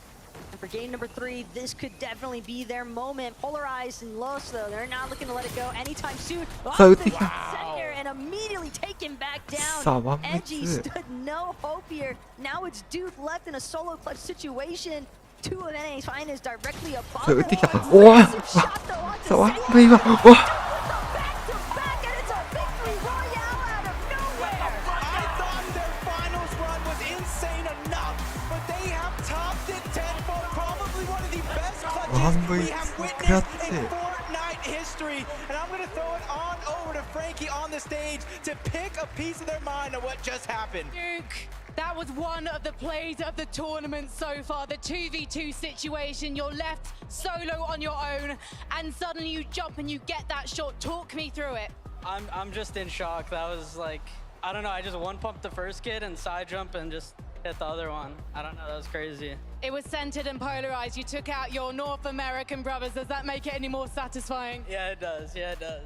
And for game number 3, this could definitely be their moment. Polarized and Los, though, they're not looking to let it go anytime soon. So Center and immediately taken back down. Edgy stood no hope here. Now it's Duke left in a solo clutch situation. 2 of NA's finest directly above So them. Tik Tok. うわさあワンプ今。うわ We have witnessed in Fortnite history, and I'm going to throw it on over to Frankie on the stage to pick a piece of their mind of what just happened. Duke, that was one of the plays of the tournament so far, the 2v2 situation. You're left solo on your own, and suddenly you jump and you get that shot. Talk me through it. I'm just in shock. That was like, I don't know, I just one-pumped the first kid and side jump and just hit the other one. I don't know, that was crazy. It was centered and polarized. You took out your North American brothers. Does that make it any more satisfying? Yeah, it does. Yeah, it does.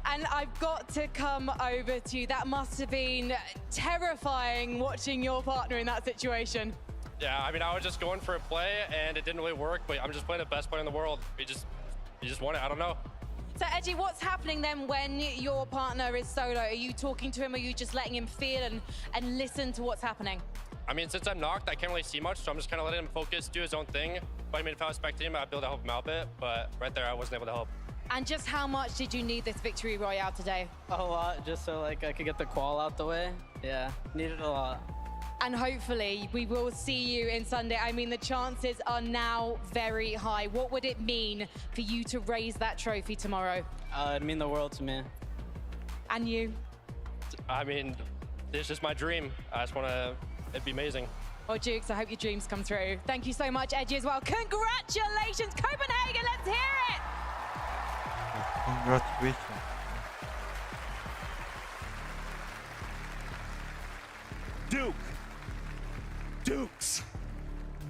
And I've got to come over to you. That must have been terrifying watching your partner in that situation. Yeah, I mean, I was just going for a play and it didn't really work, but I'm just playing the best player in the world. You just won it. I don't know. So, Edgy, what's happening then when your partner is solo? Are you talking to him? Or are you just letting him feel and listen to what's happening? I mean, since I'm knocked, I can't really see much, so I'm just kind of letting him focus, do his own thing. But I mean, if I was spectating him, I'd be able to help him out a bit. But right there, I wasn't able to help. And just how much did you need this victory royale today? A lot, just so like I could get the qual out the way. Yeah, needed a lot. And hopefully we will see you in Sunday. I mean, the chances are now very high. What would it mean for you to raise that trophy tomorrow? It'd mean the world to me. And you? I mean, it's just my dream. I just want to, it'd be amazing. Well, Dukes, I hope your dreams come true. Thank you so much, Edgy, as well. Congratulations, Copenhagen, let's hear it! Congratulations. Dukes.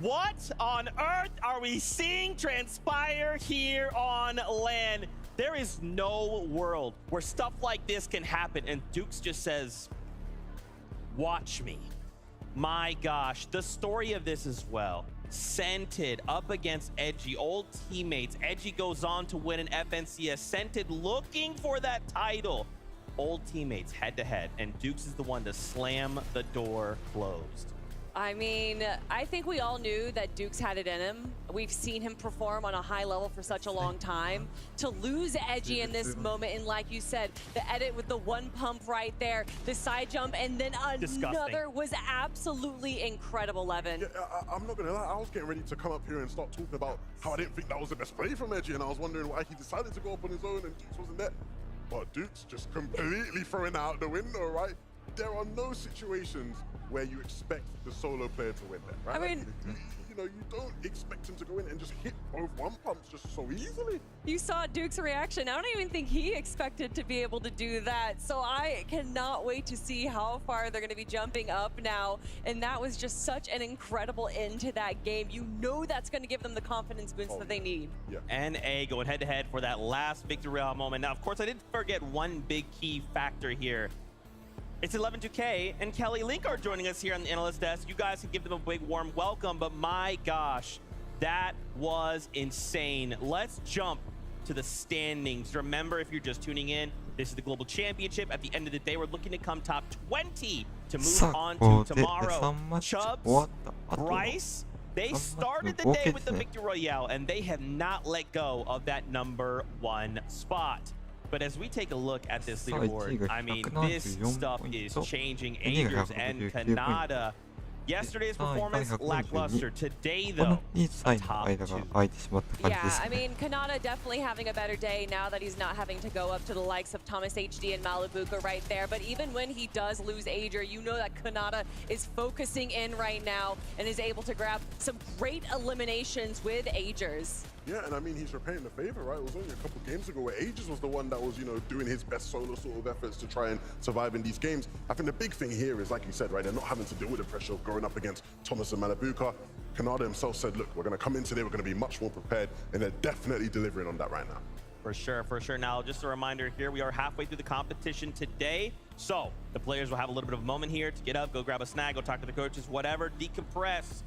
What on earth are we seeing transpire here on LAN? There is no world where stuff like this can happen, and Dukes just says, watch me. My gosh, the story of this as well. Scented up against Edgy, old teammates. Edgy goes on to win an FNCS. Scented looking for that title. Old teammates head to head, and Dukes is the one to slam the door closed. I mean, I think we all knew that Dukes had it in him. We've seen him perform on a high level for such a long time. To lose Edgy in this moment, and like you said, the edit with the one pump right there, the side jump, and then another was absolutely incredible, Levin. Yeah, I'm not gonna lie, I was getting ready to come up here and start talking about how I didn't think that was the best play from Edgy, and I was wondering why he decided to go up on his own and Dukes wasn't there. But Dukes just completely throwing out the window, right? There are no situations where you expect the solo player to win that, right? I mean, you know, you don't expect him to go in and just hit both one pumps just so easily. You saw Duke's reaction. I don't even think he expected to be able to do that. So I cannot wait to see how far they're going to be jumping up now. And that was just such an incredible end to that game. You know that's going to give them the confidence boost that they need. Yeah. NA going head to head for that last victory royale moment. Now, of course, I didn't forget one big key factor here. It's 11-2K and Kelly Link are joining us here on the analyst desk. You guys can give them a big warm welcome, but my gosh, that was insane. Let's jump to the standings. Remember, if you're just tuning in, this is the Global Championship. At the end of the day, we're looking to come top 20 to move on to tomorrow. Chubbs, Bryce, they started the day with the Victory Royale, and they have not let go of that #1 spot. But as we take a look at this leaderboard, I mean, this stuff is changing. Agers and Kanata. Yesterday's performance, lackluster. Today, though, top 2. Yeah, I mean, Kanata definitely having a better day now that he's not having to go up to the likes of Thomas HD and Malibuka right there. But even when he does lose Ager, you know that Kanata is focusing in right now and is able to grab some great eliminations with Agers. Yeah, and I mean, he's repaying the favor, right? It was only a couple games ago where Agers was the one that was, you know, doing his best solo sort of efforts to try and survive in these games. I think the big thing here is, like you said, right, they're not having to deal with the pressure of going up against Thomas and Malibuka. Kanata himself said, look, we're going to come in today, we're going to be much more prepared, and they're definitely delivering on that right now. For sure, for sure. Now, just a reminder here, we are halfway through the competition today. So the players will have a little bit of a moment here to get up, go grab a snack, go talk to the coaches, whatever, decompress,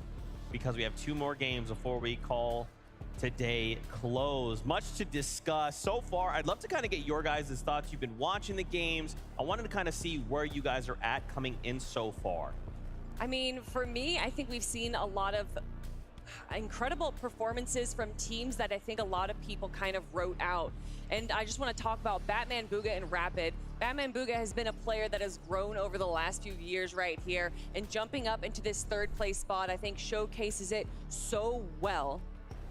because we have 2 more games before we call today close. Much to discuss so far. I'd love to kind of get your guys' thoughts. You've been watching the games. I wanted to kind of see where you guys are at coming in so far. I mean, for me, I think we've seen a lot of incredible performances from teams that I think a lot of people kind of wrote out. And I just want to talk about Batman Booga and Rapid. Batman Booga has been a player that has grown over the last few years right here, and jumping up into this 3rd place spot, I think showcases it so well.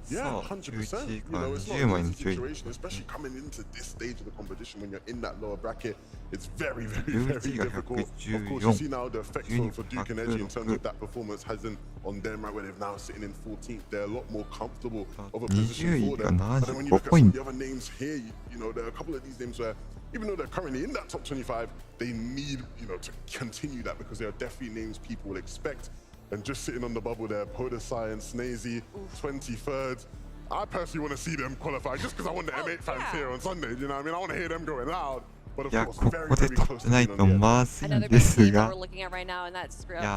Yeah, 100%. You know, it's not an easy situation, especially coming into this stage of the competition when you're in that lower bracket. It's very, very difficult. Of course, you see now the effects for Duke and Edgy in terms of that performance hasn't on them, right, where they're now sitting in 14th. They're a lot more comfortable of a position for them. But then when you look at some of the other names here, you know, there are a couple of these names where, even though they're currently in that top 25, they need, you know, to continue that, because there are definitely names people will expect. And just sitting on the bubble there, Podesai and Snazy, 23rd. I personally want to see them qualify just because I want the M8 fans here on Sunday. You know what I mean? I want to hear them going loud. But of course, very, very close to being on the Another big team that we're looking at right now, and that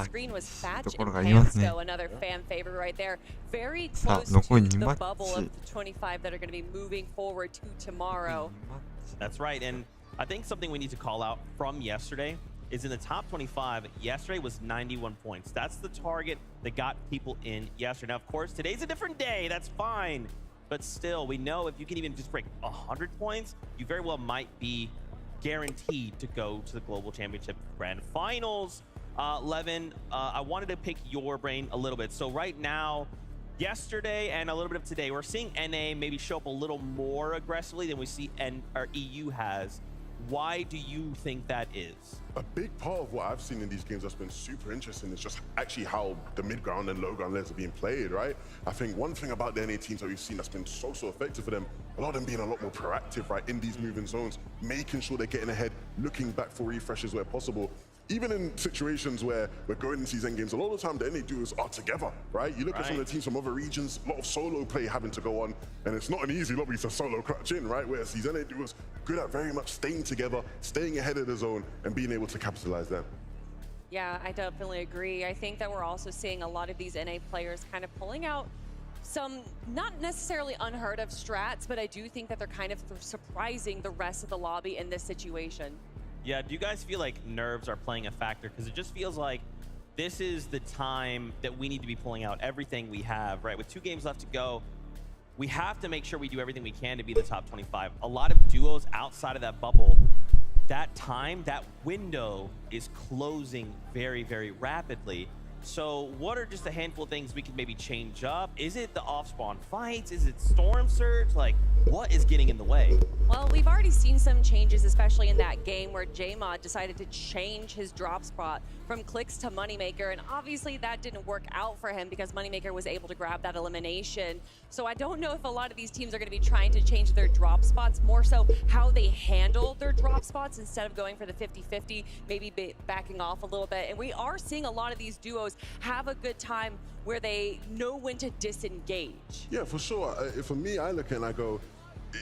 screen was Thatch and Pansco, another fan favorite right there. Very close to the bubble of the 25 that are going to be moving forward to tomorrow. That's right. And I think something we need to call out from yesterday is in the top 25, yesterday was 91 points. That's the target that got people in yesterday. Now, of course, today's a different day. That's fine. But still, we know if you can even just break 100 points, you very well might be guaranteed to go to the Global Championship Grand Finals. Levin, I wanted to pick your brain a little bit. So right now, yesterday and a little bit of today, we're seeing NA maybe show up a little more aggressively than we see EU has. Why do you think that is? A big part of what I've seen in these games that's been super interesting is just actually how the mid-ground and low-ground lanes are being played, right? I think one thing about the NA teams that we've seen that's been so effective for them, a lot of them being a lot more proactive, right, in these moving zones, making sure they're getting ahead, looking back for refreshes where possible. Even in situations where we're going into these end games, a lot of the time the NA duos are together, right? You look at some of the teams from other regions, a lot of solo play having to go on, and it's not an easy lobby to solo clutch in, right? Whereas these NA duos good at very much staying together, staying ahead of the zone, and being able to capitalize them. Yeah, I definitely agree. I think that we're also seeing a lot of these NA players kind of pulling out some not necessarily unheard of strats, but I do think that they're kind of surprising the rest of the lobby in this situation. Yeah, do you guys feel like nerves are playing a factor? Because it just feels like this is the time that we need to be pulling out everything we have, right? With 2 games left to go, we have to make sure we do everything we can to be the top 25. A lot of duos outside of that bubble, that time, that window is closing very, very rapidly. So what are just a handful of things we can maybe change up? Is it the off-spawn fights? Is it Storm Surge? Like, what is getting in the way? Well, we've already seen some changes, especially in that game where JMod decided to change his drop spot from Clicks to Moneymaker, and obviously that didn't work out for him because Moneymaker was able to grab that elimination. So I don't know if a lot of these teams are going to be trying to change their drop spots, more so how they handle their drop spots instead of going for the 50-50, maybe backing off a little bit. And we are seeing a lot of these duos have a good time where they know when to disengage. Yeah, for sure. For me, I look at it and I go,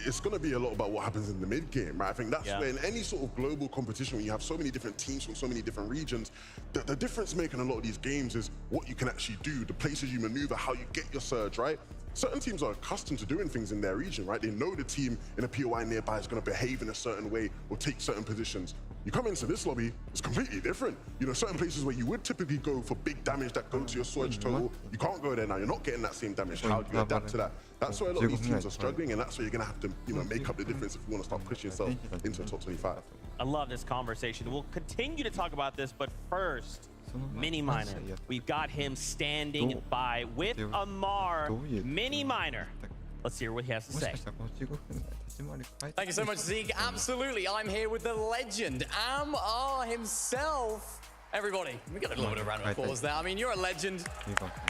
it's going to be a lot about what happens in the mid game, right? I think that's where in any sort of global competition, when you have so many different teams from so many different regions, the difference making a lot of these games is what you can actually do, the places you maneuver, how you get your surge, right? Certain teams are accustomed to doing things in their region, right? They know the team in a POI nearby is going to behave in a certain way or take certain positions. You come into this lobby, it's completely different. You know, certain places where you would typically go for big damage that go to your surge total, you can't go there now. You're not getting that same damage. How do you adapt to that? That's why a lot of these teams are struggling, and that's where you're going to have to, you know, make up the difference if you want to start pushing yourself into the top 25. I love this conversation. We'll continue to talk about this, but first, Mini Miner. We've got him standing by with Amar. Mini Miner. Let's hear what he has to say. Thank you so much, Zeke. Absolutely, I'm here with the legend, Amar himself. Everybody, we got a little bit of round of applause there. I mean, you're a legend.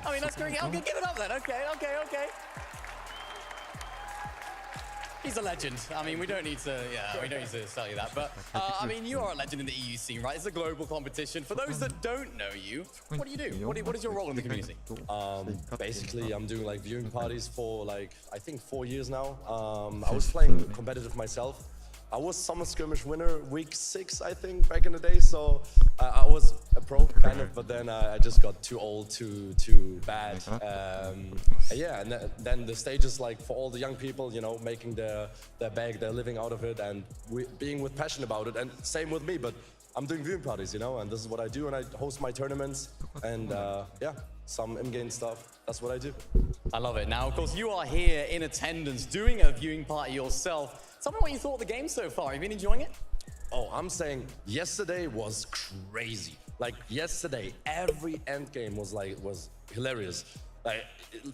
I mean, let's bring it. Okay, give it up then. Okay. He's a legend. I mean, we don't need to tell you that. But, I mean, you are a legend in the EU scene, right? It's a global competition. For those that don't know you, what do you do? What is your role in the community? Basically, I'm doing like viewing parties for like, I think 4 years now. I was playing competitive myself. I was summer skirmish winner week 6, I think, back in the day. So I was a pro kind of, but then I just got too old, too bad. Yeah, and then the stage is like for all the young people, you know, making their bag, they're living out of it and being with passion about it. And same with me, but I'm doing viewing parties, you know, and this is what I do. And I host my tournaments and yeah, some in-game stuff. That's what I do. I love it. Now, of course, you are here in attendance doing a viewing party yourself. Tell me what you thought of the game so far. Have you been enjoying it? Oh, I'm saying yesterday was crazy. Like yesterday, every end game was hilarious. Like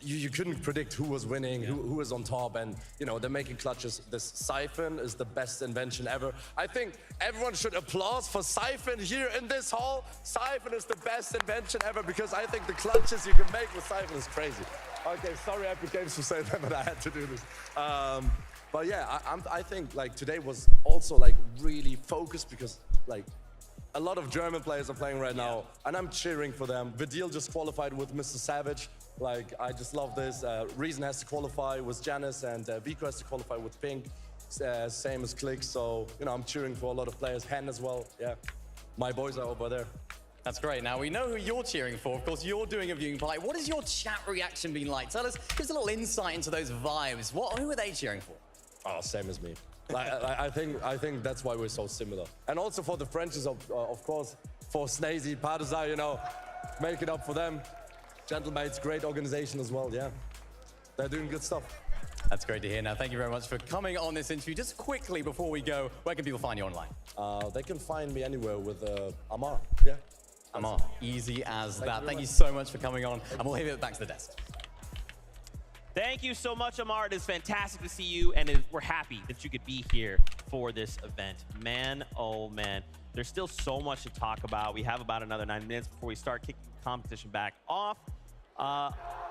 you couldn't predict who was winning, who was on top, and you know they're making clutches. This Siphon is the best invention ever. I think everyone should applaud for Siphon here in this hall. Siphon is the best invention ever because I think the clutches you can make with Siphon is crazy. Okay, sorry Epic Games for saying that, but I had to do this. But yeah, I think like today was also like really focused because like a lot of German players are playing right now, and I'm cheering for them. Vidil just qualified with Mr. Savage. Like, I just love this. Reason has to qualify with Janice, and Vico has to qualify with Pink. Same as Click, so, you know, I'm cheering for a lot of players. Hen as well, yeah. My boys are over there. That's great. Now, we know who you're cheering for. Of course, you're doing a viewing party. What has your chat reaction been like? Tell us, give us a little insight into those vibes. Who are they cheering for? Oh, same as me. I think that's why we're so similar. And also for the Frenchies, of course, for Snazy, Partizan, you know, make it up for them. Gentlemates, great organization as well, yeah. They're doing good stuff. That's great to hear. Now, thank you very much for coming on this interview. Just quickly before we go, where can people find you online? They can find me anywhere with Amar, yeah. Amar, easy as that. Thank you so much for coming on, and we'll leave it back to the desk. Thank you so much, Amar. It is fantastic to see you, and we're happy that you could be here for this event. Man, oh man, there's still so much to talk about. We have about another 9 minutes before we start kicking the competition back off.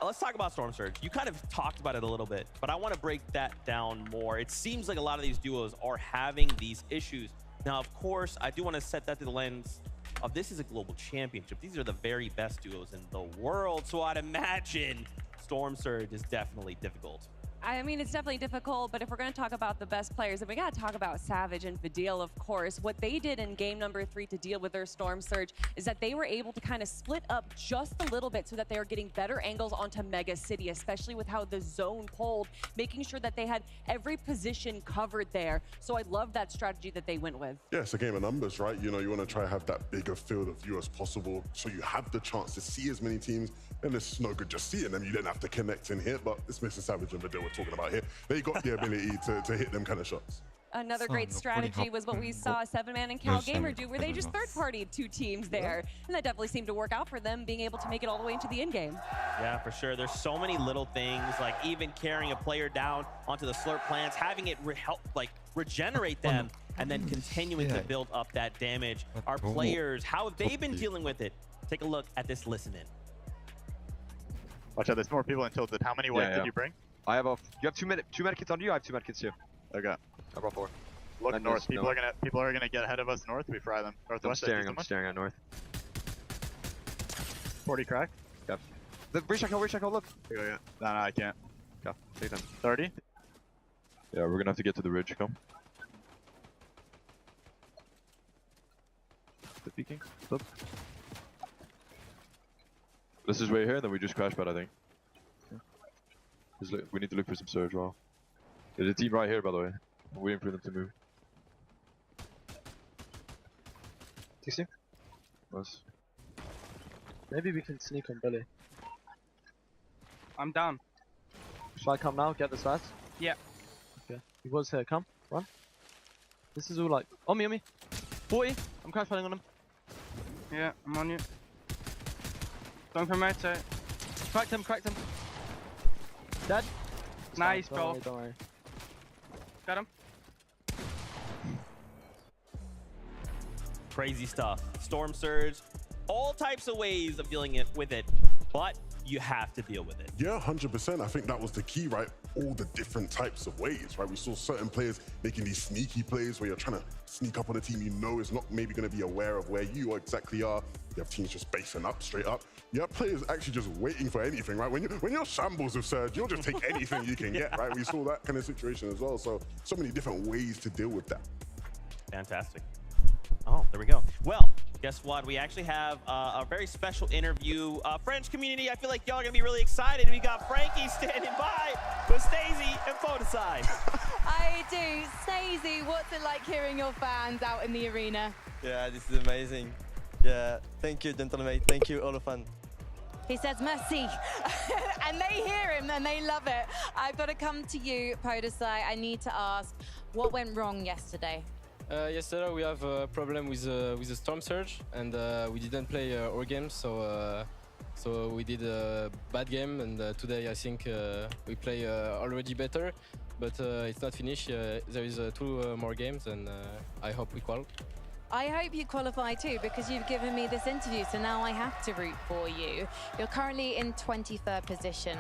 Let's talk about Storm Surge. You kind of talked about it a little bit, but I want to break that down more. It seems like a lot of these duos are having these issues. Now, of course, I do want to set that to the lens of this is a global championship. These are the very best duos in the world, so I'd imagine Storm Surge is definitely difficult. I mean, it's definitely difficult, but if we're going to talk about the best players, then we got to talk about Savage and Vidil, of course. What they did in game number 3 to deal with their storm surge is that they were able to kind of split up just a little bit so that they were getting better angles onto Mega City, especially with how the zone pulled, making sure that they had every position covered there. So I love that strategy that they went with. Yeah, it's a game of numbers, right? You know, you want to try to have that bigger field of view as possible so you have the chance to see as many teams. And it's no good just seeing them. You didn't have to connect in here, but it's Mr. Savage and Vidil we're talking about here. They got the ability to hit them kind of shots. Another great strategy was what we saw 7man and Cal Gamer do, where they just third-partied 2 teams there. And that definitely seemed to work out for them, being able to make it all the way into the end game. Yeah, for sure. There's so many little things, like even carrying a player down onto the slurp plants, having it help like regenerate them, and then continuing to build up that damage. Our players, how have they been dealing with it? Take a look at this listen in. Watch out, there's more people in Tilted. How many white did you bring? I have you have two medkits on you. I have 2 medkits too. Okay. I brought 4. Look north. People are gonna get ahead of us north. We fry them. Northwest. I'm staring at north. 40 crack. Okay. Reach echo, look. No, I can't. Okay. Take them. 30. Yeah, we're gonna have to get to the ridge. Come. The peeking. Look. This is way here, then we just crash pad, I think. We need to look for some surge wall. There's a team right here, by the way. I'm waiting for them to move. 60? Nice. Maybe we can sneak on Billy. I'm down. Shall I come now? Get this fast? Yeah. Okay. He was here. Come. Run. This is all like... On me. 40. I'm crash padding on him. Yeah, I'm on you. Going from right side. Cracked him. Dead. Nice, bro. bro. Don't worry. Got him. Crazy stuff. Storm surge, all types of ways of dealing with it, but you have to deal with it. Yeah, 100%. I think that was the key, right? All the different types of ways, right? We saw certain players making these sneaky plays where you're trying to sneak up on a team you know is not maybe going to be aware of where you exactly are. You have teams just basing up, straight up. You have players actually just waiting for anything, right? When you're shambles with Surge, you'll just take anything you can get, right? We saw that kind of situation as well. So many different ways to deal with that. Fantastic. Oh, there we go. Well, guess what? We actually have a very special interview. French community, I feel like y'all are going to be really excited. We got Frankie standing by with Stacey and Photoside. I do. Stacey, what's it like hearing your fans out in the arena? Yeah, this is amazing. Yeah, thank you, gentlemen. Thank you, all the fans. He says merci. And they hear him and they love it. I've got to come to you, Podesai. I need to ask, what went wrong yesterday? Yesterday we have a problem with the storm surge, and we didn't play our games, so we did a bad game. And today I think we play already better, but it's not finished. There is 2 more games, and I hope we qualify. I hope you qualify too, because you've given me this interview, so now I have to root for you. You're currently in 23rd position.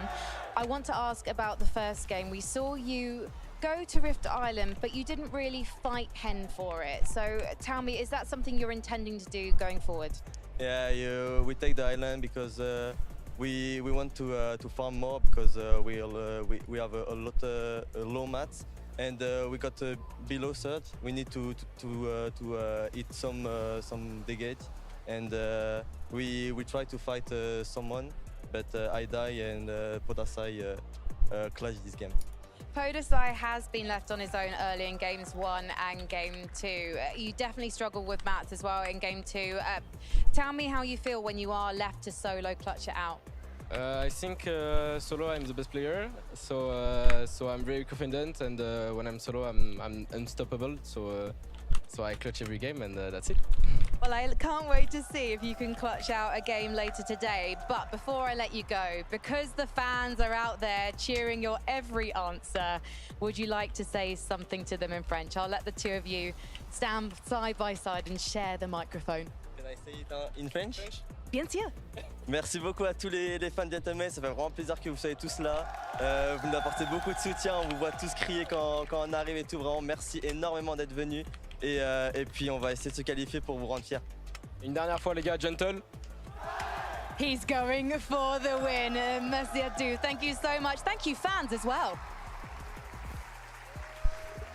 I want to ask about the first game. We saw you go to Rift Island, but you didn't really fight Hen for it. So tell me, is that something you're intending to do going forward? Yeah, we take the island because we want to farm more, because we have a lot low mats, and we got below surge. We need to hit some negate, and we try to fight someone, but I die, and Podasai clutch this game. Podesai has been left on his own early in games 1 and game 2. You definitely struggled with mats as well in game 2. Tell me how you feel when you are left to solo clutch it out. I think solo I'm the best player, so I'm very confident, and when I'm solo I'm unstoppable. So I clutch every game, and that's it. Well, I can't wait to see if you can clutch out a game later today. But before I let you go, because the fans are out there cheering your every answer, would you like to say something to them in French? I'll let the 2 of you stand side by side and share the microphone. Can I say it in French? Bien sûr. Merci beaucoup à tous les fans d'Gentleman, ça fait vraiment plaisir que vous soyez tous là. Vous nous apportez beaucoup de soutien, on vous voit tous crier quand on arrive et tout. Vraiment, merci énormément d'être venus. Et puis on va essayer de se qualifier pour vous rendre fiers. Une dernière fois les gars, gentle. He's going for the win. Merci à tous. Thank you so much. Thank you fans as well.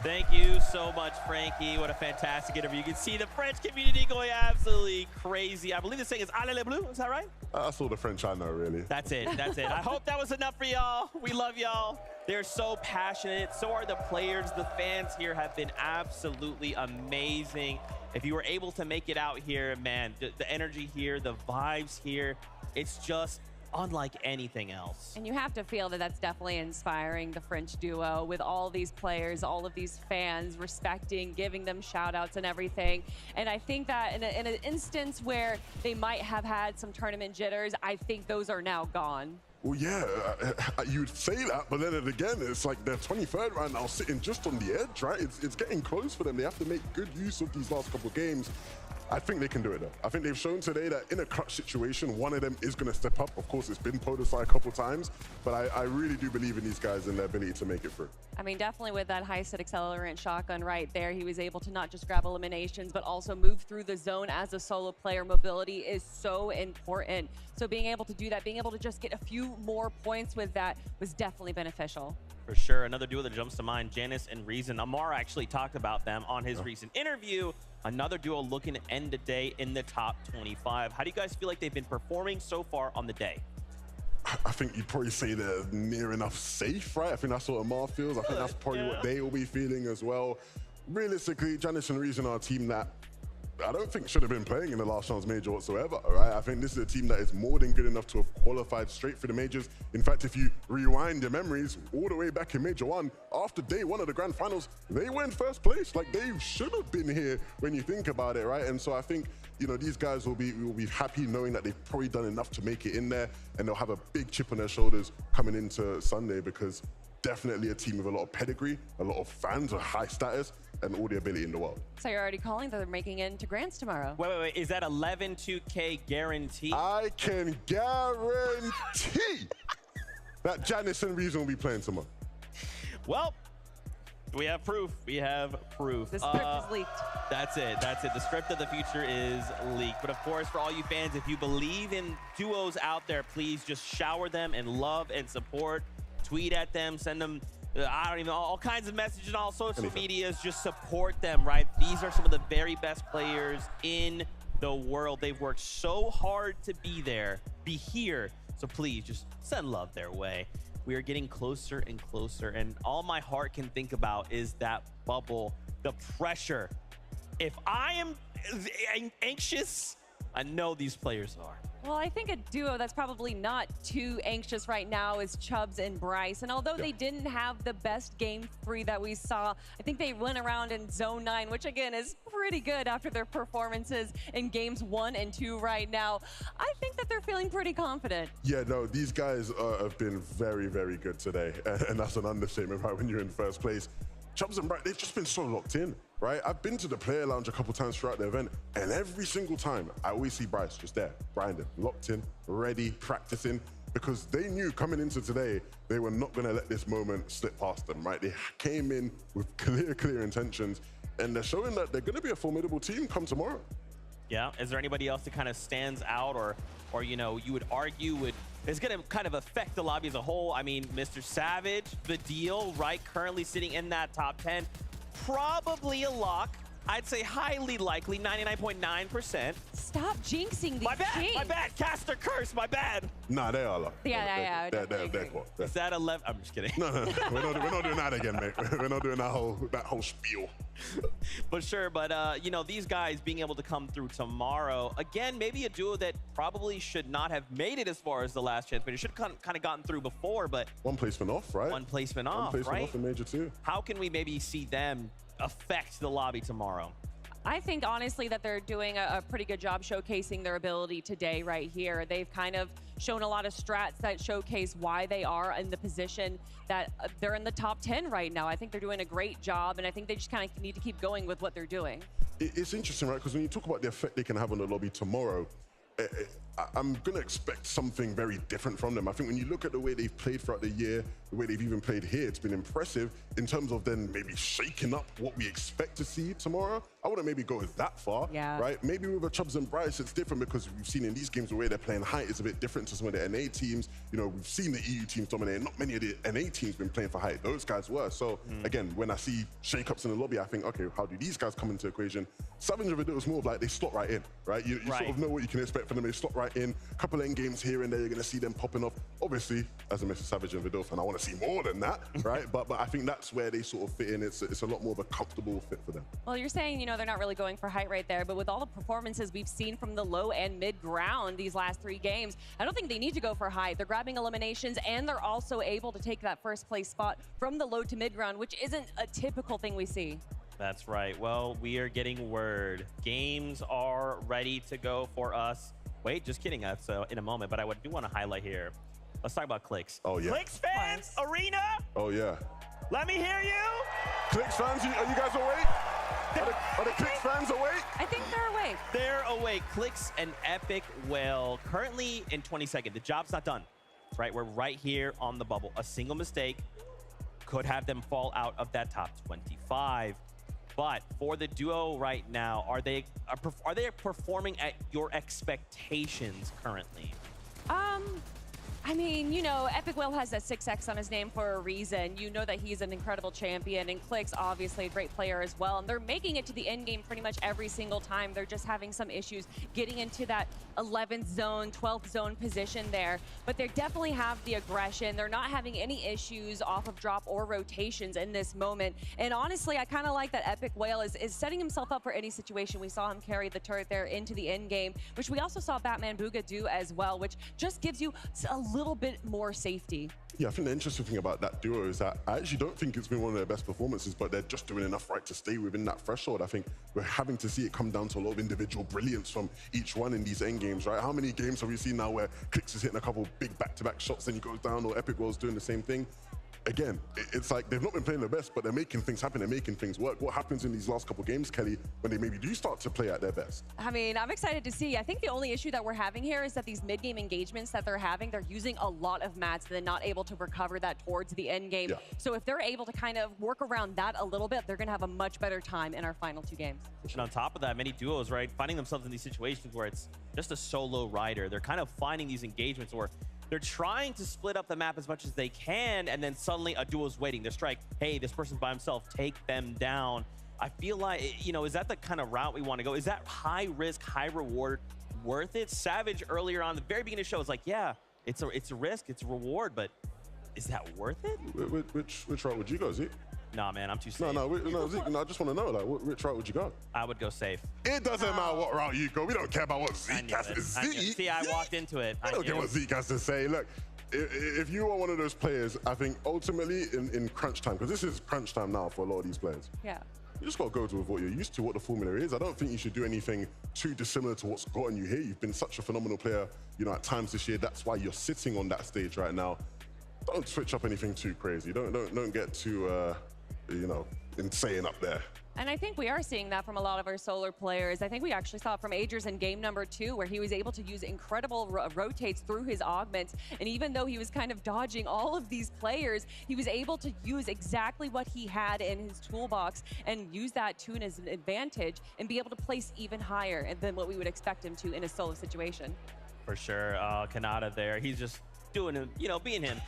Thank you so much, Frankie. What a fantastic interview. You can see the French community going absolutely crazy. I believe the saying is "Allez les bleus." Is that right? That's all the French I know, really. That's it. That's it. I hope that was enough for y'all. We love y'all. They're so passionate. So are the players. The fans here have been absolutely amazing. If you were able to make it out here, man, the energy here, the vibes here, it's just unlike anything else. And you have to feel that that's definitely inspiring the French duo with all these players, all of these fans respecting, giving them shout outs and everything. And I think that in an instance where they might have had some tournament jitters, I think those are now gone. Well, yeah, you'd say that, but then again, it's like they're 23rd right now, sitting just on the edge, right? It's getting close for them. They have to make good use of these last couple of games. I think they can do it, though. I think they've shown today that in a clutch situation, one of them is going to step up. Of course, it's been Podesai a couple times, but I really do believe in these guys and their ability to make it through. I mean, definitely with that high-set accelerant shotgun right there, he was able to not just grab eliminations, but also move through the zone as a solo player. Mobility is so important. So being able to do that, being able to just get a few more points with that was definitely beneficial. For sure. Another duo that jumps to mind, Janice and Reason. Amar actually talked about them on his recent interview. Another duo looking to end the day in the top 25. How do you guys feel like they've been performing so far on the day? I think you'd probably say they're near enough safe, right? I think that's what Amar feels. I think that's probably what they will be feeling as well. Realistically, Janice and Reason are a team that I don't think should have been playing in the last chance major whatsoever, right? I think this is a team that is more than good enough to have qualified straight for the majors. In fact, if you rewind your memories all the way back in Major 1, after day 1 of the grand finals, they were in first place. Like, they should have been here when you think about it, right? And so I think, you know, these guys will be happy knowing that they've probably done enough to make it in there, and they'll have a big chip on their shoulders coming into Sunday, because definitely a team with a lot of pedigree, a lot of fans, a high status, and all the ability in the world. So you're already calling that they're making it into Grands tomorrow. Wait. Is that 11 2K guarantee? I can guarantee that Janice and Reason will be playing tomorrow. Well, we have proof. We have proof. The script is leaked. That's it. That's it. The script of the future is leaked. But of course, for all you fans, if you believe in duos out there, please just shower them in love and support. Tweet at them, send them, I don't even know, all kinds of messages on all social medias. Just support them, right? These are some of the very best players in the world. They've worked so hard to be there, be here. So please just send love their way. We are getting closer and closer, and all my heart can think about is that bubble, the pressure. If I am anxious, I know these players are. Well, I think a duo that's probably not too anxious right now is Chubbs and Bryce. And although they didn't have the best game 3 that we saw, I think they went around in zone 9, which again is pretty good after their performances in games 1 and 2 right now. I think that they're feeling pretty confident. Yeah, no, these guys have been very, very good today. And that's an understatement, right, when you're in first place. Chubbs and Bryce, they've just been so locked in, right? I've been to the player lounge a couple times throughout the event, and every single time I always see Bryce just there, grinding, locked in, ready, practicing, because they knew coming into today, they were not gonna let this moment slip past them, right? They came in with clear intentions, and they're showing that they're gonna be a formidable team come tomorrow. Yeah, is there anybody else that kind of stands out or you know, you would argue is going to kind of affect the lobby as a whole? I mean, Mr. Savage, the deal, right? Currently sitting in that top 10. Probably a lock. I'd say highly likely, 99.9%. Stop jinxing these My bad. Caster curse, my bad. Nah, they are locked. Yeah. They're cool. Is that 11? I'm just kidding. No. We're not doing that again, mate. We're not doing that whole spiel. But sure, you know, these guys being able to come through tomorrow, again, maybe a duo that probably should not have made it as far as the last chance, but it should have kind of gotten through before, but... One placement off, right? One placement off, in Major 2. How can we maybe see them affect the lobby tomorrow? I think honestly that they're doing a pretty good job showcasing their ability today right here. They've kind of shown a lot of strats that showcase why they are in the position that they're in the top 10 right now. I think they're doing a great job, and I think they just kind of need to keep going with what they're doing. It's interesting, right? Because when you talk about the effect they can have on the lobby tomorrow, I'm going to expect something very different from them. I think when you look at the way they've played throughout the year, the way they've even played here, it's been impressive in terms of then maybe shaking up what we expect to see tomorrow. I wouldn't maybe go that far, right? Maybe with a Chubbs and Bryce, it's different because we've seen in these games the way they're playing height is a bit different to some of the NA teams. You know, we've seen the EU teams dominate. Not many of the NA teams been playing for height. Those guys were. So again, when I see shake-ups in the lobby, I think, okay, how do these guys come into the equation? Savage and Vidal was more of like they slot right in, right? You sort of know what you can expect from them. They slot right in. A couple end games here and there, you're going to see them popping off. Obviously, as a Mr. Savage and Vidal fan, I want to see more than that, right? but I think that's where they sort of fit in. It's a lot more of a comfortable fit for them. Well, you're saying, you know, they're not really going for height right there, but with all the performances we've seen from the low and mid ground these last 3 games, I don't think they need to go for height. They're grabbing eliminations, and they're also able to take that first place spot from the low to mid ground, which isn't a typical thing we see. That's right. Well, we are getting word. Games are ready to go for us. Wait, just kidding. That's in a moment, but I do want to highlight here. Let's talk about Clicks. Oh, yeah. Clicks fans, Arena. Oh, yeah. Let me hear you. Clicks fans, are you guys awake? Are the Clicks fans awake? I think they're awake. They're awake. Clicks and Epic Whale currently in 22nd. The job's not done, right? We're right here on the bubble. A single mistake could have them fall out of that top 25. But for the duo right now, are they performing at your expectations currently? I mean, you know, Epic Whale has that 6X on his name for a reason. You know that he's an incredible champion, and Clicks obviously a great player as well. And they're making it to the end game pretty much every single time. They're just having some issues getting into that 11th zone, 12th zone position there. But they definitely have the aggression. They're not having any issues off of drop or rotations in this moment. And honestly, I kind of like that Epic Whale is setting himself up for any situation. We saw him carry the turret there into the end game, which we also saw Batman Booga do as well, which just gives you a little bit more safety. Yeah, I think the interesting thing about that duo is that I actually don't think it's been one of their best performances, but they're just doing enough right to stay within that threshold. I think we're having to see it come down to a lot of individual brilliance from each one in these end games, right? How many games have we seen now where Clicks is hitting a couple big back-to-back shots, then he goes down, or Epic Whale's doing the same thing? Again, it's like they've not been playing their best, but they're making things happen, they're making things work. What happens in these last couple games, Kelly, when they maybe do start to play at their best? I mean, I'm excited to see. I think the only issue that we're having here is that these mid-game engagements that they're having, they're using a lot of mats and then not able to recover that towards the end game. Yeah. So if they're able to kind of work around that a little bit, they're going to have a much better time in our final 2 games. And on top of that, many duos, right, finding themselves in these situations where it's just a solo rider. They're kind of finding these engagements where they're trying to split up the map as much as they can, and then suddenly a duo's waiting. They're strike, hey, this person's by himself, take them down. I feel like, you know, is that the kind of route we want to go? Is that high risk, high reward worth it? Savage earlier on, the very beginning of the show was like, yeah, it's a risk, it's a reward, but is that worth it? Which route would you go, Zeke? Nah, man, I'm too safe. No, Zeke, no, I just want to know, like, which route would you go? I would go safe. It doesn't matter what route you go. We don't care about what Zeke has to say. See, I walked into it. I don't care what Zeke has to say. Look, if you are one of those players, I think ultimately in crunch time, because this is crunch time now for a lot of these players. Yeah. You just got to go with what you're used to, what the formula is. I don't think you should do anything too dissimilar to what's gotten you here. You've been such a phenomenal player, you know, at times this year. That's why you're sitting on that stage right now. Don't switch up anything too crazy. Don't get too, you know, insane up there. And I think we are seeing that from a lot of our solar players. I think we actually saw it from Agers in game number 2, where he was able to use incredible rotates through his augments. And even though he was kind of dodging all of these players, he was able to use exactly what he had in his toolbox and use that to his advantage and be able to place even higher than what we would expect him to in a solo situation. For sure. Kanata there. He's just doing him, you know, being him.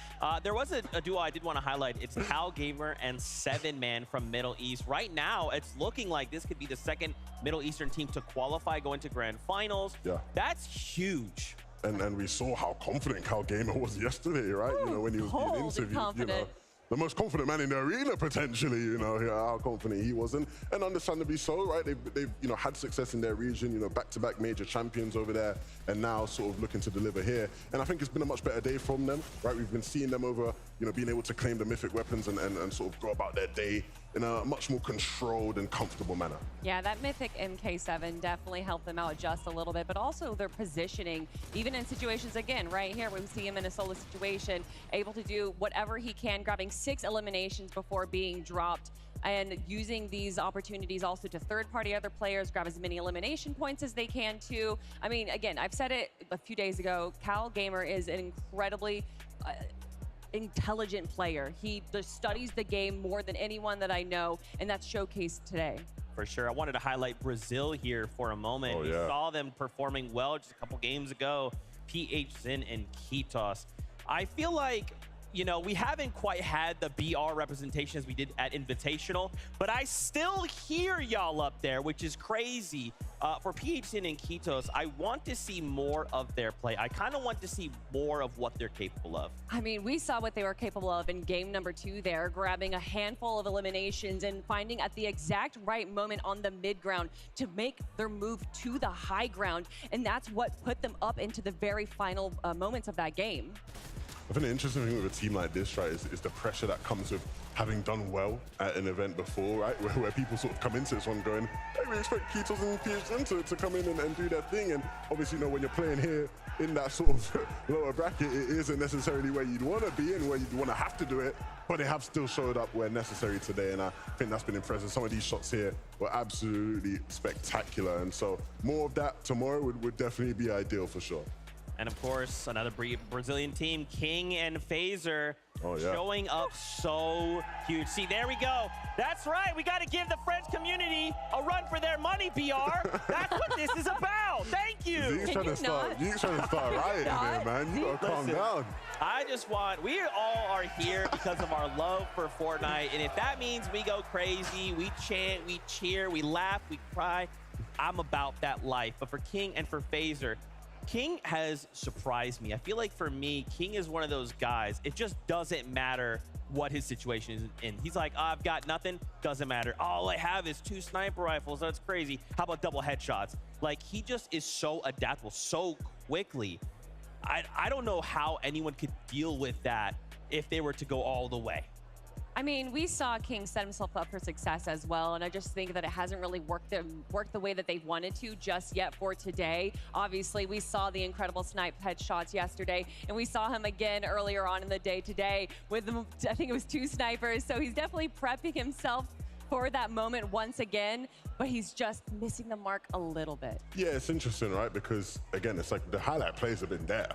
There was a duo I did want to highlight. It's Cal Gamer and 7man from Middle East. Right now, it's looking like this could be the second Middle Eastern team to qualify, go into grand finals. Yeah. That's huge. And we saw how confident Cal Gamer was yesterday, right? Ooh, you know, when he was being interviewed, you know. The most confident man in the arena, potentially, you know, how confident he was. And understandably so, right? They've you know, had success in their region, you know, back-to-back major champions over there, and now sort of looking to deliver here. And I think it's been a much better day from them, right? We've been seeing them over, you know, being able to claim the mythic weapons and sort of go about their day in a much more controlled and comfortable manner. Yeah, that mythic MK7 definitely helped them out just a little bit, but also their positioning, even in situations, again, right here, when we see him in a solo situation, able to do whatever he can, grabbing 6 eliminations before being dropped, and using these opportunities also to third-party other players, grab as many elimination points as they can too. I mean, again, I've said it a few days ago, Cal Gamer is an incredibly intelligent player. He just studies the game more than anyone that I know, and that's showcased today. For sure. I wanted to highlight Brazil here for a moment. We saw them performing well just a couple games ago. PH Zin and Kitos. I feel like, you know, we haven't quite had the BR representation as we did at Invitational, but I still hear y'all up there, which is crazy. For PHN and Kitos, I want to see more of their play. I kind of want to see more of what they're capable of. I mean, we saw what they were capable of in game number 2 there, grabbing a handful of eliminations and finding at the exact right moment on the mid ground to make their move to the high ground. And that's what put them up into the very final moments of that game. I think the interesting thing with a team like this, right, is the pressure that comes with having done well at an event before, right, where people sort of come into this one going, hey, we expect Kitos and PHN to come in and do their thing. And obviously, you know, when you're playing here in that sort of lower bracket, it isn't necessarily where you'd want to be and where you'd want to have to do it, but they have still showed up where necessary today. And I think that's been impressive. Some of these shots here were absolutely spectacular. And so more of that tomorrow would definitely be ideal for sure. And of course, another Brazilian team, King and Phaser, showing up so huge. See, there we go. That's right. We got to give the French community a run for their money, BR. That's what this is about. Thank you. Zeke's trying to start rioting there, man. You got to calm down. I just want, we all are here because of our love for Fortnite. And if that means we go crazy, we chant, we cheer, we laugh, we cry, I'm about that life. But for King and for Phaser, King has surprised me. I feel like for me, King is one of those guys, it just doesn't matter what his situation is in. He's like, oh, I've got nothing, doesn't matter. All I have is 2 sniper rifles, that's crazy. How about double headshots? Like, he just is so adaptable so quickly. I don't know how anyone could deal with that if they were to go all the way. I mean, we saw King set himself up for success as well, and I just think that it hasn't really worked the way that they've wanted to just yet for today. Obviously, we saw the incredible snipe headshots yesterday, and we saw him again earlier on in the day today with, I think it was 2 snipers, so he's definitely prepping himself for that moment once again, but he's just missing the mark a little bit. Yeah, it's interesting, right? Because, again, it's like the highlight plays have been there.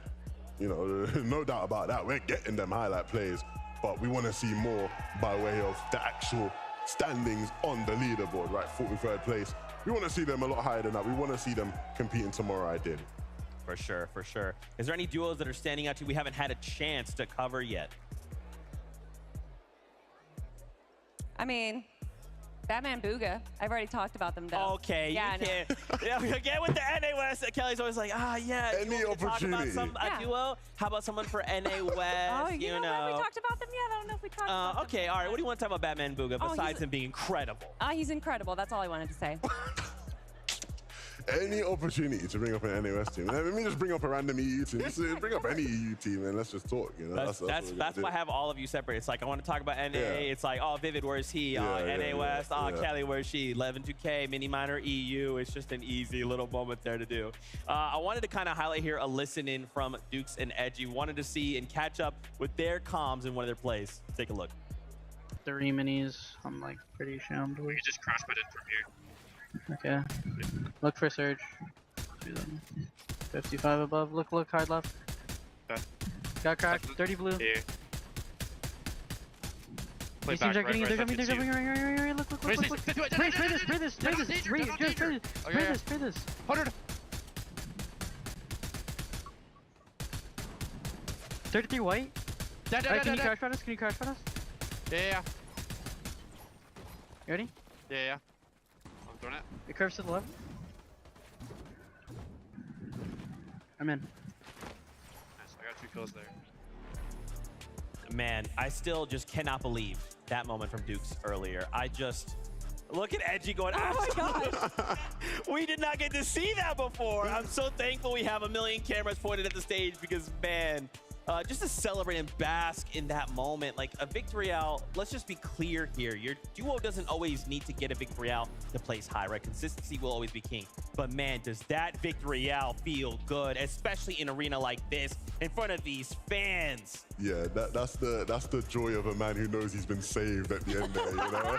You know, no doubt about that. We're getting them highlight plays, but we want to see more by way of the actual standings on the leaderboard, right? 43rd place. We want to see them a lot higher than that. We want to see them competing tomorrow, ideally. For sure, for sure. Is there any duos that are standing out to you we haven't had a chance to cover yet? I mean, Batman Booga. I've already talked about them, though. Okay, yeah, you can't. Again with the NA West, Kelly's always like, yeah. Any opportunity. Talk about a duo? How about someone for NA West? Oh, you know what? We talked about them yet? I don't know if we talked about them. Okay, all right. What do you want to talk about Batman Booga besides him being incredible? He's incredible. That's all I wanted to say. Any opportunity to bring up an NAS team. Let me just bring up a random EU team. Just bring up any EU team and let's just talk. You know, that's why I have all of you separate. It's like I want to talk about NA. It's like, oh, Vivid, where's he? NA West. Kelly, where's she? 11-2K, Mini Minor, EU. It's just an easy little moment there to do. I wanted to kind of highlight here a listen in from Dukes and Edgy. Wanted to see and catch up with their comms in one of their plays. Take a look. 3 minis. I'm like pretty shammed. We just crash bed in from here. Okay. Look for Surge. 55 above. Look, hard left. Okay. Got cracked. 30 blue. Yeah. These teams are getting. They're coming. Right. Look. Spray this. 100. 33 white. Alright, can you crash on us? Yeah. You ready? Yeah. I'm throwing it. It curves to the left. I'm in. Nice, I got 2 kills there. Man, I still just cannot believe that moment from Dukes earlier. I just look at Edgy going, oh my gosh. We did not get to see that before. I'm so thankful we have a million cameras pointed at the stage because, man, just to celebrate and bask in that moment. Like a victory out, let's just be clear here. Your duo doesn't always need to get a victory out to place high, right? Consistency will always be king. But man, does that victory out feel good, especially in an arena like this, in front of these fans. Yeah, that's the joy of a man who knows he's been saved at the end there, you know?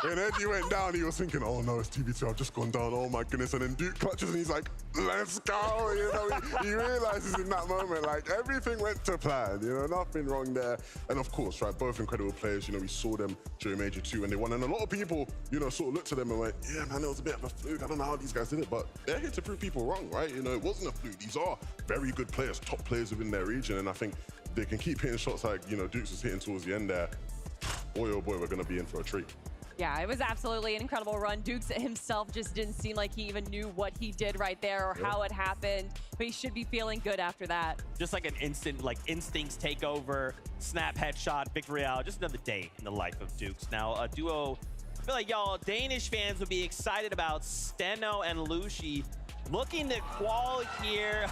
when Eddie went down, he was thinking, oh no, it's 2v2, I've just gone down, oh my goodness. And then Duke clutches and he's like, let's go, you know? He realizes in that moment, like, everything went to plan, you know, nothing wrong there. And of course, right, both incredible players, you know, we saw them during Major 2 and they won. And a lot of people, you know, sort of looked at them and went, yeah, man, it was a bit of a fluke. I don't know how these guys did it, but they're here to prove people wrong, right? You know, it wasn't a fluke. These are very good players, top players within their region. And I think they can keep hitting shots like, you know, Dukes was hitting towards the end there. Boy, oh boy, we're going to be in for a treat. Yeah, it was absolutely an incredible run. Dukes himself just didn't seem like he even knew what he did right there or how it happened, but he should be feeling good after that. Just like an instant, like instincts take over, snap, headshot, victory out. Just another day in the life of Dukes. Now, a duo, I feel like y'all Danish fans would be excited about Steno and Lucy. Looking to qual here.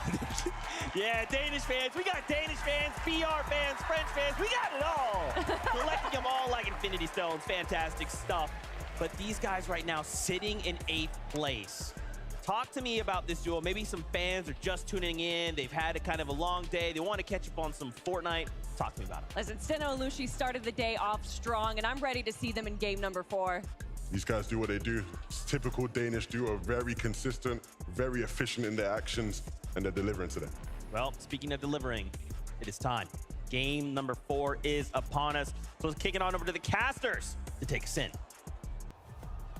Yeah, Danish fans. We got Danish fans, BR fans, French fans. We got it all. Collecting them all like Infinity Stones. Fantastic stuff. But these guys right now sitting in 8th place. Talk to me about this duel. Maybe some fans are just tuning in. They've had a kind of a long day. They want to catch up on some Fortnite. Talk to me about it. Listen, Steno and Lucy started the day off strong, and I'm ready to see them in game number 4. These guys do what they do. It's typical Danish duo, very consistent, very efficient in their actions, and they're delivering today. Well, speaking of delivering, it is time. Game number 4 is upon us. So let's kick it on over to the casters to take us in.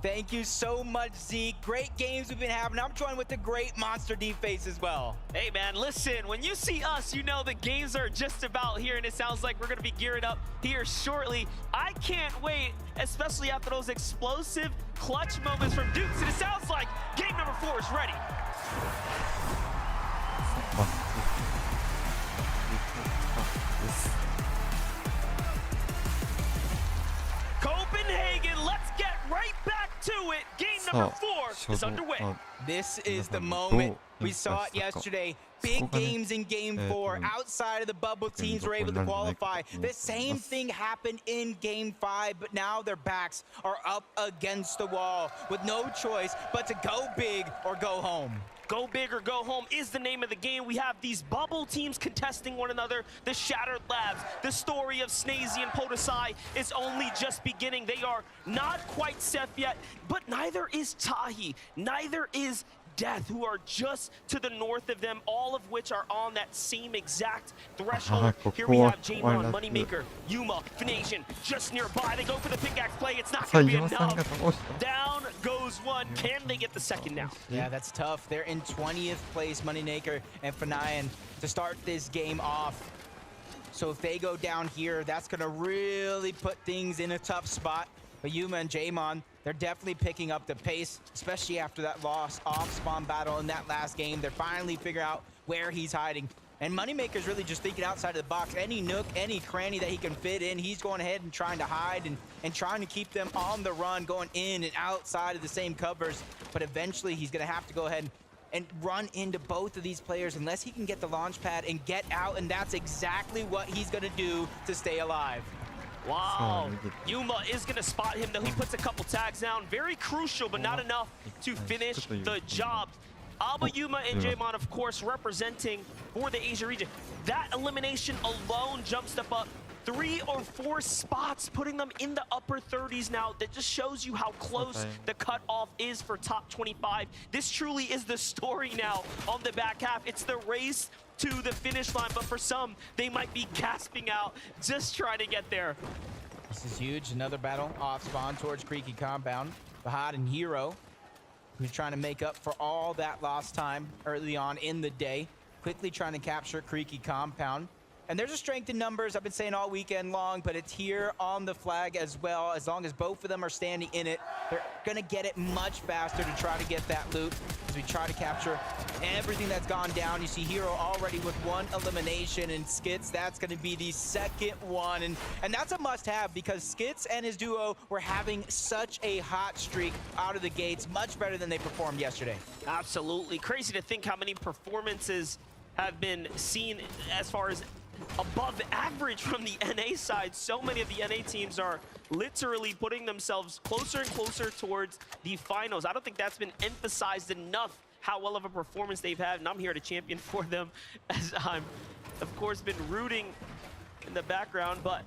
Thank you so much, Zeke. Great games we've been having. I'm joined with the great Monster D-Face as well. Hey, man, listen, when you see us, you know the games are just about here, and it sounds like we're going to be gearing up here shortly. I can't wait, especially after those explosive clutch moments from Dukes, and it sounds like game number 4 is ready. Copenhagen, let's get right back to it. Game number 4 is underway. This is the moment. We saw it yesterday. Big games in game 4. Outside of the bubble, teams were able to qualify. The same thing happened in game 5, but now their backs are up against the wall with no choice but to go big or go home. Go big or go home is the name of the game. We have these bubble teams contesting one another. The Shattered Labs, the story of Snazy and Podosai is only just beginning. They are not quite safe yet, but neither is Tahi. Neither is Death, who are just to the north of them, all of which are on that same exact threshold. Here we have Jamon, Moneymaker, Yuma, Fination, just nearby. They go for the pickaxe play. It's not going to be enough. Down goes one. Can they get the second now? Yeah, that's tough. They're in 20th place, Moneymaker and Fanayan, to start this game off. So if they go down here, that's going to really put things in a tough spot. But Yuma and Jamon, they're definitely picking up the pace, especially after that loss off-spawn battle in that last game. They're finally figuring out where he's hiding. And Moneymaker's really just thinking outside of the box. Any nook, any cranny that he can fit in, he's going ahead and trying to hide and trying to keep them on the run, going in and outside of the same covers. But eventually, he's going to have to go ahead and run into both of these players unless he can get the launch pad and get out. And that's exactly what he's going to do to stay alive. Wow, Yuma is going to spot him, though he puts a couple tags down. Very crucial, but not enough to finish the job. Alba, Yuma, and Jamon, of course, representing for the Asia region. That elimination alone jumps them up 3 or 4 spots, putting them in the upper 30s now. That just shows you how close the cutoff is for top 25. This truly is the story now on the back half. It's the race to the finish line, but for some, they might be gasping out just trying to get there. This is huge. Another battle off spawn towards Creaky Compound. Fahad and Hero, who's trying to make up for all that lost time early on in the day. Quickly trying to capture Creaky Compound. And there's a strength in numbers, I've been saying all weekend long, but it's here on the flag as well. As long as both of them are standing in it, they're gonna get it much faster to try to get that loot as we try to capture everything that's gone down. You see Hero already with 1 elimination, and Skits, that's gonna be the second one. And that's a must-have because Skits and his duo were having such a hot streak out of the gates, much better than they performed yesterday. Absolutely. Crazy to think how many performances have been seen as far as above average from the NA side. So many of the NA teams are literally putting themselves closer and closer towards the finals. I don't think that's been emphasized enough, how well of a performance they've had, and I'm here to champion for them, as I'm, of course, been rooting in the background. But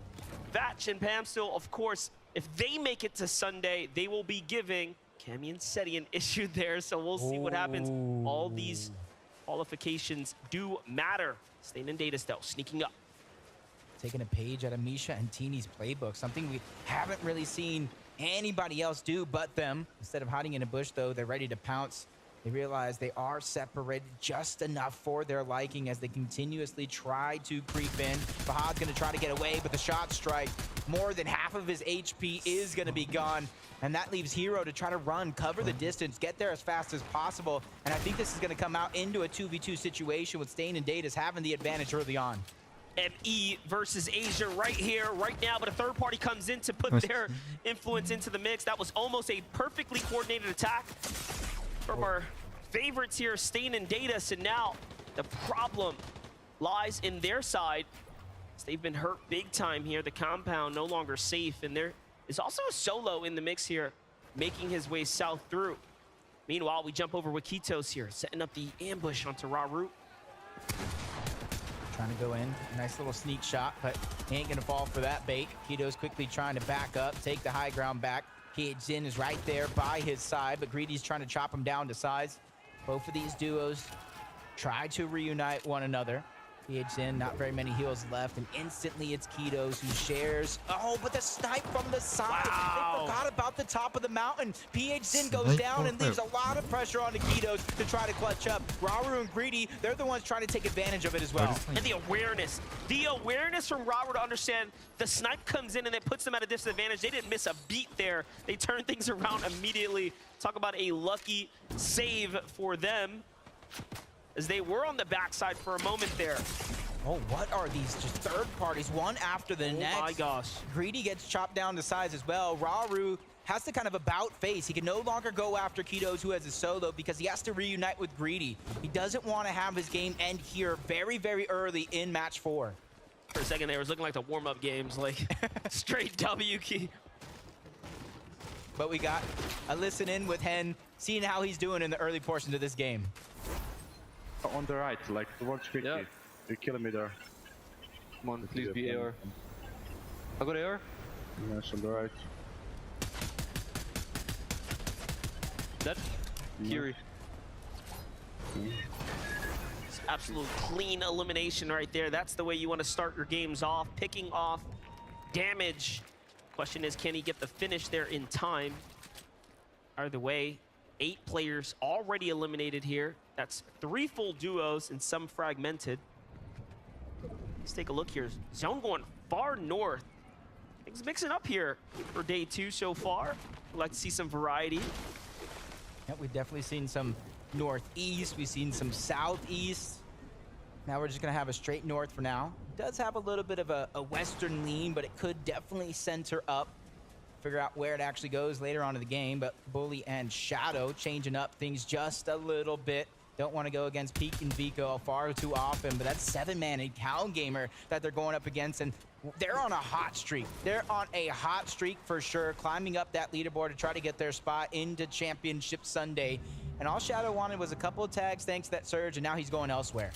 Vatch and Pamstil, of course, if they make it to Sunday, they will be giving Cammy and Seti an issue there, so we'll see what happens. All these qualifications do matter. Staying in data still, sneaking up. Taking a page out of Misha and Tini's playbook, something we haven't really seen anybody else do but them. Instead of hiding in a bush, though, they're ready to pounce. They realize they are separated just enough for their liking as they continuously try to creep in. Fahad's going to try to get away, but the shot strike, more than half of his HP is going to be gone. And that leaves Hero to try to run, cover the distance, get there as fast as possible. And I think this is going to come out into a 2v2 situation with Stain and Datus having the advantage early on. ME versus Asia right here, right now, but a third party comes in to put their influence into the mix. That was almost a perfectly coordinated attack from our favorites here, Stain and Datus, and now the problem lies in their side. They've been hurt big time here. The compound no longer safe, and there is also a solo in the mix here, making his way south through. Meanwhile, we jump over with Kitos here, setting up the ambush onto Raru. Trying to go in, nice little sneak shot, but he ain't gonna fall for that bait. Kitos quickly trying to back up, take the high ground back. Jin is right there by his side, but Greedy's trying to chop him down to size. Both of these duos try to reunite one another. Jin, not very many heals left, and instantly it's Kitos who shares. Oh, but the snipe from the side. Wow. They forgot about the top of the mountain. Jin goes down and leaves a lot of pressure on the Kitos to try to clutch up. Raru and Greedy, they're the ones trying to take advantage of it as well. And the awareness from Raru to understand the snipe comes in and it puts them at a disadvantage. They didn't miss a beat there. They turned things around immediately. Talk about a lucky save for them, as they were on the backside for a moment there. Oh, what are these just third parties, one after the next? Oh my gosh. Greedy gets chopped down to size as well. Raru has to kind of about face. He can no longer go after Kitos, who has a solo, because he has to reunite with Greedy. He doesn't want to have his game end here very, very early in match 4. For a second there, it was looking like the warm-up games, like straight W key. But we got a listen in with Hen, seeing how he's doing in the early portions of this game. On the right, like towards 50. Yeah. You're killing me there. Come on, please be AR. I got AR. Yes, on the right. Dead? Kiri. It's absolute clean elimination right there. That's the way you want to start your games off, picking off damage. Question is, can he get the finish there in time? Either way, 8 players already eliminated here. That's 3 full duos and some fragmented. Let's take a look here. Zone going far north. Things mixing up here for day 2 so far. We'd like to see some variety. Yeah, we've definitely seen some northeast. We've seen some southeast. Now we're just gonna have a straight north for now. It does have a little bit of a western lean, but it could definitely center up. Figure out where it actually goes later on in the game, but Bully and Shadow changing up things just a little bit. Don't want to go against Peak and Vico far too often, but that's 7-man and Cal Gamer that they're going up against, and they're on a hot streak. They're on a hot streak for sure, climbing up that leaderboard to try to get their spot into Championship Sunday. And all Shadow wanted was a couple of tags thanks to that surge, and now he's going elsewhere.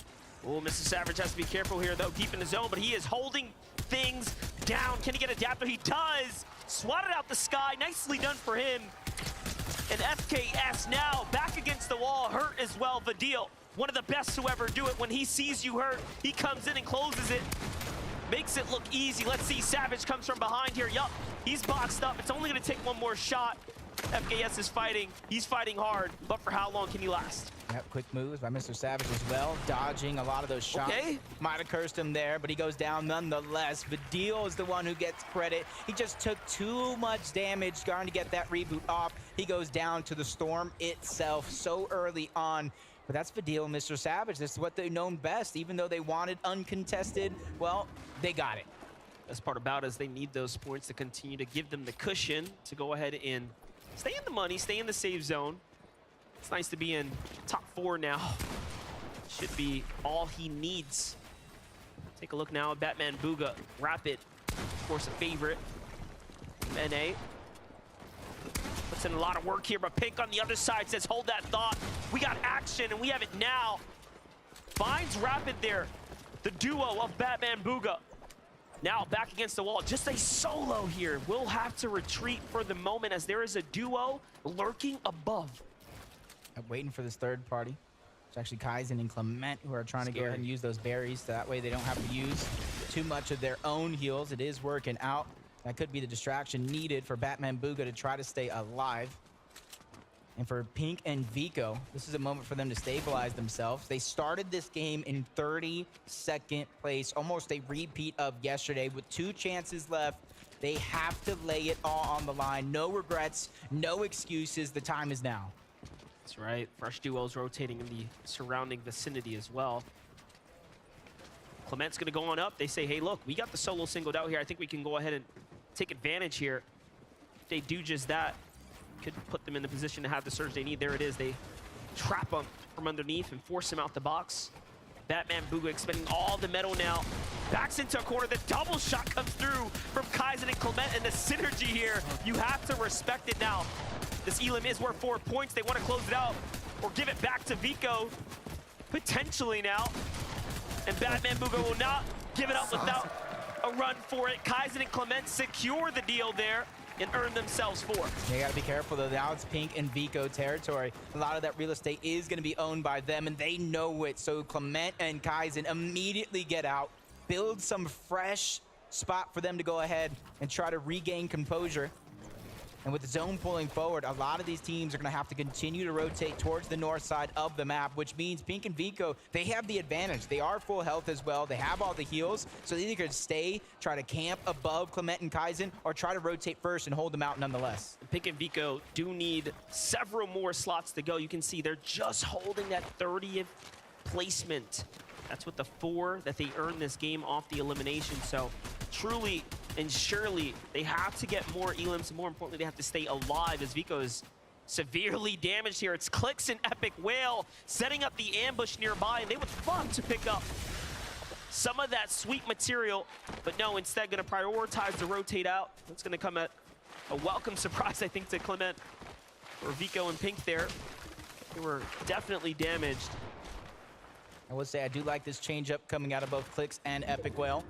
Oh, Mr. Savage has to be careful here, though, deep in the zone, but he is holding things down. Can he get adapter? He does! Swatted out the sky. Nicely done for him. And FKS now back against the wall, hurt as well. Vadil, one of the best to ever do it. When he sees you hurt, he comes in and closes it. Makes it look easy. Let's see, Savage comes from behind here. Yup, he's boxed up. It's only going to take one more shot. FKS is fighting. He's fighting hard, but for how long can he last? Yep, quick moves by Mr. Savage as well, dodging a lot of those shots. Okay. Might have cursed him there, but he goes down nonetheless. Vadil is the one who gets credit. He just took too much damage trying to get that reboot off. He goes down to the storm itself so early on. But that's Vadil and Mr. Savage. This is what they've known best. Even though they wanted uncontested, well, they got it. Best part about it is they need those points to continue to give them the cushion to go ahead and stay in the money, stay in the save zone. It's nice to be in top 4 now. Should be all he needs. Take a look now at Batman Booga. Rapid, of course, a favorite. NA. Puts in a lot of work here, but Pink on the other side says, hold that thought. We got action, and we have it now. Finds Rapid there. The duo of Batman Booga. Now back against the wall. Just a solo here. We'll have to retreat for the moment as there is a duo lurking above. I'm waiting for this third party. It's actually Kaizen and Clement who are trying to go ahead and use those berries. So that way they don't have to use too much of their own heals. It is working out. That could be the distraction needed for Batman Booga to try to stay alive. And for Pink and Vico, this is a moment for them to stabilize themselves. They started this game in 32nd place, almost a repeat of yesterday with 2 chances left. They have to lay it all on the line. No regrets, no excuses. The time is now. That's right. Fresh duos rotating in the surrounding vicinity as well. Clement's going to go on up. They say, hey, look, we got the solo singled out here. I think we can go ahead and take advantage here. If they do just that, could put them in the position to have the surge they need. There it is. They trap him from underneath and force him out the box. Batman Booga expending all the metal now. Backs into a corner. The double shot comes through from Kaizen and Clement, and the synergy here, you have to respect it now. This Elim is worth 4 points. They want to close it out or give it back to Vico, potentially now. And Batman Booga will not give it up without a run for it. Kaizen and Clement secure the deal there and earn themselves 4. They got to be careful, though. Now it's Pink and Vico territory. A lot of that real estate is going to be owned by them, and they know it. So Clement and Kaizen immediately get out, build some fresh spot for them to go ahead and try to regain composure. And with the zone pulling forward, a lot of these teams are going to have to continue to rotate towards the north side of the map, which means Pink and Vico, they have the advantage. They are full health as well. They have all the heals, so they either could stay, try to camp above Clement and Kaizen, or try to rotate first and hold them out nonetheless. Pink and Vico do need several more slots to go. You can see they're just holding that 30th placement. That's with the 4 that they earned this game off the elimination. So truly and surely they have to get more elims, and more importantly, they have to stay alive as Vico is severely damaged here. It's Clicks and Epic Whale setting up the ambush nearby, and they would love to pick up some of that sweet material, but no, instead gonna prioritize the rotate out. It's gonna come at a welcome surprise, I think, to Clement or Vico and Pink there. They were definitely damaged. I would say I do like this change-up coming out of both Clicks and Epic Whale.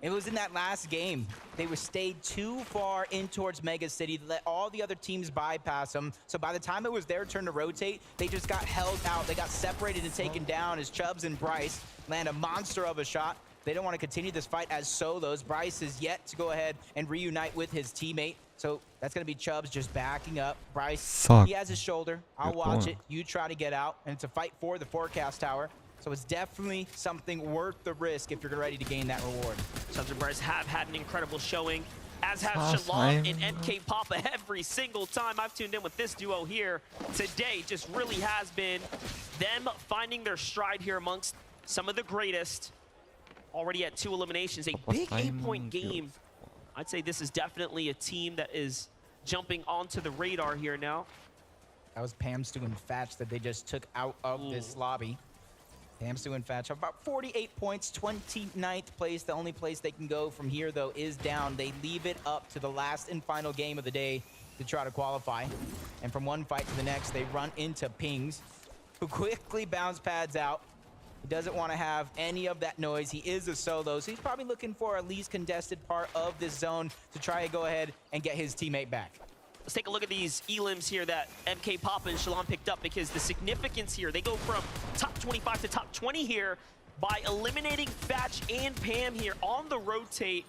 It was in that last game. They were stayed too far in towards Mega City to let all the other teams bypass them. So by the time it was their turn to rotate, they just got held out. They got separated and taken down as Chubbs and Bryce land a monster of a shot. They don't want to continue this fight as solos. Bryce is yet to go ahead and reunite with his teammate. So that's going to be Chubbs just backing up. Bryce, he has his shoulder. I'll watch it. You try to get out. And it's a fight for the forecast tower. So it's definitely something worth the risk if you're ready to gain that reward. Chubbs and Bryce have had an incredible showing, as have Shalom and MK Papa every single time I've tuned in with this duo here. Today just really has been them finding their stride here amongst some of the greatest. Already at 2 eliminations, a big 8-point game. I'd say this is definitely a team that is jumping onto the radar here now. That was Pamstu and Fatch that they just took out of this lobby. Pamstu and Fatch have about 48 points, 29th place. The only place they can go from here, though, is down. They leave it up to the last and final game of the day to try to qualify. And from one fight to the next, they run into Pings, who quickly bounce pads out. He doesn't want to have any of that noise. He is a solo, so he's probably looking for a least contested part of this zone to try to go ahead and get his teammate back. Let's take a look at these elims here that MK Papa and Shalom picked up, because the significance here, they go from top 25 to top 20 here by eliminating Fatch and Pam here on the rotate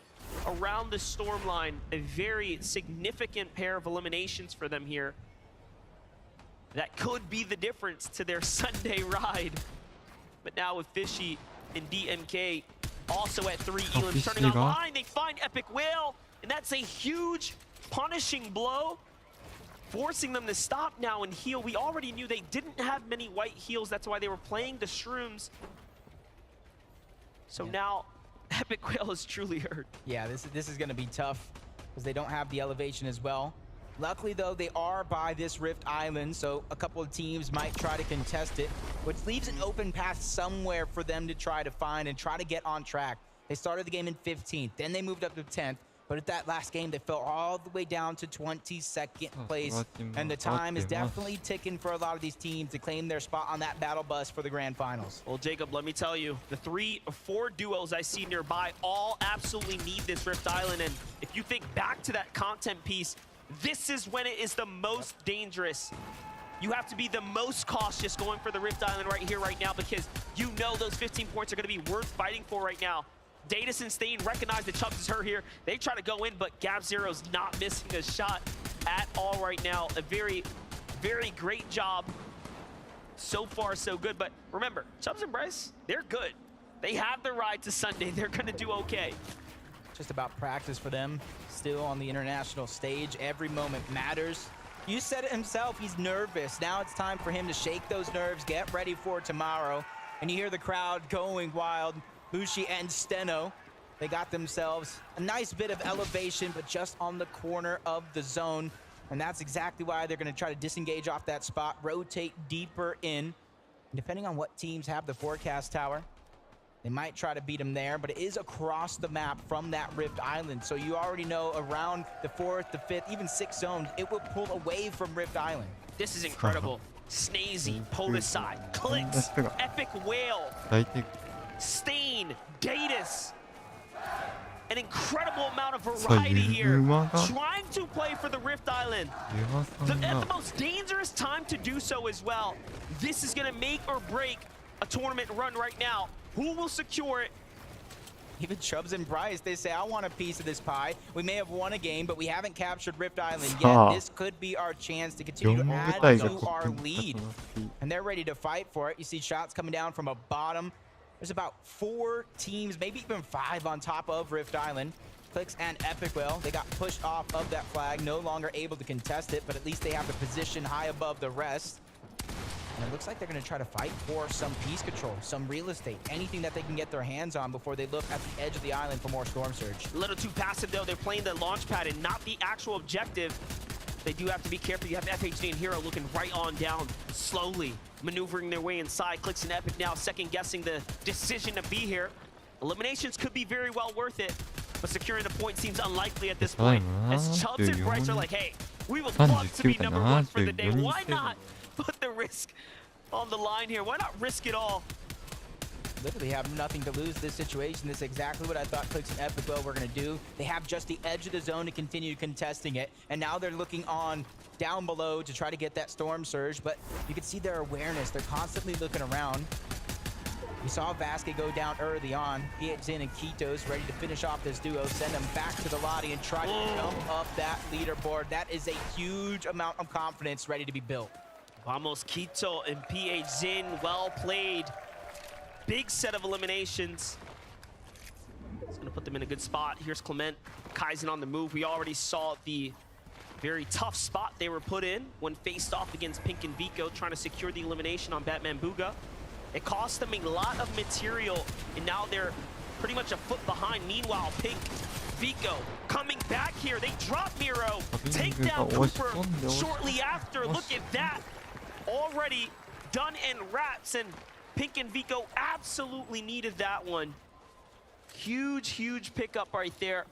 around the storm line. A very significant pair of eliminations for them here. That could be the difference to their Sunday ride. But now with Fishy and DMK also at 3 elims turning online, they find Epic Whale, and that's a huge punishing blow, forcing them to stop now and heal. We already knew they didn't have many white heals. That's why they were playing the shrooms. So now Epic Whale is truly hurt. Yeah, this is going to be tough because they don't have the elevation as well. Luckily, though, they are by this Rift Island, so a couple of teams might try to contest it, which leaves an open path somewhere for them to try to find and try to get on track. They started the game in 15th, then they moved up to 10th. But at that last game, they fell all the way down to 22nd place. And the time is definitely ticking for a lot of these teams to claim their spot on that battle bus for the grand finals. Well, Jacob, let me tell you, the 3 or 4 duos I see nearby all absolutely need this Rift Island. And if you think back to that content piece, this is when it is the most dangerous. You have to be the most cautious going for the Rift Island right here, right now, because you know those 15 points are going to be worth fighting for right now. Datus and Stain recognize that Chubbs is hurt here. They try to go in, but Gab0's not missing a shot at all right now. A very, very great job. So far, so good. But remember, Chubbs and Bryce, they're good. They have the ride to Sunday. They're going to do okay. Just about practice for them. Still on the international stage. Every moment matters. You said it himself, he's nervous. Now it's time for him to shake those nerves, get ready for tomorrow. And you hear the crowd going wild. Bushi and Steno, they got themselves a nice bit of elevation, but just on the corner of the zone. And that's exactly why they're going to try to disengage off that spot, rotate deeper in. And depending on what teams have the forecast tower, they might try to beat them there, but it is across the map from that Rift Island. So you already know around the 4th, the 5th, even 6th zones, it will pull away from Rift Island. This is incredible. Snazy, Poliside, Clicks, Epic Whale, Stain, Datus. An incredible amount of variety here. Trying to play for the Rift Island. At the most dangerous time to do so as well. This is going to make or break a tournament run right now. Who will secure it? Even Chubbs and Bryce, they say, I want a piece of this pie. We may have won a game, but we haven't captured Rift Island yet. This could be our chance to continue to add to our lead. And they're ready to fight for it. You see shots coming down from a bottom. There's about 4 teams, maybe even 5 on top of Rift Island. Clicks and Epic Whale, they got pushed off of that flag, no longer able to contest it, but at least they have the position high above the rest. And it looks like they're going to try to fight for some piece control, some real estate, anything that they can get their hands on before they look at the edge of the island for more Storm Surge. A little too passive, though. They're playing the launch pad and not the actual objective. They do have to be careful. You have FHD and Hero looking right on down, slowly maneuvering their way inside. Clicks and Epic now second-guessing the decision to be here. Eliminations could be very well worth it, but securing the point seems unlikely at this point. As Chubbs and Bryce are like, hey, we would love to be number 1 for the day. Why not put the risk on the line here? Why not risk it all? Literally have nothing to lose this situation. This is exactly what I thought Clicks and Epic Whale were going to do. They have just the edge of the zone to continue contesting it, and now they're looking on down below to try to get that Storm Surge, but you can see their awareness. They're constantly looking around. We saw Vasquez go down early on. PHN and Kitos ready to finish off this duo, send them back to the lobby and try to jump up that leaderboard. That is a huge amount of confidence ready to be built. Vamos Quito and PHN, well played. Big set of eliminations. It's going to put them in a good spot. Here's Clement, Kaizen on the move. We already saw the very tough spot they were put in when faced off against Pink and Vico, trying to secure the elimination on Batman Booga. It cost them a lot of material, and now they're pretty much a foot behind. Meanwhile, Pink, Vico coming back here. They drop Miro, take down Cooper shortly after. Look at that. Already done in wraps, and Pink and Vico absolutely needed that one. Huge, huge pickup right there.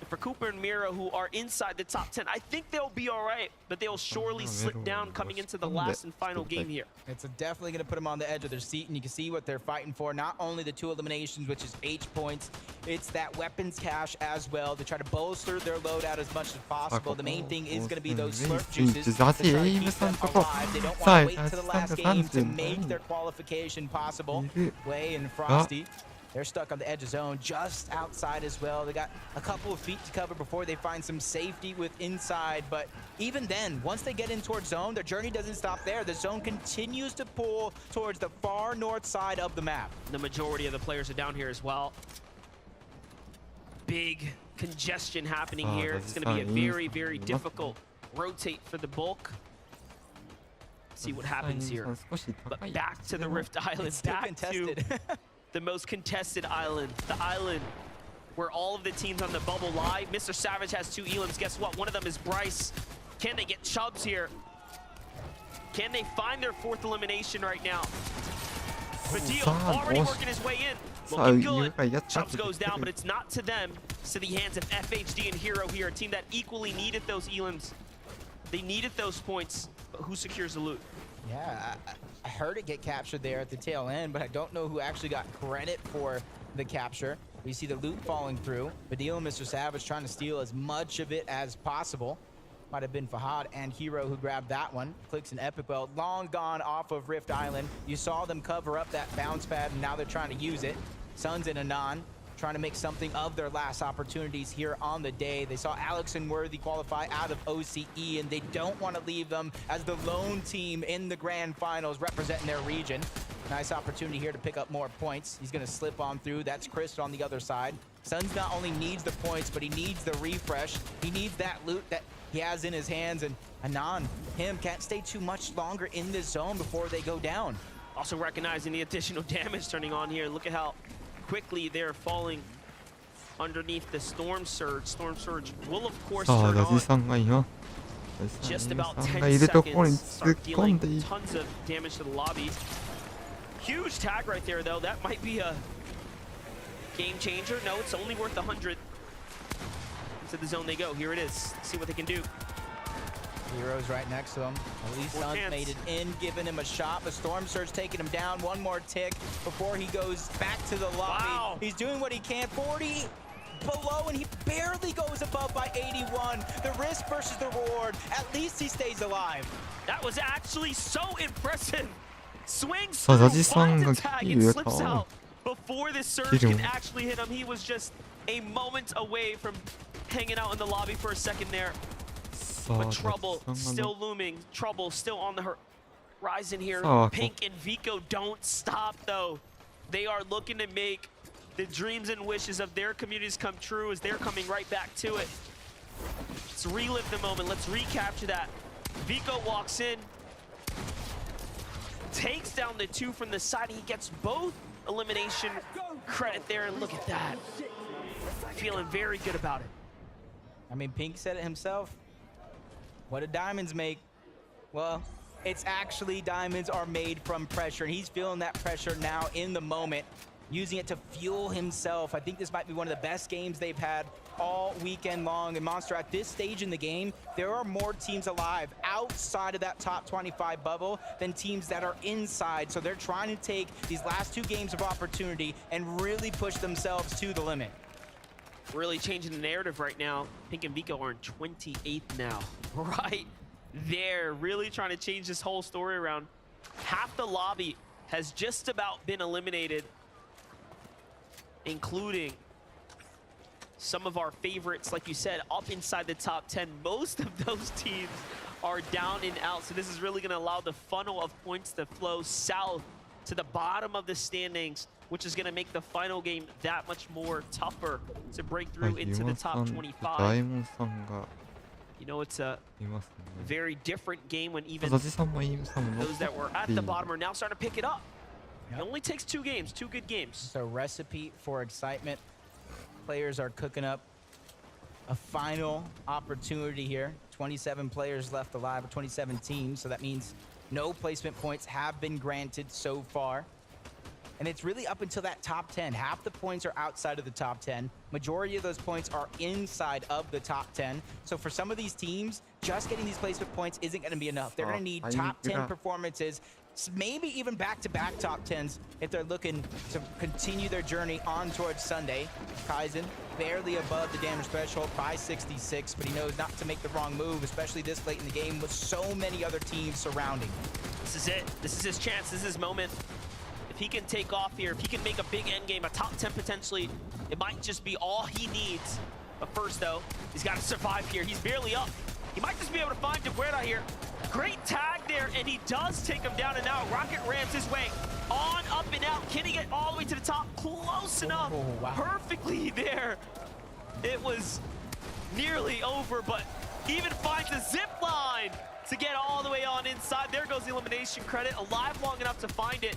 And for Cooper and Mira, who are inside the top 10, I think they'll be all right, but they'll surely slip down coming into the last and final game here. It's definitely going to put them on the edge of their seat, and you can see what they're fighting for. Not only the 2 eliminations, which is H points, it's that weapons cache as well to try to bolster their loadout as much as possible. The main thing is going to be those slurp juices to try to keep them alive. They don't want to wait to the last game to make their qualification possible. Way and Frosty, they're stuck on the edge of zone, just outside as well. They got a couple of feet to cover before they find some safety with inside. But even then, once they get in towards zone, their journey doesn't stop there. The zone continues to pull towards the far north side of the map. The majority of the players are down here as well. Big congestion happening here. It's going to be a very, very difficult rotate for the bulk. See what happens here. But back to the Rift Island, back to the most contested island, the island where all of the teams on the bubble lie. Mr. Savage has 2 elims. Guess what? One of them is Bryce. Can they get Chubbs here? Can they find their 4th elimination right now? Fadil already working his way in. Looking good. Chumps goes down, but it's not to them. It's to the hands of FHD and Hero here, a team that equally needed those elims. They needed those points, but who secures the loot? Yeah, I heard it get captured there at the tail end, but I don't know who actually got credit for the capture. We see the loot falling through. Badil and Mr. Savage trying to steal as much of it as possible. Might have been Fahad and Hero who grabbed that one. Clicks and Epic Well, long gone off of Rift Island. You saw them cover up that bounce pad, and now they're trying to use it. Suns and Anon trying to make something of their last opportunities here on the day. They saw Alex and Worthy qualify out of OCE, and they don't want to leave them as the lone team in the grand finals representing their region. Nice opportunity here to pick up more points. He's going to slip on through. That's Chris on the other side. Suns not only needs the points, but he needs the refresh. He needs that loot that he has in his hands, and Anon, him, can't stay too much longer in this zone before they go down. Also recognizing the additional damage turning on here. Look at how quickly they're falling underneath the Storm Surge. Storm Surge will, of course, turn on. Just about 10 seconds, start dealing tons of damage to the lobby. Huge tag right there, though. That might be a game changer. No, it's only worth 100. Into the zone they go. Here it is. Let's see what they can do. Hero's right next to him. At least Suns made it in, giving him a shot. The Storm Surge taking him down. One more tick before he goes back to the lobby. Wow. He's doing what he can. 40 below, and he barely goes above by 81. The risk versus the reward. At least he stays alive. That was actually so impressive. Swings through, finds a tag, and slips out before the surge can actually hit him. He was just a moment away from hanging out in the lobby for a second there. But trouble still looming. Trouble still on the horizon here. Pink and Vico don't stop, though. They are looking to make the dreams and wishes of their communities come true as they're coming right back to it. Let's relive the moment. Let's recapture that. Vico walks in, takes down the two from the side. He gets both elimination credit there, and look at that. Feeling very good about it. I mean, Pink said it himself. What do diamonds make? Well, it's actually diamonds are made from pressure, and he's feeling that pressure now in the moment, using it to fuel himself. I think this might be one of the best games they've had all weekend long. And Monster, at this stage in the game, there are more teams alive outside of that top 25 bubble than teams that are inside. So they're trying to take these last two games of opportunity and really push themselves to the limit. Really changing the narrative right now. Pink and Vico are in 28th now. Right there, really trying to change this whole story around. Half the lobby has just about been eliminated, including some of our favorites, like you said, up inside the top 10. Most of those teams are down and out, so this is really going to allow the funnel of points to flow south to the bottom of the standings, which is going to make the final game that much more tougher to break through into the top 25. You know, it's a very different game when even those that were at the bottom are now starting to pick it up. It only takes 2 games, 2 good games. It's a recipe for excitement. Players are cooking up a final opportunity here. 27 players left alive, or 27 teams, so that means no placement points have been granted so far. And it's really up until that top 10. Half the points are outside of the top 10. Majority of those points are inside of the top 10. So for some of these teams, just getting these placement points isn't going to be enough. They're going to need top 10 performances, maybe even back-to-back top 10s if they're looking to continue their journey on towards Sunday. Kaizen barely above the damage threshold by 66, but he knows not to make the wrong move, especially this late in the game with so many other teams surrounding. This is it. This is his chance. This is his moment. If he can take off here, if he can make a big end game, a top 10 potentially, it might just be all he needs. But first, though, he's got to survive here. He's barely up. He might just be able to find DeGuerra here. Great tag there, and he does take him down and out. Rocket rams his way on, up and out. Can he get all the way to the top? Close enough. Wow. Perfectly there. It was nearly over, but even finds a zip line to get all the way on inside. There goes the elimination credit. Alive long enough to find it.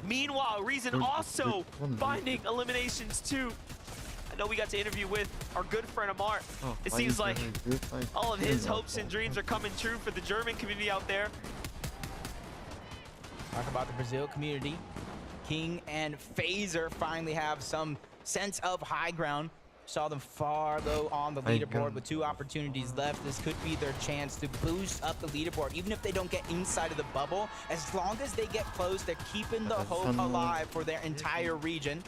Meanwhile, Reason also finding eliminations too. I know we got to interview with our good friend Amar. It seems like all of his hopes and dreams are coming true for the German community out there. Talk about the Brazil community. King and Phaser finally have some sense of high ground. Saw them far low on the leaderboard with 2 opportunities left. This could be their chance to boost up the leaderboard. Even if they don't get inside of the bubble, as long as they get close, they're keeping the hope alive for their entire region.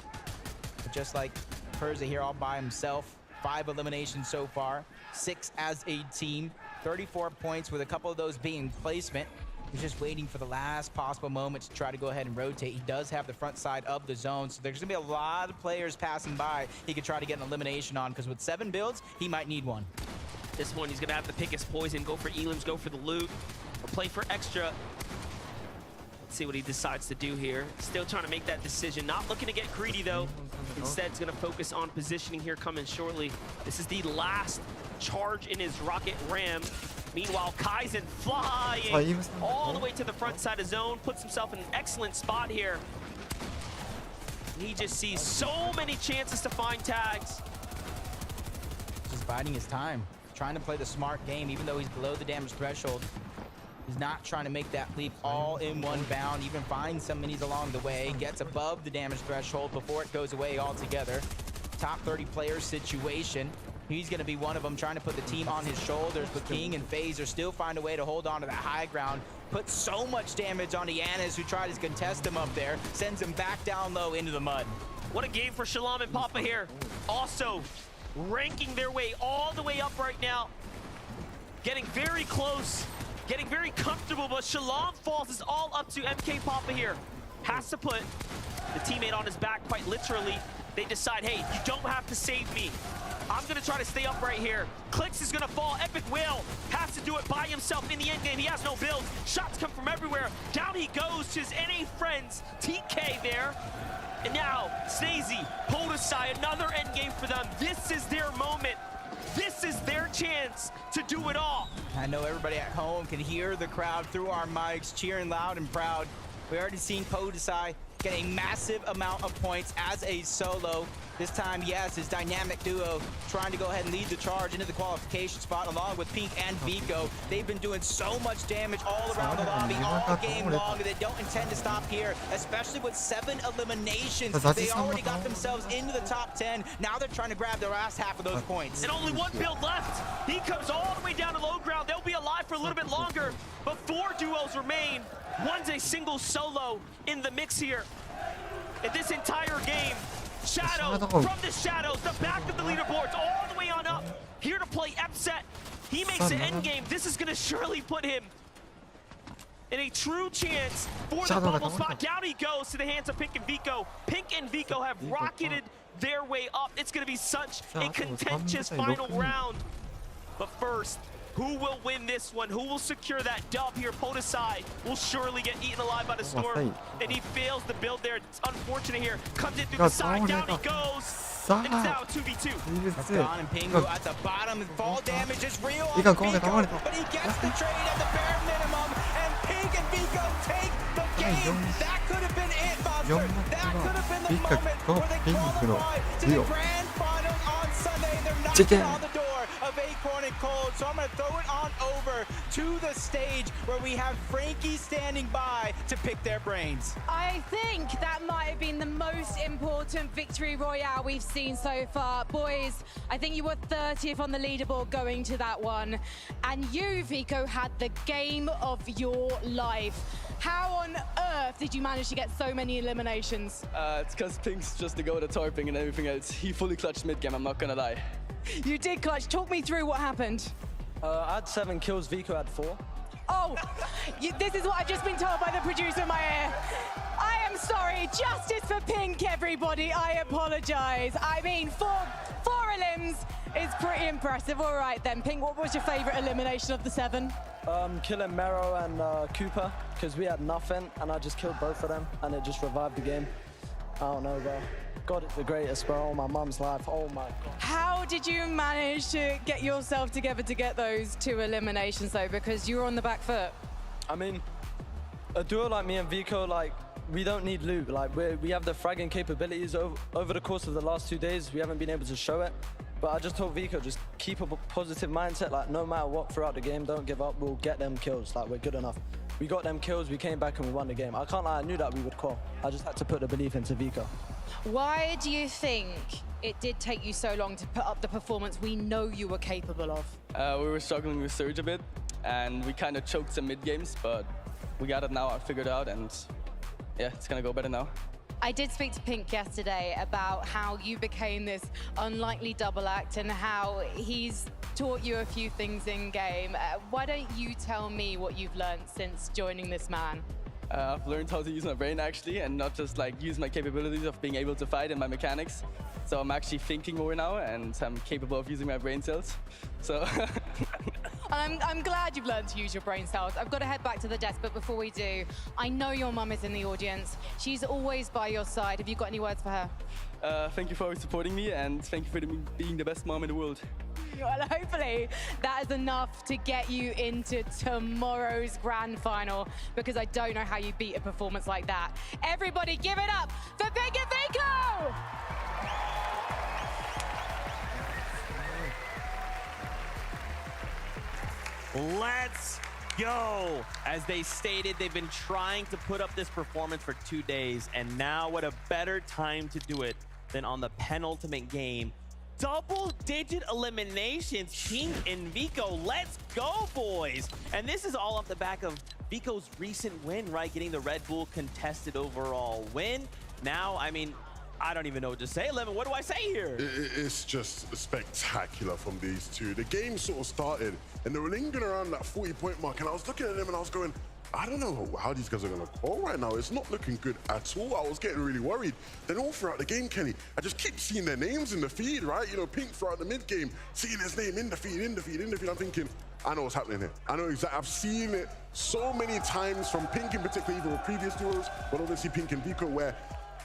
But just like Perza here all by himself, 5 eliminations so far, 6 as a team, 34 points with a couple of those being placement. He's just waiting for the last possible moment to try to go ahead and rotate. He does have the front side of the zone, so there's gonna be a lot of players passing by he could try to get an elimination on, because with 7 builds, he might need one. This one, he's gonna have to pick his poison, go for elims, go for the loot, or play for extra. Let's see what he decides to do here. Still trying to make that decision. Not looking to get greedy, though. Instead, he's gonna focus on positioning here coming shortly. This is the last charge in his rocket ram. Meanwhile, Kaizen flying all the way to the front side of zone, puts himself in an excellent spot here. He just sees so many chances to find tags. Just biding his time, trying to play the smart game, even though he's below the damage threshold. He's not trying to make that leap all in one bound, even find some minis along the way, gets above the damage threshold before it goes away altogether. Top 30 player situation. He's going to be one of them, trying to put the team on his shoulders, but King and Phaser still find a way to hold on to that high ground. Put so much damage on Yanis, who tried to contest him up there, sends him back down low into the mud. What a game for Shalom and Papa here. Also, ranking their way all the way up right now. Getting very close, getting very comfortable, but Shalom falls is all up to MK Papa here. Has to put the teammate on his back, quite literally. They decide, hey, you don't have to save me. I'm gonna try to stay up right here. Clicks is gonna fall. Epic Whale has to do it by himself in the end game. He has no build. Shots come from everywhere. Down he goes to his NA friends. TK there. And now, Snazy, Podesai, another end game for them. This is their moment. This is their chance to do it all. I know everybody at home can hear the crowd through our mics cheering loud and proud. We already seen Podesai get a massive amount of points as a solo. This time, yes, his dynamic duo trying to go ahead and lead the charge into the qualification spot along with Pink and Vico. They've been doing so much damage all around the lobby all game long, and they don't intend to stop here, especially with 7 eliminations. They already got themselves into the top 10. Now they're trying to grab the last half of those points. And only 1 build left. He comes all the way down to low ground. They'll be alive for a little bit longer, but 4 duos remain. One's a single solo in the mix here. In this entire game, Shadow from the shadows, the back of the leaderboards, all the way on up, here to play Epset. He makes an end game. This is going to surely put him in a true chance for the bubble spot. Down he goes to the hands of Pink and Vico. Pink and Vico have rocketed their way up. It's going to be such a contentious final round. But first, who will win this one? Who will secure that dub here? Podesai will surely get eaten alive by the storm, and he fails the build there. It's unfortunate here. Comes in through the side, down he goes. And it's now a 2v2. That's gone, and Pingu at the bottom. Fall damage is real on Vico, but he gets the trade at the bare minimum, and Pink and Vico take the game. That could have been it, Buster. That could have been the moment where they qualify to the grand final on Sunday. They're knocking on the door of Acorn and Cold, so I'm going to throw it on over to the stage where we have Frankie standing by to pick their brains. I think that might have been the most important victory royale we've seen so far. Boys, I think you were 30th on the leaderboard going to that one, and you, Vico, had the game of your life. How on earth did you manage to get so many eliminations? It's because Pink's just the go to tarping and everything else. He fully clutched mid-game, I'm not gonna lie. You did clutch. Talk me through what happened. I had 7 kills, Vico had 4. Oh, this is what I've just been told by the producer in my ear. I am sorry. Justice for Pink, everybody. I apologize. I mean, 4 elims is pretty impressive. All right then, Pink, what was your favorite elimination of the 7? Killing Mero and Cooper, because we had nothing, and I just killed both of them, and it just revived the game. I don't know, bro. God, it's the greatest, bro. All my mum's life. Oh my God. How did you manage to get yourself together to get those 2 eliminations, though? Because you were on the back foot. I mean, a duo like me and Vico, like, we don't need loot. Like, we have the fragging capabilities over the course of the last 2 days. We haven't been able to show it. But I just told Vico, just keep a positive mindset, like no matter what throughout the game, don't give up, we'll get them kills, like we're good enough. We got them kills, we came back and we won the game. I can't lie, I knew that we would qual. I just had to put the belief into Vico. Why do you think it did take you so long to put up the performance we know you were capable of? We were struggling with Surge a bit, and we kind of choked some mid games, but we got it now, I figured it out, and yeah, it's gonna go better now. I did speak to Pink yesterday about how you became this unlikely double act and how he's taught you a few things in game. Why don't you tell me what you've learned since joining this man? I've learned how to use my brain actually, and not just like use my capabilities of being able to fight and my mechanics. So I'm actually thinking more now, and I'm capable of using my brain cells. So. I'm glad you've learned to use your brain cells. I've got to head back to the desk, but before we do, I know your mum is in the audience. She's always by your side. Have you got any words for her? Thank you for supporting me, and thank you for being the best mom in the world. Well, hopefully that is enough to get you into tomorrow's grand final, because I don't know how you beat a performance like that. Everybody give it up for Pink and Vico! Let's go! As they stated, they've been trying to put up this performance for 2 days, and now what a better time to do it than on the penultimate game. Double-digit eliminations, Pink and Vico. Let's go, boys! And this is all off the back of Vico's recent win, right? Getting the Red Bull contested overall win. Now, I mean, I don't even know what to say, Levin. What do I say here? It's just spectacular from these two. The game sort of started, and they were lingering around that 40-point mark, and I was looking at them and I was going, I don't know how these guys are going to call right now. It's not looking good at all. I was getting really worried. Then all throughout the game, Kenny, I just keep seeing their names in the feed, right? You know, Pink throughout the mid-game, seeing his name in the feed, in the feed, in the feed. I'm thinking, I know what's happening here. I know exactly. I've seen it so many times from Pink in particular, even with previous duos, but obviously Pink and Vico, where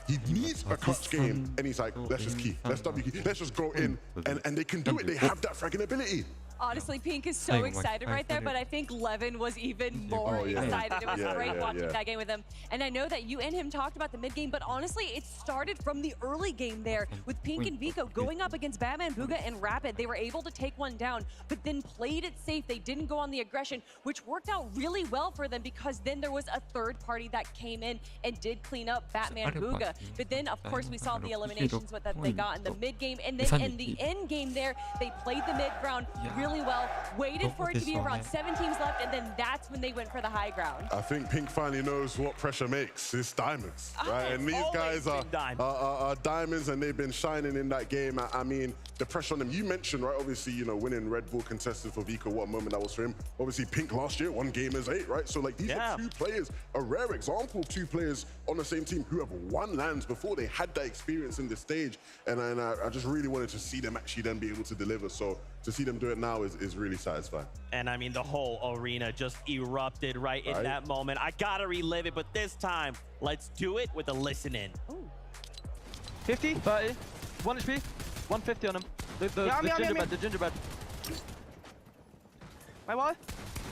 he needs a clutch game, and he's like, let's just key, let's W key, let's just go in, and they can do it. They have that fragging ability. Honestly, Pink is so excited right there, but I think Levin was even more excited. It was great watching that game with him. And I know that you and him talked about the mid game, but honestly, it started from the early game there with Pink and Vico going up against Batman, Bugha, and Rapid. They were able to take one down, but then played it safe. They didn't go on the aggression, which worked out really well for them, because then there was a third party that came in and did clean up Batman, Bugha. But then, of course, we saw the eliminations that they got in the mid game, and then in the end game there, they played the mid ground really well, waited for it to be around 7 teams left, and then that's when they went for the high ground. I think Pink finally knows what pressure makes. It's diamonds, right? And these guys are diamonds, and they've been shining in that game. I mean, the pressure on them. You mentioned, right, obviously, you know, winning Red Bull contested for Vico, what a moment that was for him. Obviously, Pink last year won Gamers 8, right? So, like, these are two players, a rare example of two players on the same team who have won lands before. They had that experience in the stage, and I just really wanted to see them actually then be able to deliver. So to see them do it now is really satisfying. And I mean, the whole arena just erupted right in that moment. I gotta relive it, but this time, let's do it with a listen in. 50, 30, 1 HP, 150 on him. The gingerbread. My wall.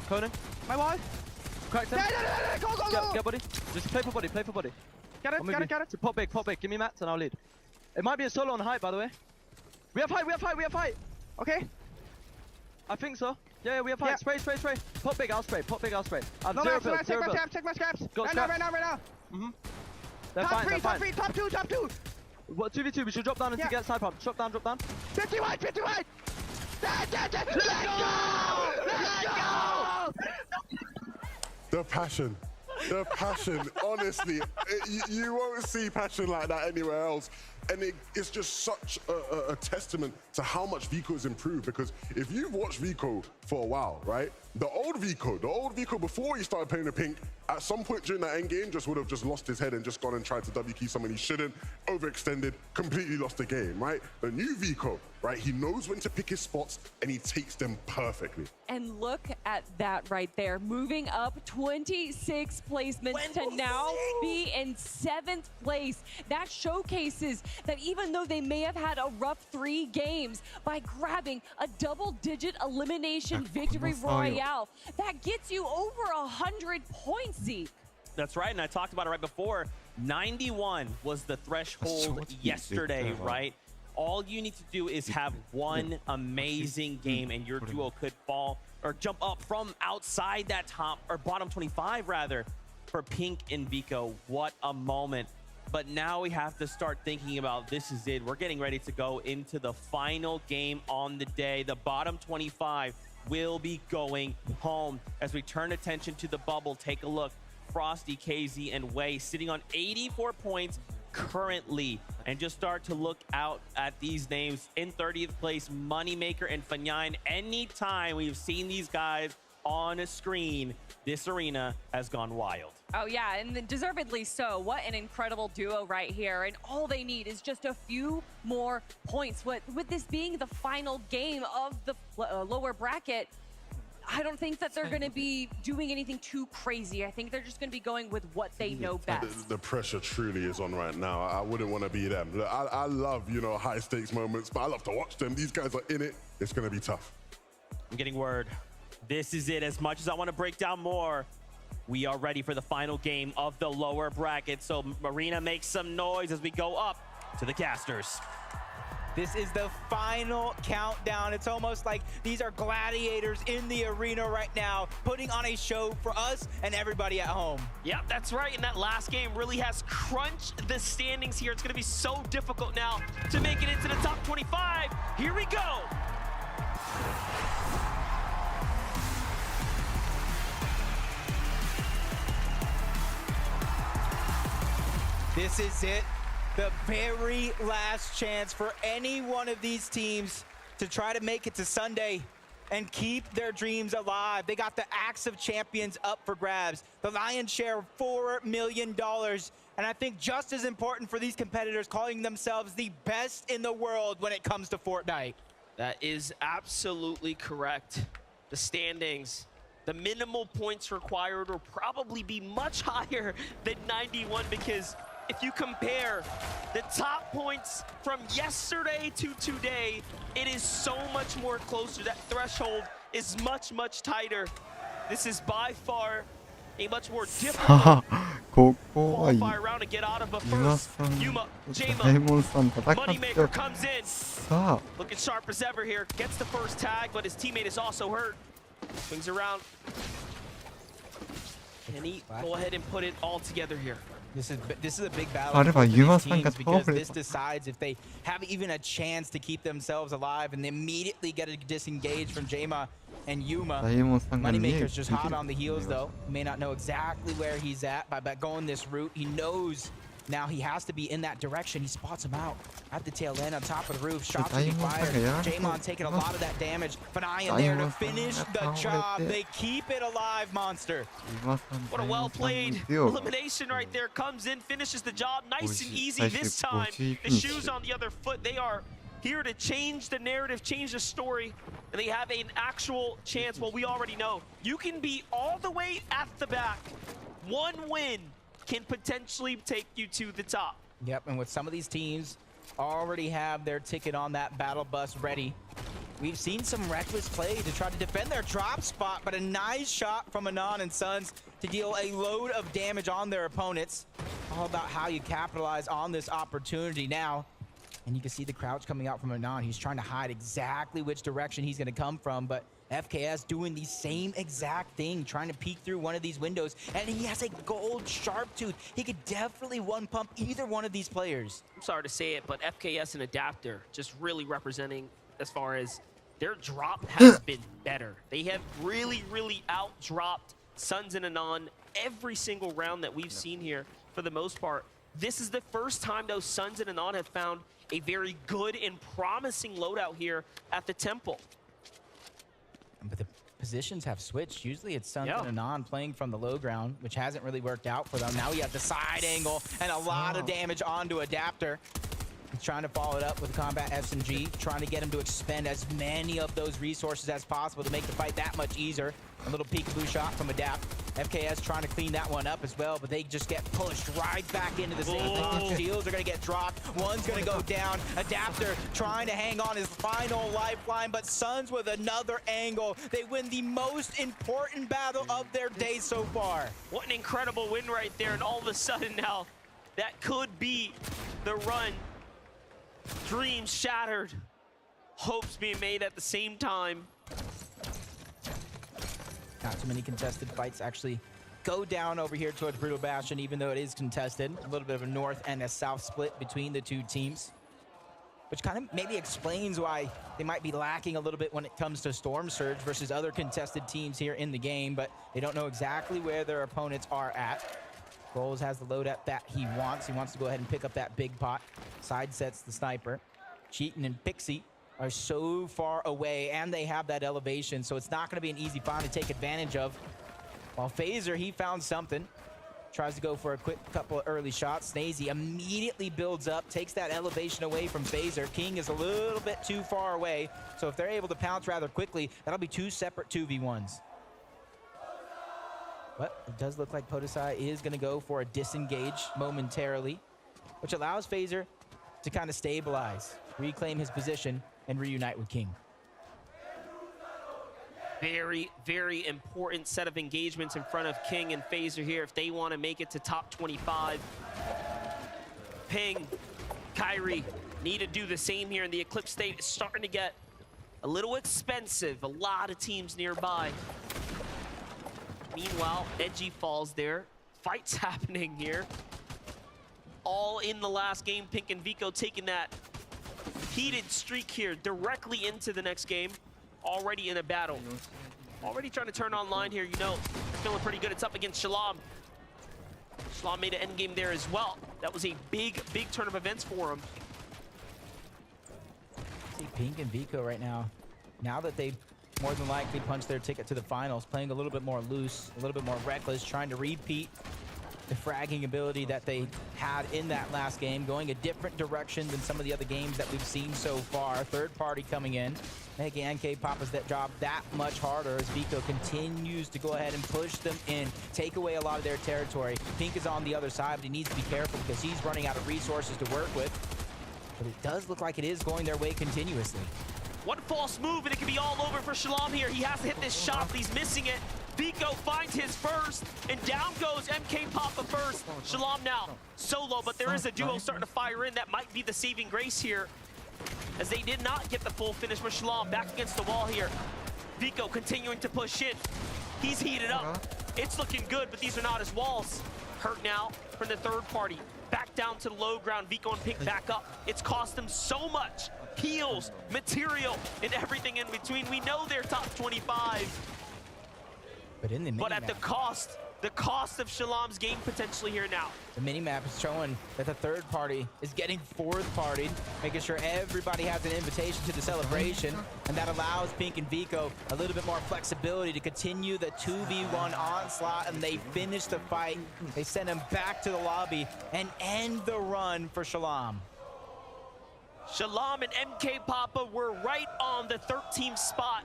Conan. My wall. Cracked him. Go. Get body. Just play for body, play for body. Get it. Pop big. Give me mats and I'll lead. It might be a solo on height, by the way. We have height. Okay. I think so. Yeah, we have height. Spray. Pop big, I'll spray. I've zero build. Take my scraps. Right now. They're fine. Top two. What, 2v2, we should drop down and get side pump. Drop down. 50 wide. Let's go! The passion, honestly, you won't see passion like that anywhere else. And it's just such a testament to how much Vico has improved, because if you've watched Vico for a while, right? The old Vico before he started playing the Pink, at some point during that end game would have just lost his head and just gone and tried to W key someone he shouldn't, overextended, completely lost the game, right? The new Vico, right? He knows when to pick his spots and he takes them perfectly. And look at that right there, moving up 26 placements to now be in 7th place. That showcases that even though they may have had a rough 3 games, by grabbing a double-digit elimination victory royale, that gets you over 100 points, Zeke. That's right, and I talked about it right before. 91 was the threshold yesterday, right? All you need to do is have one amazing game and your duo could fall or jump up from outside that top or bottom 25 rather for Pink and Vico. What a moment. But now we have to start thinking about this is it. We're getting ready to go into the final game on the day. The bottom 25 will be going home. As we turn attention to the bubble, take a look. Frosty, KZ, and Wei sitting on 84 points currently, and just start to look out at these names. In 30th place, Moneymaker and Fanyan. Anytime we've seen these guys on a screen, this arena has gone wild. Oh yeah, and then deservedly so. What an incredible duo right here, and all they need is just a few more points. With this being the final game of the lower bracket, I don't think that they're going to be doing anything too crazy. I think they're just going to be going with what they know best. The pressure truly is on right now. I wouldn't want to be them. Look, I love, you know, high stakes moments, but I love to watch them. These guys are in it. It's going to be tough. I'm getting word. This is it. As much as I want to break down more, we are ready for the final game of the lower bracket. So Marina makes some noise as we go up to the casters. This is the final countdown. It's almost like these are gladiators in the arena right now, putting on a show for us and everybody at home. Yep, that's right. And that last game really has crunched the standings here. It's going to be so difficult now to make it into the top 25. Here we go. This is it. The very last chance for any one of these teams to try to make it to Sunday and keep their dreams alive. They got the Axe of Champions up for grabs, the lion's share of $4 million. And I think just as important for these competitors, calling themselves the best in the world when it comes to Fortnite. That is absolutely correct. The standings, the minimal points required will probably be much higher than 91, because if you compare the top points from yesterday to today, it is so much more closer. That threshold is much, much tighter. This is by far a much more difficult qualifier round to get out of. But first, Yuma, Moneymaker comes in. Looking sharp as ever here. Gets the first tag, but his teammate is also hurt. Swings around. Can he go ahead and put it all together here? This is a big battle for these teams, because this decides if they have even a chance to keep themselves alive, and they immediately get a disengage from Jama and Yuma. Moneymaker's just hot on the heels though. May not know exactly where he's at, but by going this route, he knows now he has to be in that direction. He spots him out at the tail end on top of the roof. Shots being fired. Jamon taking a lot of that damage. Fanayan there to finish the job. They keep it alive, Monster. What a well-played elimination right there. Comes in, finishes the job. Nice and easy this time. The shoes on the other foot. They are here to change the narrative, change the story, and they have an actual chance. Well, we already know. You can be all the way at the back. One win can potentially take you to the top. Yep, and with some of these teams already have their ticket on that battle bus ready. We've seen some reckless play to try to defend their drop spot, but a nice shot from Anon and Sons to deal a load of damage on their opponents. All about how you capitalize on this opportunity now. And you can see the crouch coming out from Anon. He's trying to hide exactly which direction he's going to come from, but FKS doing the same exact thing, trying to peek through one of these windows, and he has a gold sharp tooth. He could definitely one pump either one of these players. I'm sorry to say it, but FKS and Adapter just really representing as far as their drop has been better. They have really, really out-dropped Sons and Anon every single round that we've seen here for the most part. This is the first time those Sons and Anon have found a very good and promising loadout here at the Temple. But the positions have switched. Usually it's Sons and Anon playing from the low ground, which hasn't really worked out for them. Now we have the side angle and a lot of damage onto Adapter. He's trying to follow it up with combat SMG, trying to get him to expend as many of those resources as possible to make the fight that much easier. A little peekaboo shot from Adapt. FKS trying to clean that one up as well, but they just get pushed right back into the same thing. Shields are going to get dropped. One's going to go down. Adapter trying to hang on his final lifeline, but Sons with another angle. They win the most important battle of their day so far. What an incredible win right there, and all of a sudden now, that could be the run Dreams shattered. Hopes being made at the same time. Not too many contested fights actually go down over here towards Brutal Bastion, even though it is contested. A little bit of a north and a south split between the two teams, which kind of maybe explains why they might be lacking a little bit when it comes to Storm Surge versus other contested teams here in the game, but they don't know exactly where their opponents are at. Rolls has the load up that he wants. He wants to go ahead and pick up that big pot. Side sets the sniper. Cheatin' and Pixie are so far away, and they have that elevation, so it's not going to be an easy find to take advantage of. While Phaser, he found something. Tries to go for a quick couple of early shots. Snazy immediately builds up, takes that elevation away from Phaser. King is a little bit too far away, so if they're able to pounce rather quickly, that'll be two separate 2v1s. But it does look like Podesai is going to go for a disengage momentarily, which allows Phaser to kind of stabilize, reclaim his position, and reunite with King. Very, very important set of engagements in front of King and Phaser here if they want to make it to top 25. Ping, Kyrie need to do the same here, and the Eclipse state is starting to get a little expensive. A lot of teams nearby. Meanwhile, Edgy falls there. Fights happening here. All in the last game. Pink and Vico taking that heated streak here directly into the next game. Already in a battle. Already trying to turn online here, you know. Feeling pretty good. It's up against Shalom. Shalom made an endgame there as well. That was a big, big turn of events for him. See Pink and Vico right now. Now that they more than likely punched their ticket to the finals, playing a little bit more loose, a little bit more reckless, trying to repeat the fragging ability that they had in that last game, going a different direction than some of the other games that we've seen so far. Third party coming in, making NK Papa's that job that much harder as Vico continues to go ahead and push them in, take away a lot of their territory. Pink is on the other side, but he needs to be careful because he's running out of resources to work with. But it does look like it is going their way continuously. One false move and it could be all over for Shalom here. He has to hit this shot, but he's missing it. Vico finds his first, and down goes MK Papa first. Shalom now solo, but there is a duo starting to fire in. That might be the saving grace here, as they did not get the full finish with Shalom. Back against the wall here. Vico continuing to push in. He's heated up. It's looking good, but these are not his walls. Hurt now from the third party. Back down to the low ground. Vico and Pink back up. It's cost them so much. Heals, material, and everything in between. We know they're top 25. But at the cost of Shalom's game potentially here now. The mini-map is showing that the third party is getting fourth partied, making sure everybody has an invitation to the celebration, and that allows Pink and Vico a little bit more flexibility to continue the 2v1 onslaught, and they finish the fight. They send him back to the lobby and end the run for Shalom. Shalom and MK Papa were right on the 13th spot.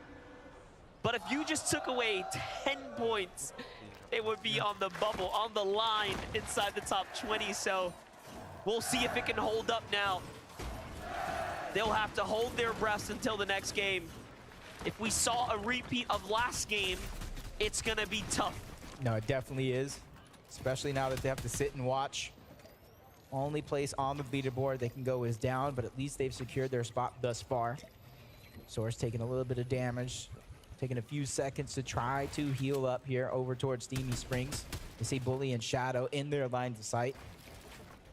But if you just took away 10 points, they would be on the bubble, on the line inside the top 20. So we'll see if it can hold up now. They'll have to hold their breaths until the next game. If we saw a repeat of last game, it's gonna be tough. No, it definitely is, especially now that they have to sit and watch. Only place on the leaderboard they can go is down, but at least they've secured their spot thus far. Source taking a little bit of damage, taking a few seconds to try to heal up here over towards Steamy Springs. You see Bully and Shadow in their lines of sight.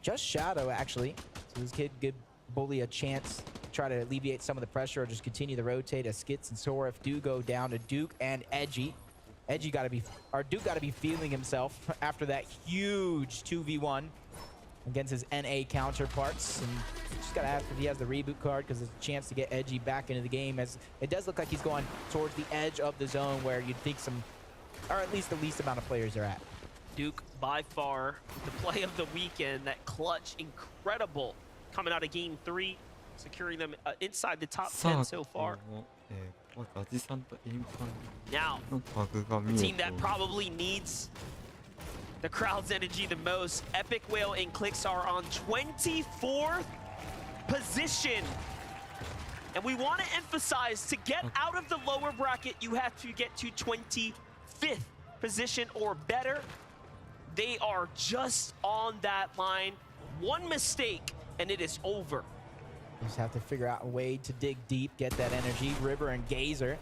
Just Shadow, actually. So this kid give Bully a chance to try to alleviate some of the pressure or just continue to rotate as Skits and Soref do go down to Duke and Edgy. Duke gotta be feeling himself after that huge 2v1 against his NA counterparts, and just gotta ask if he has the reboot card because there's a chance to get Edgy back into the game, as it does look like he's going towards the edge of the zone where you'd think some, or at least the least amount of players are at. Duke by far the play of the weekend. That clutch, incredible, coming out of game 3, securing them inside the top 10 so far. Now, the team that probably needs the crowd's energy the most, Epic Whale and Clicks are on 24th position. And we want to emphasize, to get out of the lower bracket, you have to get to 25th position or better. They are just on that line. One mistake, and it is over. Just have to figure out a way to dig deep, get that energy. River and Gazer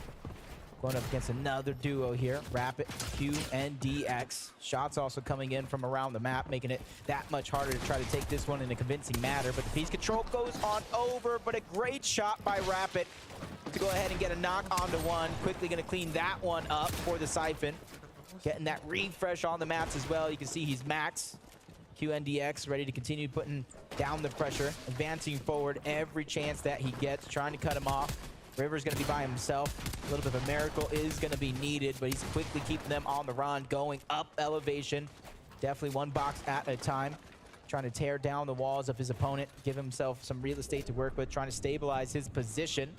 going up against another duo here. Rapid, Q, and DX. Shots also coming in from around the map, making it that much harder to try to take this one in a convincing manner. But the piece control goes on over, but a great shot by Rapid to go ahead and get a knock onto one. Quickly going to clean that one up for the Siphon. Getting that refresh on the maps as well. You can see he's max. QNDX ready to continue putting down the pressure, advancing forward every chance that he gets, trying to cut him off. River's going to be by himself. A little bit of a miracle is going to be needed, but he's quickly keeping them on the run, going up elevation. Definitely one box at a time, trying to tear down the walls of his opponent, give himself some real estate to work with, trying to stabilize his position.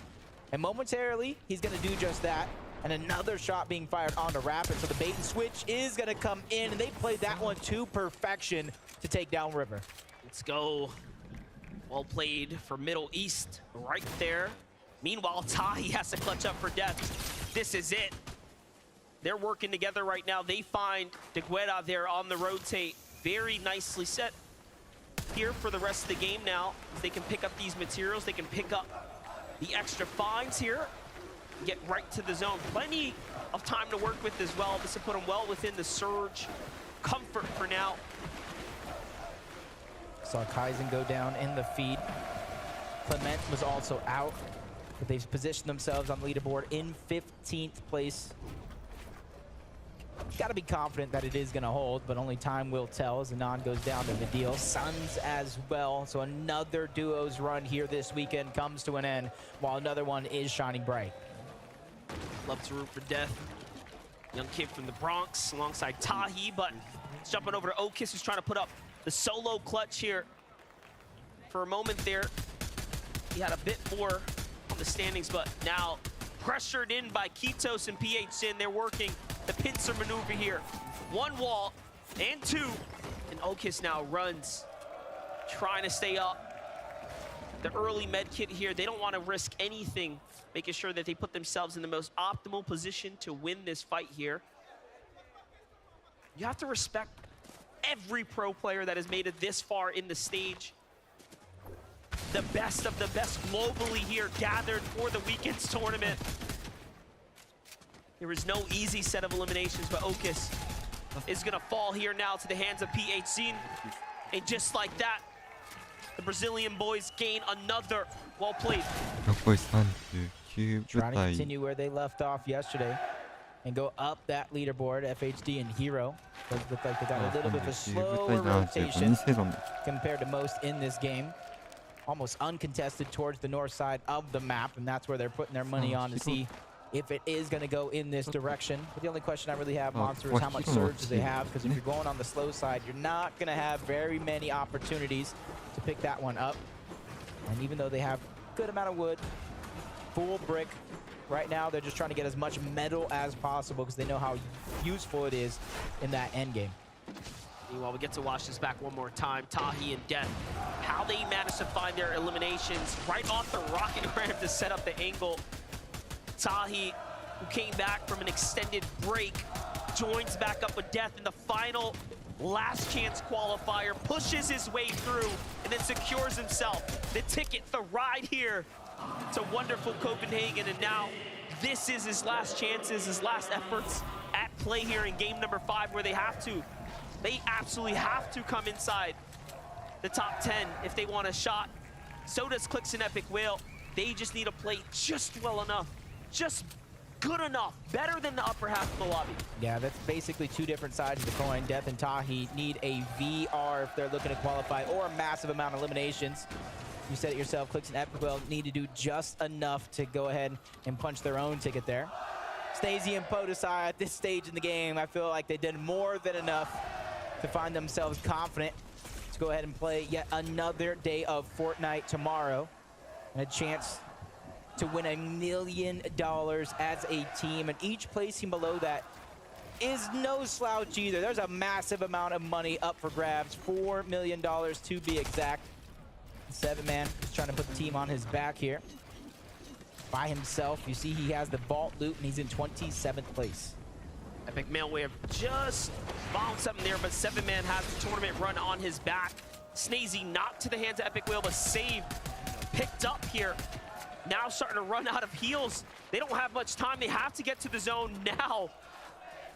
And momentarily, he's going to do just that. And another shot being fired onto Rapid, so the bait and switch is going to come in, and they played that one to perfection to take down River. Let's go. Well played for Middle East right there. Meanwhile, Tahi has to clutch up for death. This is it. They're working together right now. They find DeGueda there on the rotate. Very nicely set here for the rest of the game now. If they can pick up these materials, they can pick up the extra finds here. Get right to the zone. Plenty of time to work with as well. This will put them well within the surge comfort for now. Saw Kaizen go down in the feed. Clement was also out, but they've positioned themselves on the leaderboard in 15th place. Got to be confident that it is going to hold, but only time will tell as Anon goes down to the deal. Suns as well, so another duo's run here this weekend comes to an end, while another one is shining bright. Love to root for death. Young kid from the Bronx alongside Tahi, but it's jumping over to Okis, who's trying to put up the solo clutch here. For a moment there, he had a bit more on the standings, but now pressured in by Kitos and PHN. They're working the pincer maneuver here. One wall and two, and Okis now runs, trying to stay up. The early med kit here, they don't want to risk anything, making sure that they put themselves in the most optimal position to win this fight here. You have to respect every pro player that has made it this far in the stage. The best of the best globally here gathered for the weekend's tournament. There is no easy set of eliminations, but Okis is gonna fall here now to the hands of PHC. And just like that, the Brazilian boys gain another. Well played. Trying to continue where they left off yesterday and go up that leaderboard. FHD and Hero does look like they got a little bit of a slower rotation compared to most in this game. Almost uncontested towards the north side of the map, and that's where they're putting their money on to see if it is going to go in this direction. But the only question I really have, Monster, is how much surge do they have? Because if you're going on the slow side, you're not going to have very many opportunities to pick that one up. And even though they have a good amount of wood, full brick, right now they're just trying to get as much metal as possible because they know how useful it is in that end game. Meanwhile, we get to watch this back one more time. Tahi and Death, how they managed to find their eliminations right off the rocket ramp to set up the angle. Tahi, who came back from an extended break, joins back up with Death in the final last chance qualifier, pushes his way through, and then secures himself the ticket, the ride here to wonderful Copenhagen. And now this is his last chances, his last efforts at play here in game number 5, where they absolutely have to come inside the top 10 if they want a shot. So does Clix and Epic Whale. They just need to play just well enough, just good enough, better than the upper half of the lobby. Yeah, that's basically two different sides of the coin. Death and Tahi need a VR if they're looking to qualify, or a massive amount of eliminations. You said it yourself, Clix and Epic Whale need to do just enough to go ahead and punch their own ticket there. Stacey and Podesai at this stage in the game, I feel like they did more than enough to find themselves confident to go ahead and play yet another day of Fortnite tomorrow, and a chance to win $1 million as a team. And each placing below that is no slouch either. There's a massive amount of money up for grabs, $4 million to be exact. 7-man is trying to put the team on his back here by himself. You see he has the vault loot, and he's in 27th place. Epic Mailwave just found something there, but 7-man has the tournament run on his back. Snazy not to the hands of Epic Whale, but saved picked up here. Now starting to run out of heals. They don't have much time. They have to get to the zone now.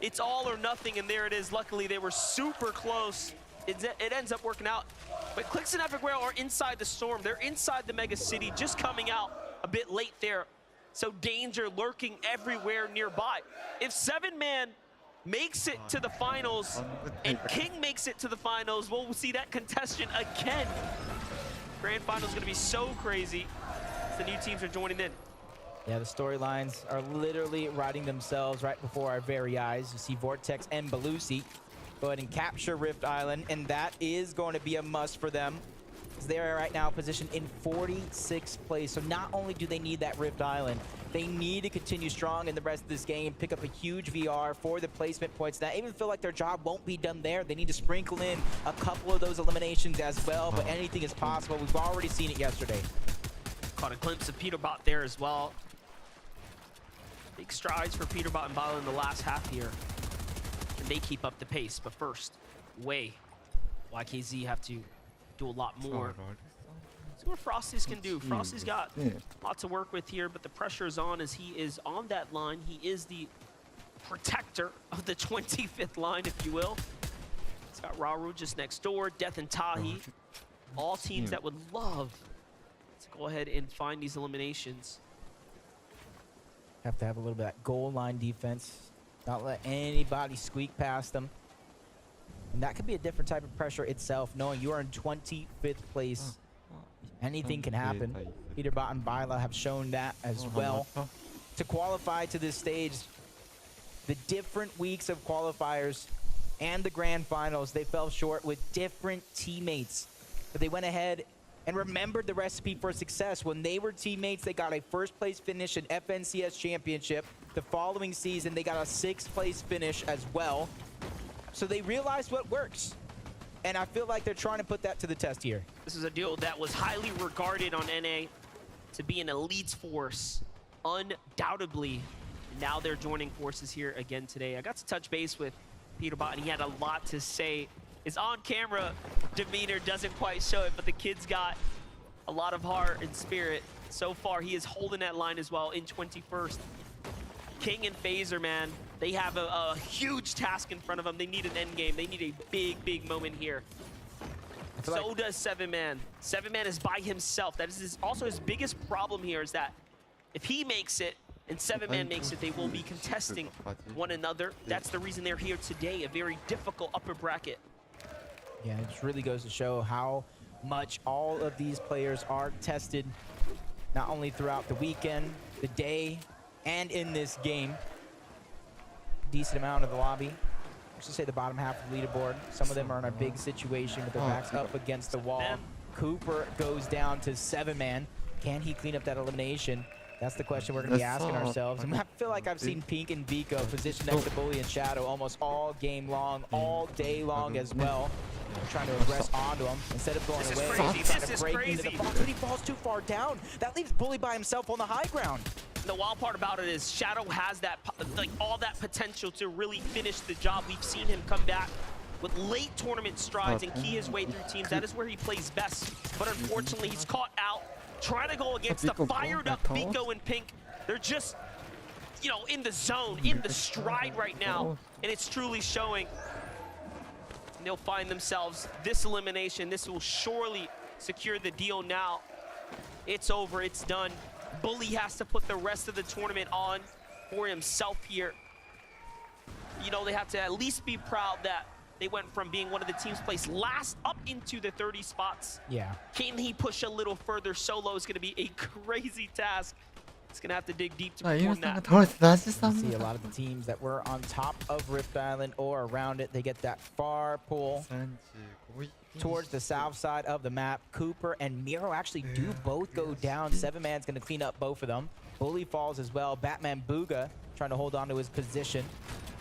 It's all or nothing, and there it is. Luckily, they were super close. It ends up working out. But Clix and Everywhere are inside the storm. They're inside the mega city, just coming out a bit late there. So danger lurking everywhere nearby. If 7-man makes it to the finals and King makes it to the finals, we'll see that contestation again. Grand finals gonna be so crazy as the new teams are joining in. Yeah, the storylines are literally writing themselves right before our very eyes. You see Vortex and Belusi go ahead and capture Rift Island, and that is going to be a must for them. They are right now positioned in 46th place. So not only do they need that Rift Island, they need to continue strong in the rest of this game, pick up a huge VR for the placement points. And I even feel like their job won't be done there. They need to sprinkle in a couple of those eliminations as well, but anything is possible. We've already seen it yesterday. Caught a glimpse of Peterbot there as well. Big strides for Peterbot and Bala in the last half here. Can they keep up the pace? But first, YKZ have to do a lot more. See what Frosty's can do. Frosty's got lots to work with here, but the pressure is on as he is on that line. He is the protector of the 25th line, if you will. He's got Raru just next door, Death and Tahi. All teams that would love to go ahead and find these eliminations. Have to have a little bit of that goal line defense. Not let anybody squeak past them. And that could be a different type of pressure itself, knowing you are in 25th place. Anything can happen. Peterbot and Byla have shown that as well. To qualify to this stage, the different weeks of qualifiers and the grand finals, they fell short with different teammates. But they went ahead and remembered the recipe for success. When they were teammates, they got a first place finish in FNCS Championship. The following season, they got a 6th place finish as well. So they realized what works. And I feel like they're trying to put that to the test here. This is a duo that was highly regarded on NA to be an elite force, undoubtedly. Now they're joining forces here again today. I got to touch base with Peterbot, and he had a lot to say. His on-camera demeanor doesn't quite show it, but the kid's got a lot of heart and spirit. So far, he is holding that line as well in 21st. King and Phaser, man, they have a huge task in front of them. They need an end game. They need a big, big moment here. So does 7-man. 7-man is by himself. That is also his biggest problem here, is that if he makes it and 7-man makes it, they will be contesting one another. That's the reason they're here today, a very difficult upper bracket. Yeah, it just really goes to show how much all of these players are tested, not only throughout the weekend, the day, and in this game. Decent amount of the lobby. I should say the bottom half of the leaderboard. Some of them are in a big situation with their backs up against the wall. Cooper goes down to 7-man. Can he clean up that elimination? That's the question we're going to be asking ourselves. And I feel like I've seen Pink and Vico positioned next to Bully and Shadow almost all game long, all day long as well. Trying to aggress onto him instead of going away. Trying to break into the box, but he falls too far down. That leaves Bully by himself on the high ground. The wild part about it is Shadow has that, like, all that potential to really finish the job. We've seen him come back with late tournament strides and key his way through teams. That is where he plays best. But unfortunately, he's caught out, trying to go against the fired up Vico and Pink. They're just, you know, in the zone, in the stride right now. And it's truly showing. And they'll find themselves this elimination. This will surely secure the deal now. It's over, it's done. Bully has to put the rest of the tournament on for himself here. You know, they have to at least be proud that they went from being one of the teams placed last up into the 30 spots. Yeah. Can he push a little further? Solo is going to be a crazy task. He's going to have to dig deep to perform that. You see a lot of the teams that were on top of Rift Island or around it, they get that far pull towards the south side of the map. Cooper and Miro actually do both go down. 7-man's going to clean up both of them. Bully falls as well. Batman Booga trying to hold on to his position.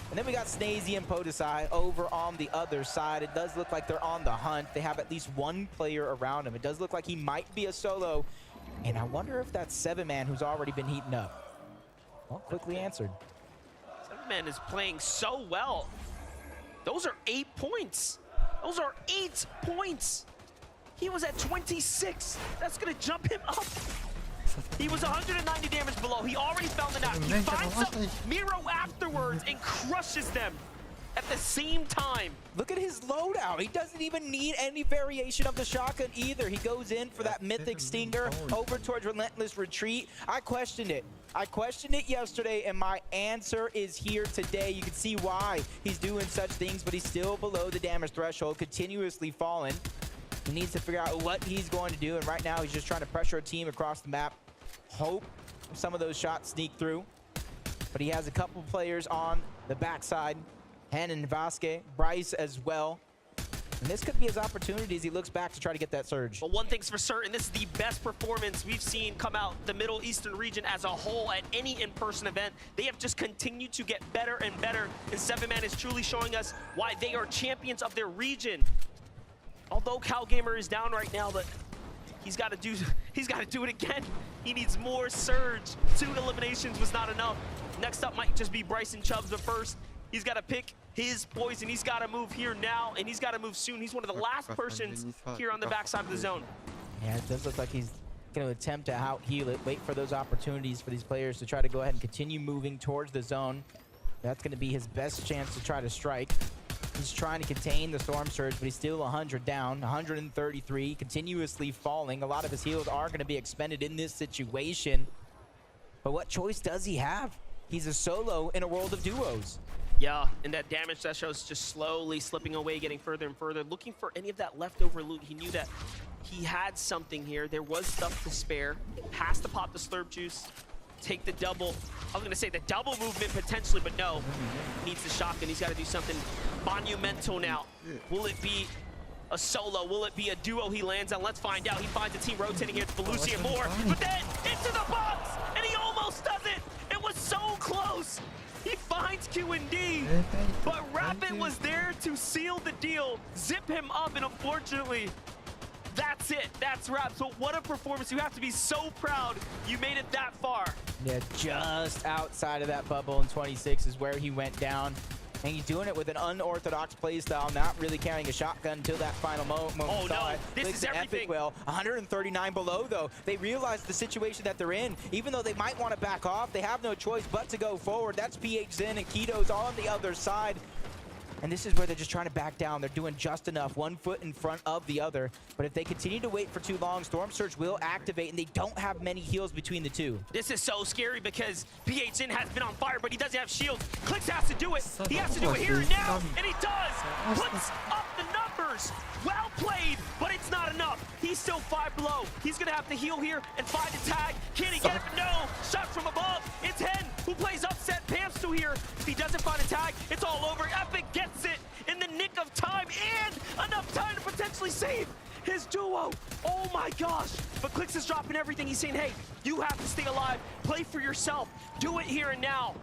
And then we got Snazy and Podesai over on the other side. It does look like they're on the hunt. They have at least one player around him. It does look like he might be a solo. And I wonder if that's 7-man who's already been heating up. Well, quickly answered. 7-man is playing so well. Those are 8 points. Those are 8 points. He was at 26. That's gonna jump him up. He was 190 damage below. He already found the knock. He finds some Miro afterwards and crushes them at the same time. Look at his loadout. He doesn't even need any variation of the shotgun either. He goes in for that mythic stinger over towards Relentless Retreat. I questioned it. I questioned it yesterday, and my answer is here today. You can see why he's doing such things, but he's still below the damage threshold, continuously falling. He needs to figure out what he's going to do, and right now he's just trying to pressure a team across the map. Hope some of those shots sneak through. But he has a couple players on the backside. Hen and Vasquez, Bryce as well. And this could be his opportunity as he looks back to try to get that surge. But one thing's for certain, this is the best performance we've seen come out the Middle Eastern region as a whole at any in-person event. They have just continued to get better and better, and 7man is truly showing us why they are champions of their region. Although CalGamer is down right now, but he's got to do it again. He needs more surge. 2 eliminations was not enough. Next up might just be Bryson Chubbs, but first he's got to pick his poison. He's got to move here now, and he's got to move soon. He's one of the last persons here on the backside of the zone. Yeah, it does look like he's going to attempt to out-heal it, wait for those opportunities for these players to try to go ahead and continue moving towards the zone. That's going to be his best chance to try to strike. He's trying to contain the Storm Surge, but he's still 100 down, 133, continuously falling. A lot of his heals are going to be expended in this situation. But what choice does he have? He's a solo in a world of duos. Yeah, and that damage that shows just slowly slipping away, getting further and further, looking for any of that leftover loot. He knew that he had something here. There was stuff to spare. Has to pop the slurp juice, take the double. I was gonna say the double movement potentially, but no. He needs the shotgun. He's got to do something monumental now. Will it be a solo? Will it be a duo he lands on? Let's find out. He finds a team rotating here. It's Belusi and more, but then into the box, and he almost does it. It was so close. He finds Q&D, but Rapid was there to seal the deal, zip him up, and unfortunately, that's it. That's Rap. So what a performance. You have to be so proud you made it that far. Yeah, just outside of that bubble in 26 is where he went down. And he's doing it with an unorthodox playstyle, not really carrying a shotgun until that final moment. Oh no, this is everything. Well, 139 below though. They realize the situation that they're in. Even though they might want to back off, they have no choice but to go forward. That's PH Zen and Keto's on the other side. And this is where they're just trying to back down. They're doing just enough, 1 foot in front of the other. But if they continue to wait for too long, Storm Surge will activate, and they don't have many heals between the two. This is so scary because PHN has been on fire, but he doesn't have shields. Clix has to do it. He has to do it here and now, and he does. Puts up the numbers. Well played, but it's not enough. He's still 5 below. He's going to have to heal here and find a tag. Can he get it? No. Shot from above. It's Hen who plays upset. Pam's still here. If he doesn't find a tag, it's all over. Epic gets it in the nick of time and enough time to potentially save his duo. Oh my gosh. But Clix is dropping everything. He's saying, hey, you have to stay alive. Play for yourself. Do it here and now.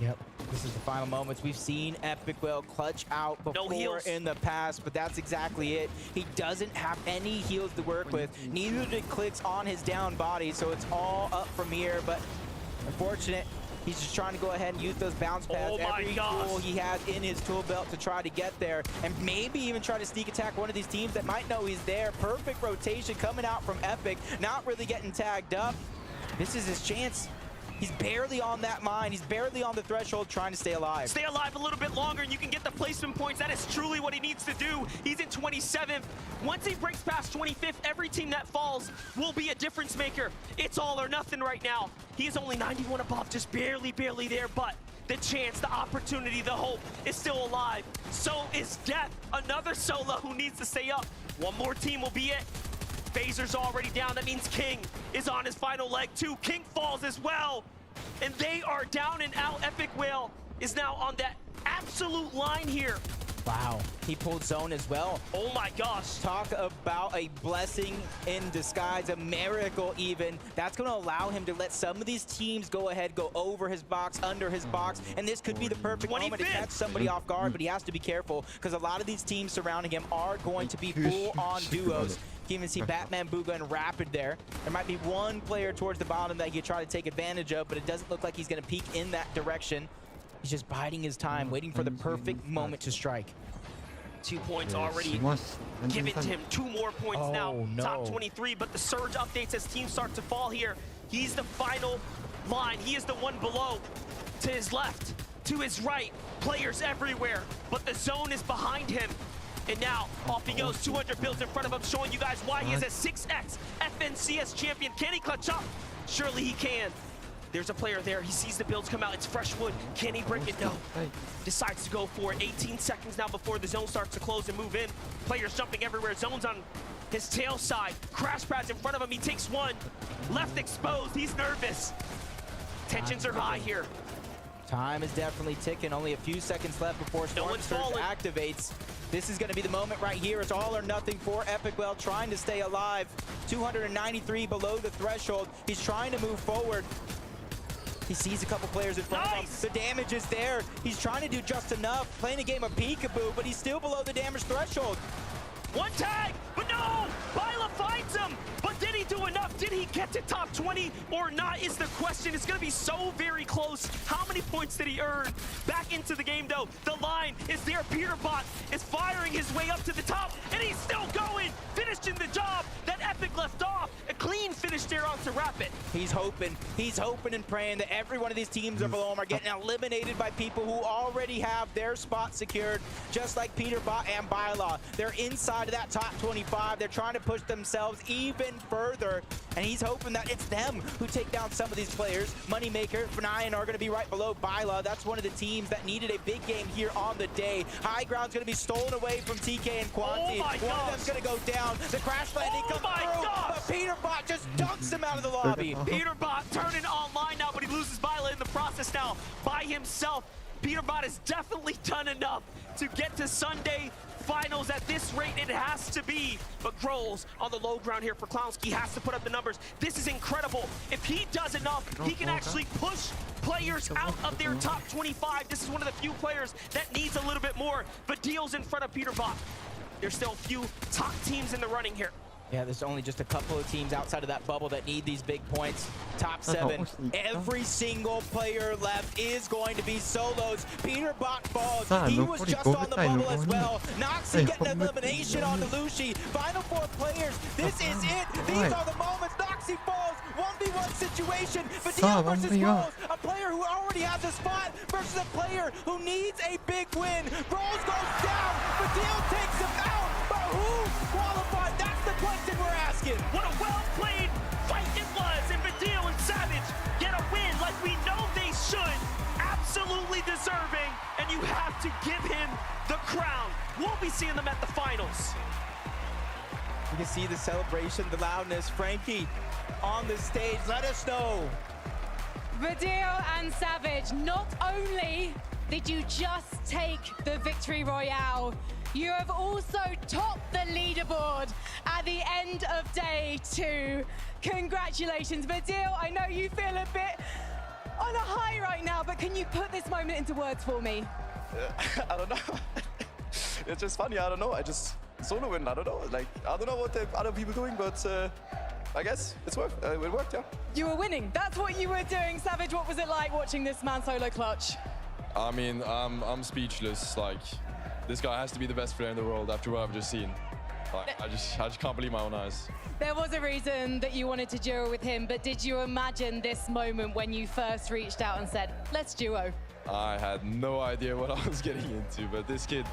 Yep, this is the final moments. We've seen Epic Well clutch out before in the past, but that's exactly it. He doesn't have any heals to work with. Neither did Clix on his down body, so it's all up from here, but unfortunate. He's just trying to go ahead and use those bounce pads, every tool he has in his tool belt to try to get there, and maybe even try to sneak attack one of these teams that might know he's there. Perfect rotation coming out from Epic, not really getting tagged up. This is his chance. He's barely on that mine. He's barely on the threshold trying to stay alive. Stay alive a little bit longer and you can get the placement points. That is truly what he needs to do. He's in 27th. Once he breaks past 25th, every team that falls will be a difference maker. It's all or nothing right now. He is only 91 above, just barely there, but the chance, the opportunity, the hope is still alive. So is Death, another solo who needs to stay up. One more team will be it. Phaser's already down. That means King is on his final leg too. King falls as well. And they are down and out. Epic Whale is now on that absolute line here. Wow, he pulled zone as well. Oh my gosh. Talk about a blessing in disguise, a miracle even. That's gonna allow him to let some of these teams go ahead, go over his box, under his box, and this could be the perfect moment to catch somebody off guard, but he has to be careful because a lot of these teams surrounding him are going to be full-on duos. You can even see Batman, Booga, and Rapid there. There might be one player towards the bottom that he could try to take advantage of, but it doesn't look like he's gonna peek in that direction. He's just biding his time, waiting for the perfect moment to strike. 2 points already given to him. 2 more points now. Top 23, but the surge updates as teams start to fall here. He's the final line. He is the one below. To his left, to his right, players everywhere, but the zone is behind him. And now, off he goes, 200 builds in front of him, showing you guys why he is a 6x FNCS champion. Can he clutch up? Surely he can. There's a player there. He sees the builds come out. It's fresh wood. Can he break it? No. Decides to go for it. 18 seconds now before the zone starts to close and move in. Players jumping everywhere. Zone's on his tail side. Crash pads in front of him. He takes one. Left exposed. He's nervous. Tensions are high here. Time is definitely ticking. Only a few seconds left before Storm Surge activates. This is going to be the moment right here. It's all or nothing for Epic Well, trying to stay alive. 293 below the threshold. He's trying to move forward. He sees a couple players in front of him. The damage is there. He's trying to do just enough. Playing a game of peekaboo, but he's still below the damage threshold. One tag, but no! Byla finds him! But did he do enough? Did he get to top 20 or not is the question. It's gonna be so very close. How many points did he earn? Back into the game though. The line is there. Peterbot is firing his way up to the top, and he's still going! Finishing the job that Epic left off. A clean finish there onto Rapid. He's hoping and praying that every one of these teams are below him are getting eliminated by people who already have their spot secured, just like Peterbot and Byla. They're inside of that top 25. They're trying to push themselves even further, and he's hoping that it's them who take down some of these players. Moneymaker, Fnayan are going to be right below Byla. That's one of the teams that needed a big game here on the day. High ground's going to be stolen away from TK and Quanti. One of them's going to go down. The crash landing comes through, but Peterbot just dunks him out of the lobby. Peterbot turning online now, but he loses Byla in the process now by himself. Peterbot has definitely done enough to get to Sunday finals. At this rate, it has to be. But Grolls on the low ground here for Clownski has to put up the numbers. This is incredible. If he does enough, he can actually push players out of their top 25. This is one of the few players that needs a little bit more. But deals in front of Peterbot. There's still a few top teams in the running here. Yeah, there's only just a couple of teams outside of that bubble that need these big points. Top 7. Every single player left is going to be solos. Peterbot falls. He was just on the bubble as well. Noxy getting an elimination on Lushi. Final 4 players. This is it. These are the moments. Noxy falls. 1v1 situation. Vidil versus Grolls. A player who already has a spot versus a player who needs a big win. Grolls goes down. Vidil takes him out. But who qualified? That's the question we're asking. What a well-played fight it was, and Vidil and Savage get a win like we know they should. Absolutely deserving, and you have to give him the crown. We'll be seeing them at the finals. You can see the celebration, the loudness. Frankie on the stage, let us know. Vidil and Savage, not only did you just take the victory royale, you have also topped the leaderboard at the end of day 2. Congratulations, Vidil. I know you feel a bit on a high right now, but can you put this moment into words for me? I don't know. It's just funny. I don't know. I just solo win. I don't know. Like, I don't know what the other people doing, but I guess it worked, yeah. You were winning. That's what you were doing. Savage, what was it like watching this man solo clutch? I mean, I'm speechless. Like, this guy has to be the best player in the world after what I've just seen. Like, I just can't believe my own eyes. There was a reason that you wanted to duo with him, but did you imagine this moment when you first reached out and said, let's duo? I had no idea what I was getting into, but this kid...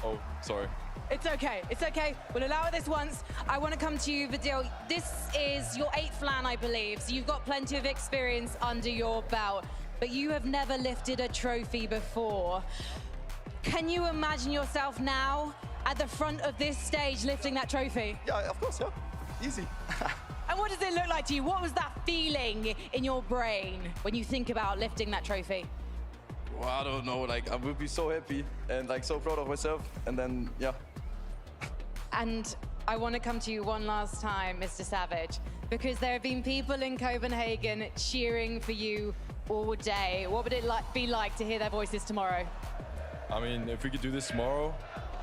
Oh, sorry. It's okay, it's okay. We'll allow it this once. I want to come to you, Vidil. This is your 8th LAN, I believe, so you've got plenty of experience under your belt, but you have never lifted a trophy before. Can you imagine yourself now at the front of this stage lifting that trophy? Yeah, of course, yeah. Easy. And what does it look like to you? What was that feeling in your brain when you think about lifting that trophy? Well, I don't know, like, I would be so happy and like so proud of myself, and then, yeah. And I want to come to you one last time, Mr. Savage, because there have been people in Copenhagen cheering for you all day. What would it be like to hear their voices tomorrow? I mean, if we could do this tomorrow,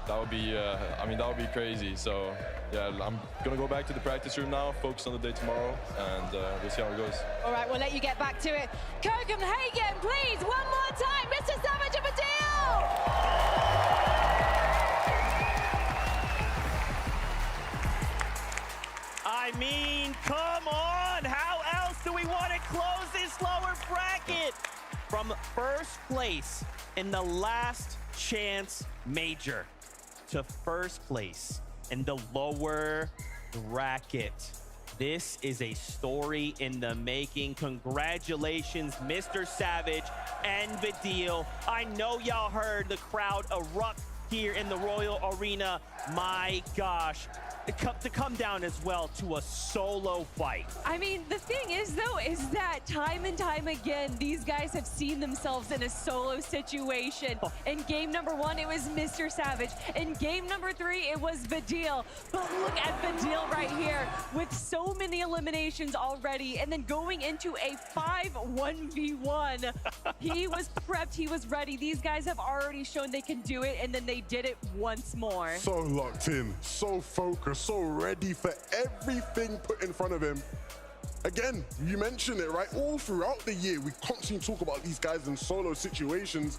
that would be, I mean, that would be crazy. So yeah, I'm gonna go back to the practice room now, focus on the day tomorrow, and we'll see how it goes. All right, we'll let you get back to it. Copenhagen, please, one more time. Mr. Savage of a deal! I mean, come on! How else do we want to close this lower bracket? From first place in the last chance major to first place in the lower bracket. This is a story in the making. Congratulations, Mr. Savage and Vidil. I know y'all heard the crowd erupt here in the Royal Arena. My gosh, to come down as well to a solo fight. I mean, the thing is, though, is that time and time again, these guys have seen themselves in a solo situation. In game number 1, it was Mr. Savage. In game number 3, it was Vidil. But look at Vidil right here with so many eliminations already, and then going into a 5-1v1. He was prepped, he was ready. These guys have already shown they can do it, and then they did it once more. So locked in, so focused, so ready for everything put in front of him. Again, you mentioned it, right? All throughout the year, we constantly talk about these guys in solo situations.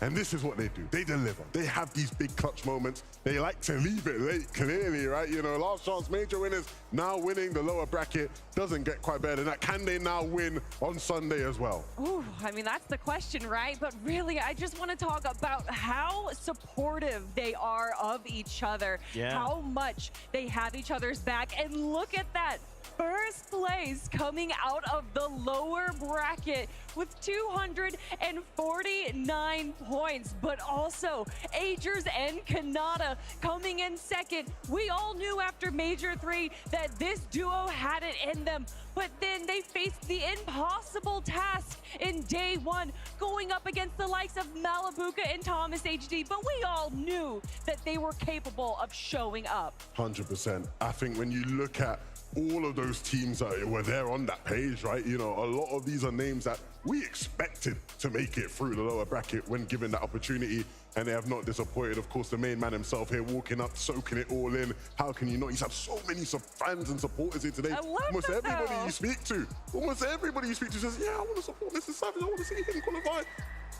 And this is what they do. They deliver. They have these big clutch moments. They like to leave it late, clearly, right? You know, last chance major winners now winning the lower bracket. Doesn't get quite better than that. Can they now win on Sunday as well? Ooh, I mean, that's the question, right? But really, I just want to talk about how supportive they are of each other. Yeah. How much they have each other's back. And look at that. First place coming out of the lower bracket with 249 points, but also Agers and Kanata coming in second. We all knew after Major 3 that this duo had it in them, but then they faced the impossible task in day 1, going up against the likes of Malabuka and Thomas HD, but we all knew that they were capable of showing up. 100%. I think when you look at all of those teams that were there on that page, right? You know, a lot of these are names that we expected to make it through the lower bracket when given that opportunity, and they have not disappointed. Of course, the main man himself here walking up, soaking it all in. How can you not? He's had so many fans and supporters here today. Almost everybody you speak to says, yeah, I want to support Mr. Savage. I want to see him qualify.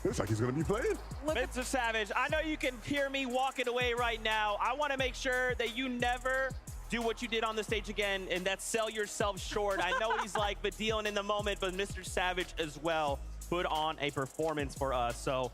Looks like he's going to be playing. Mr. Savage, I know you can hear me walking away right now. I want to make sure that you never do what you did on the stage again, and that's sell yourself short. I know he's like Vidil in the moment, but Mr. Savage as well put on a performance for us. So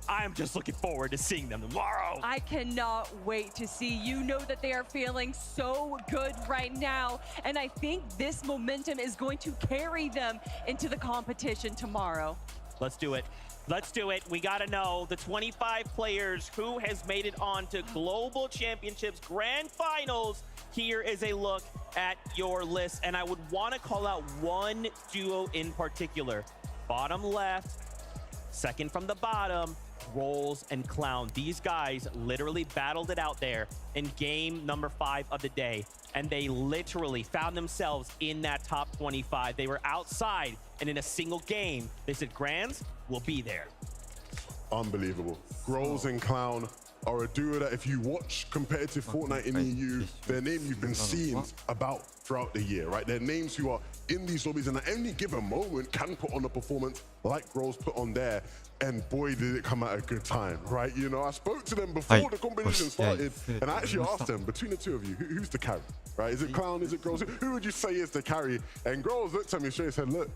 I'm just looking forward to seeing them tomorrow. I cannot wait to see. You know that they are feeling so good right now, and I think this momentum is going to carry them into the competition tomorrow. Let's do it. Let's do it. We got to know the 25 players who has made it on to Global Championships Grand Finals. Here is a look at your list, and I would want to call out one duo in particular. Bottom left, second from the bottom, Rolls and Clown. These guys literally battled it out there in game number 5 of the day, and they literally found themselves in that top 25. They were outside, and in a single game, they said, Grands, we'll be there. Unbelievable. Rolls and Clown are a duo that if you watch competitive Fortnite in the EU, their name you've been seeing about throughout the year, right? They're names who are in these lobbies and at any given moment can put on a performance like Rolls put on there. And boy, did it come at a good time, right? You know, I spoke to them before the competition started, and I actually asked them, between the two of you, who's the carry, right? Is it Clown, is it Grows? Who would you say is the carry? And Grows looked at me straight and said, look,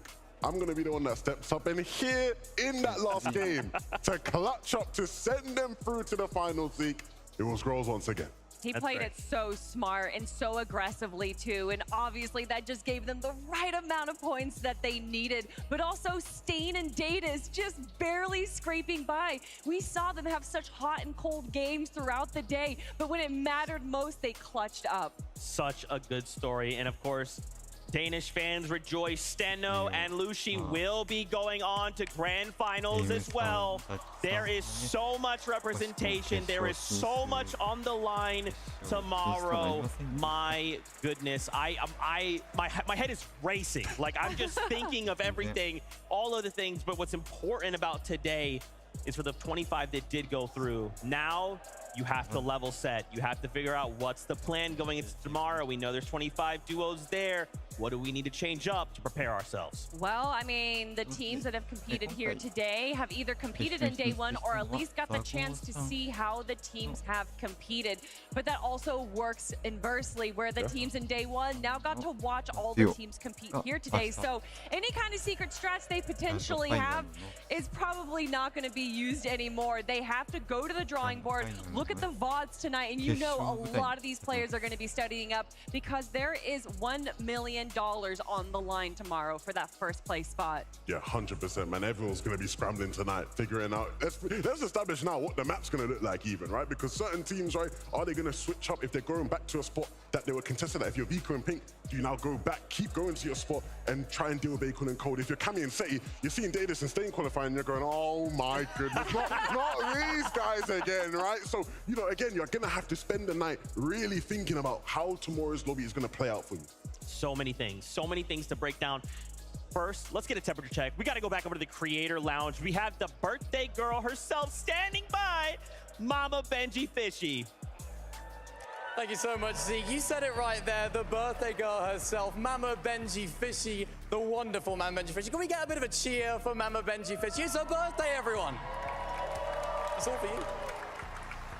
I'm going to be the one that steps up. And here in that last game, to clutch up, to send them through to the final seek, it was Grows once again. He played it so smart and so aggressively too, and obviously that just gave them the right amount of points that they needed, but also Stain and Datus just barely scraping by. We saw them have such hot and cold games throughout the day, but when it mattered most, they clutched up. Such a good story, and of course, Danish fans rejoice. Steno and Lucy will be going on to grand finals as well. There is so much representation. There is so much on the line tomorrow. My goodness, my head is racing. Like, I'm just thinking of everything, all of the things. But what's important about today is for the 25 that did go through. Now you have to level set. You have to figure out what's the plan going into tomorrow. We know there's 25 duos there. What do we need to change up to prepare ourselves? Well, I mean, the teams that have competed here today have either competed in day one or at least got the chance to see how the teams have competed. But that also works inversely, where the teams in day one now got to watch all the teams compete here today. So any kind of secret strats they potentially have is probably not going to be used anymore. They have to go to the drawing board, look at the VODs tonight, and you know a lot of these players are going to be studying up, because there is $1 million on the line tomorrow for that first place spot. Yeah, 100%, man. Everyone's going to be scrambling tonight, figuring out. Let's establish now what the map's going to look like even, right? Because certain teams, right, are they going to switch up if they're going back to a spot that they were contested at? If you're Vico and Pink, do you now go back, keep going to your spot and try and deal with Bacon and Cold? If you're Cammy and Seti, you're seeing Davis and staying qualifying and you're going, oh my goodness, not these guys again, right? So, you know, again, you're going to have to spend the night really thinking about how tomorrow's lobby is going to play out for you. So many things to break down. First, let's get a temperature check. We got to go back over to the creator lounge. We have the birthday girl herself standing by, Mama Benji Fishy. Thank you so much, Zeke. You said it right there. The birthday girl herself, Mama Benji Fishy, the wonderful Mama Benji Fishy. Can we get a bit of a cheer for Mama Benji Fishy? It's her birthday, everyone. It's all for you.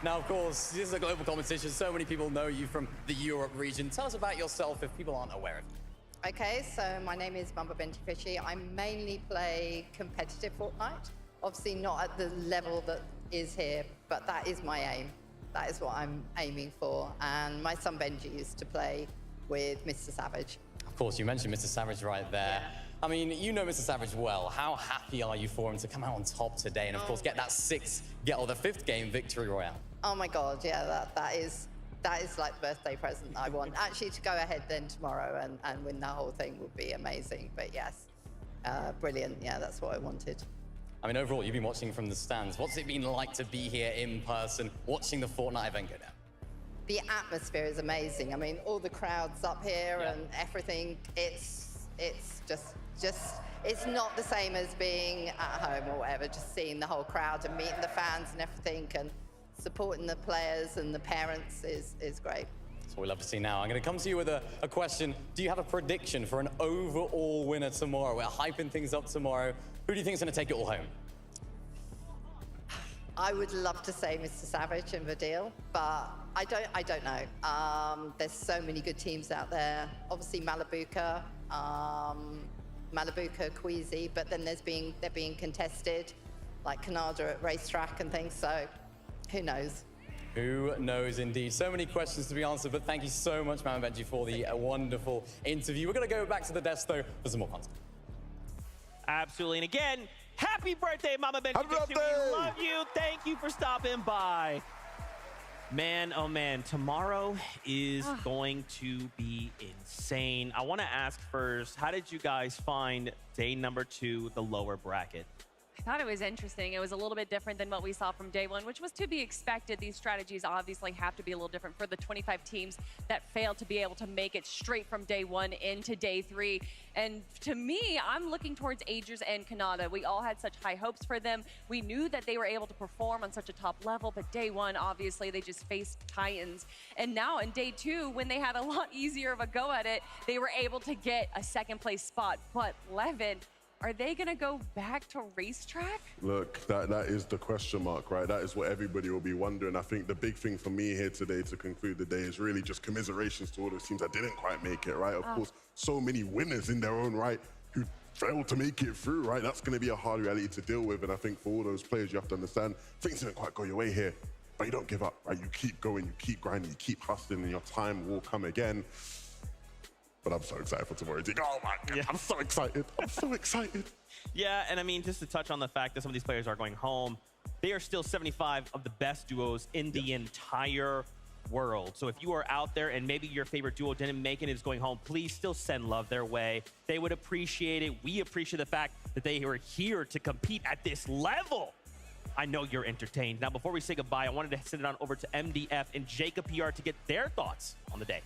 Now, of course, this is a global competition. So many people know you from the Europe region. Tell us about yourself if people aren't aware of you. Okay, so my name is Mama Benji Fishy. I mainly play competitive Fortnite. Obviously not at the level that is here, but that is my aim. That is what I'm aiming for. And my son Benji used to play with Mr. Savage. Of course, you mentioned Mr. Savage right there. I mean, you know Mr. Savage well. How happy are you for him to come out on top today and, of course, get that the fifth game victory royale? Oh my God, yeah, that is like the birthday present I want. Actually, to go ahead then tomorrow and win that whole thing would be amazing. But yes, brilliant. Yeah, that's what I wanted. I mean, overall, you've been watching from the stands. What's it been like to be here in person, watching the Fortnite event go down? The atmosphere is amazing. I mean, all the crowds up here and everything. It's just it's not the same as being at home or whatever. Just seeing the whole crowd and meeting the fans and everything and supporting the players and the parents is great. That's what we love to see now. I'm going to come to you with a question. Do you have a prediction for an overall winner tomorrow? We're hyping things up tomorrow. Who do you think is going to take it all home? I would love to say Mr. Savage and Vadil, but I don't know. There's so many good teams out there. Obviously Malabuka, Queasy, but then they're being contested, like Canada at Racetrack and things. So who knows? Who knows indeed. So many questions to be answered, but thank you so much, Mama Benji, for the wonderful interview. We're going to go back to the desk, though, for some more content. Absolutely. And again, happy birthday, Mama Benji. Happy birthday! We love you. Thank you for stopping by. Man, oh man, tomorrow is going to be insane. I want to ask first, how did you guys find day number 2, the lower bracket? I thought it was interesting. It was a little bit different than what we saw from day one, which was to be expected. These strategies obviously have to be a little different for the 25 teams that failed to be able to make it straight from day 1 into day 3. And to me, I'm looking towards Agers and Canada. We all had such high hopes for them. We knew that they were able to perform on such a top level, but day 1, obviously, they just faced Titans. And now in day 2, when they had a lot easier of a go at it, they were able to get a second place spot. But Levin, are they going to go back to Racetrack? Look, that is the question mark, right? That is what everybody will be wondering. I think the big thing for me here today to conclude the day is really just commiserations to all those teams that didn't quite make it, right? Of course, so many winners in their own right who failed to make it through, right? That's going to be a hard reality to deal with. And I think for all those players, you have to understand things didn't quite go your way here, but you don't give up, right? You keep going, you keep grinding, you keep hustling, and your time will come again. But I'm so excited for tomorrow. Oh my God, I'm so excited. I'm so excited. Yeah, and I mean, just to touch on the fact that some of these players are going home, they are still 75 of the best duos in the entire world. So if you are out there and maybe your favorite duo didn't make it and is going home, please still send love their way. They would appreciate it. We appreciate the fact that they are here to compete at this level. I know you're entertained. Now, before we say goodbye, I wanted to send it on over to MDF and Jacob PR to get their thoughts on the day.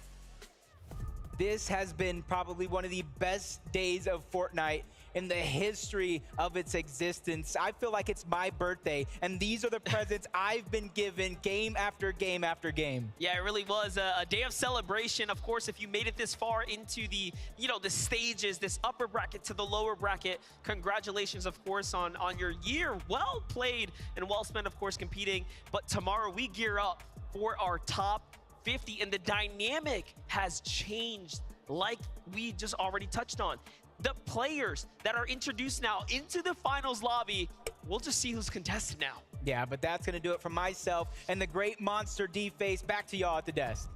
this has been probably one of the best days of Fortnite in the history of its existence. I feel like it's my birthday, and these are the presents I've been given game after game after game. Yeah, it really was a day of celebration. Of course, if you made it this far into the, the stages, this upper bracket to the lower bracket, congratulations, of course, on your year. Well played and well spent, of course, competing. But tomorrow we gear up for our top 50, and the dynamic has changed like we just already touched on. The players that are introduced now into the finals lobby, we'll just see who's contested now. Yeah, but that's going to do it for myself and the great Monster D-Face. Back to y'all at the desk.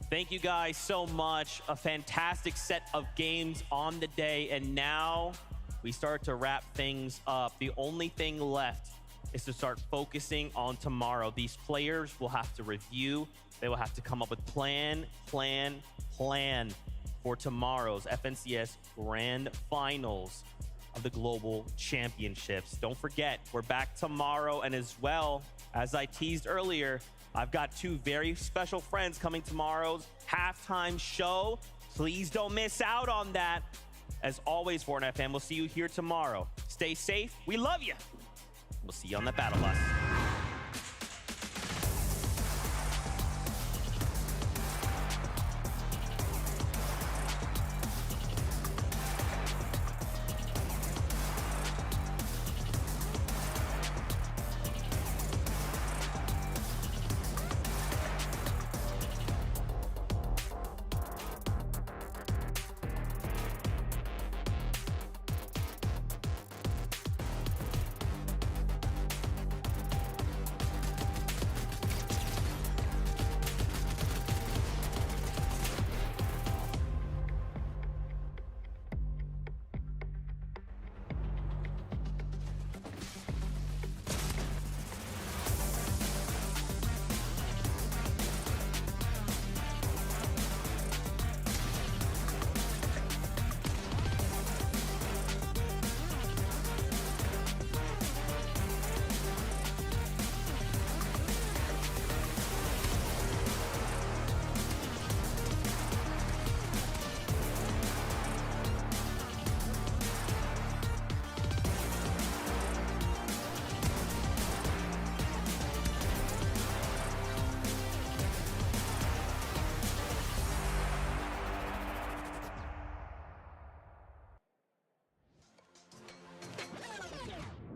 Thank you guys so much. A fantastic set of games on the day, and now we start to wrap things up. The only thing left is to start focusing on tomorrow. These players will have to review. They will have to come up with plan for tomorrow's FNCS Grand Finals of the Global Championships. Don't forget, we're back tomorrow, and as well, as I teased earlier, I've got two very special friends coming tomorrow's halftime show. Please don't miss out on that. As always, Fortnite fan, we'll see you here tomorrow. Stay safe. We love you. We'll see you on the battle bus.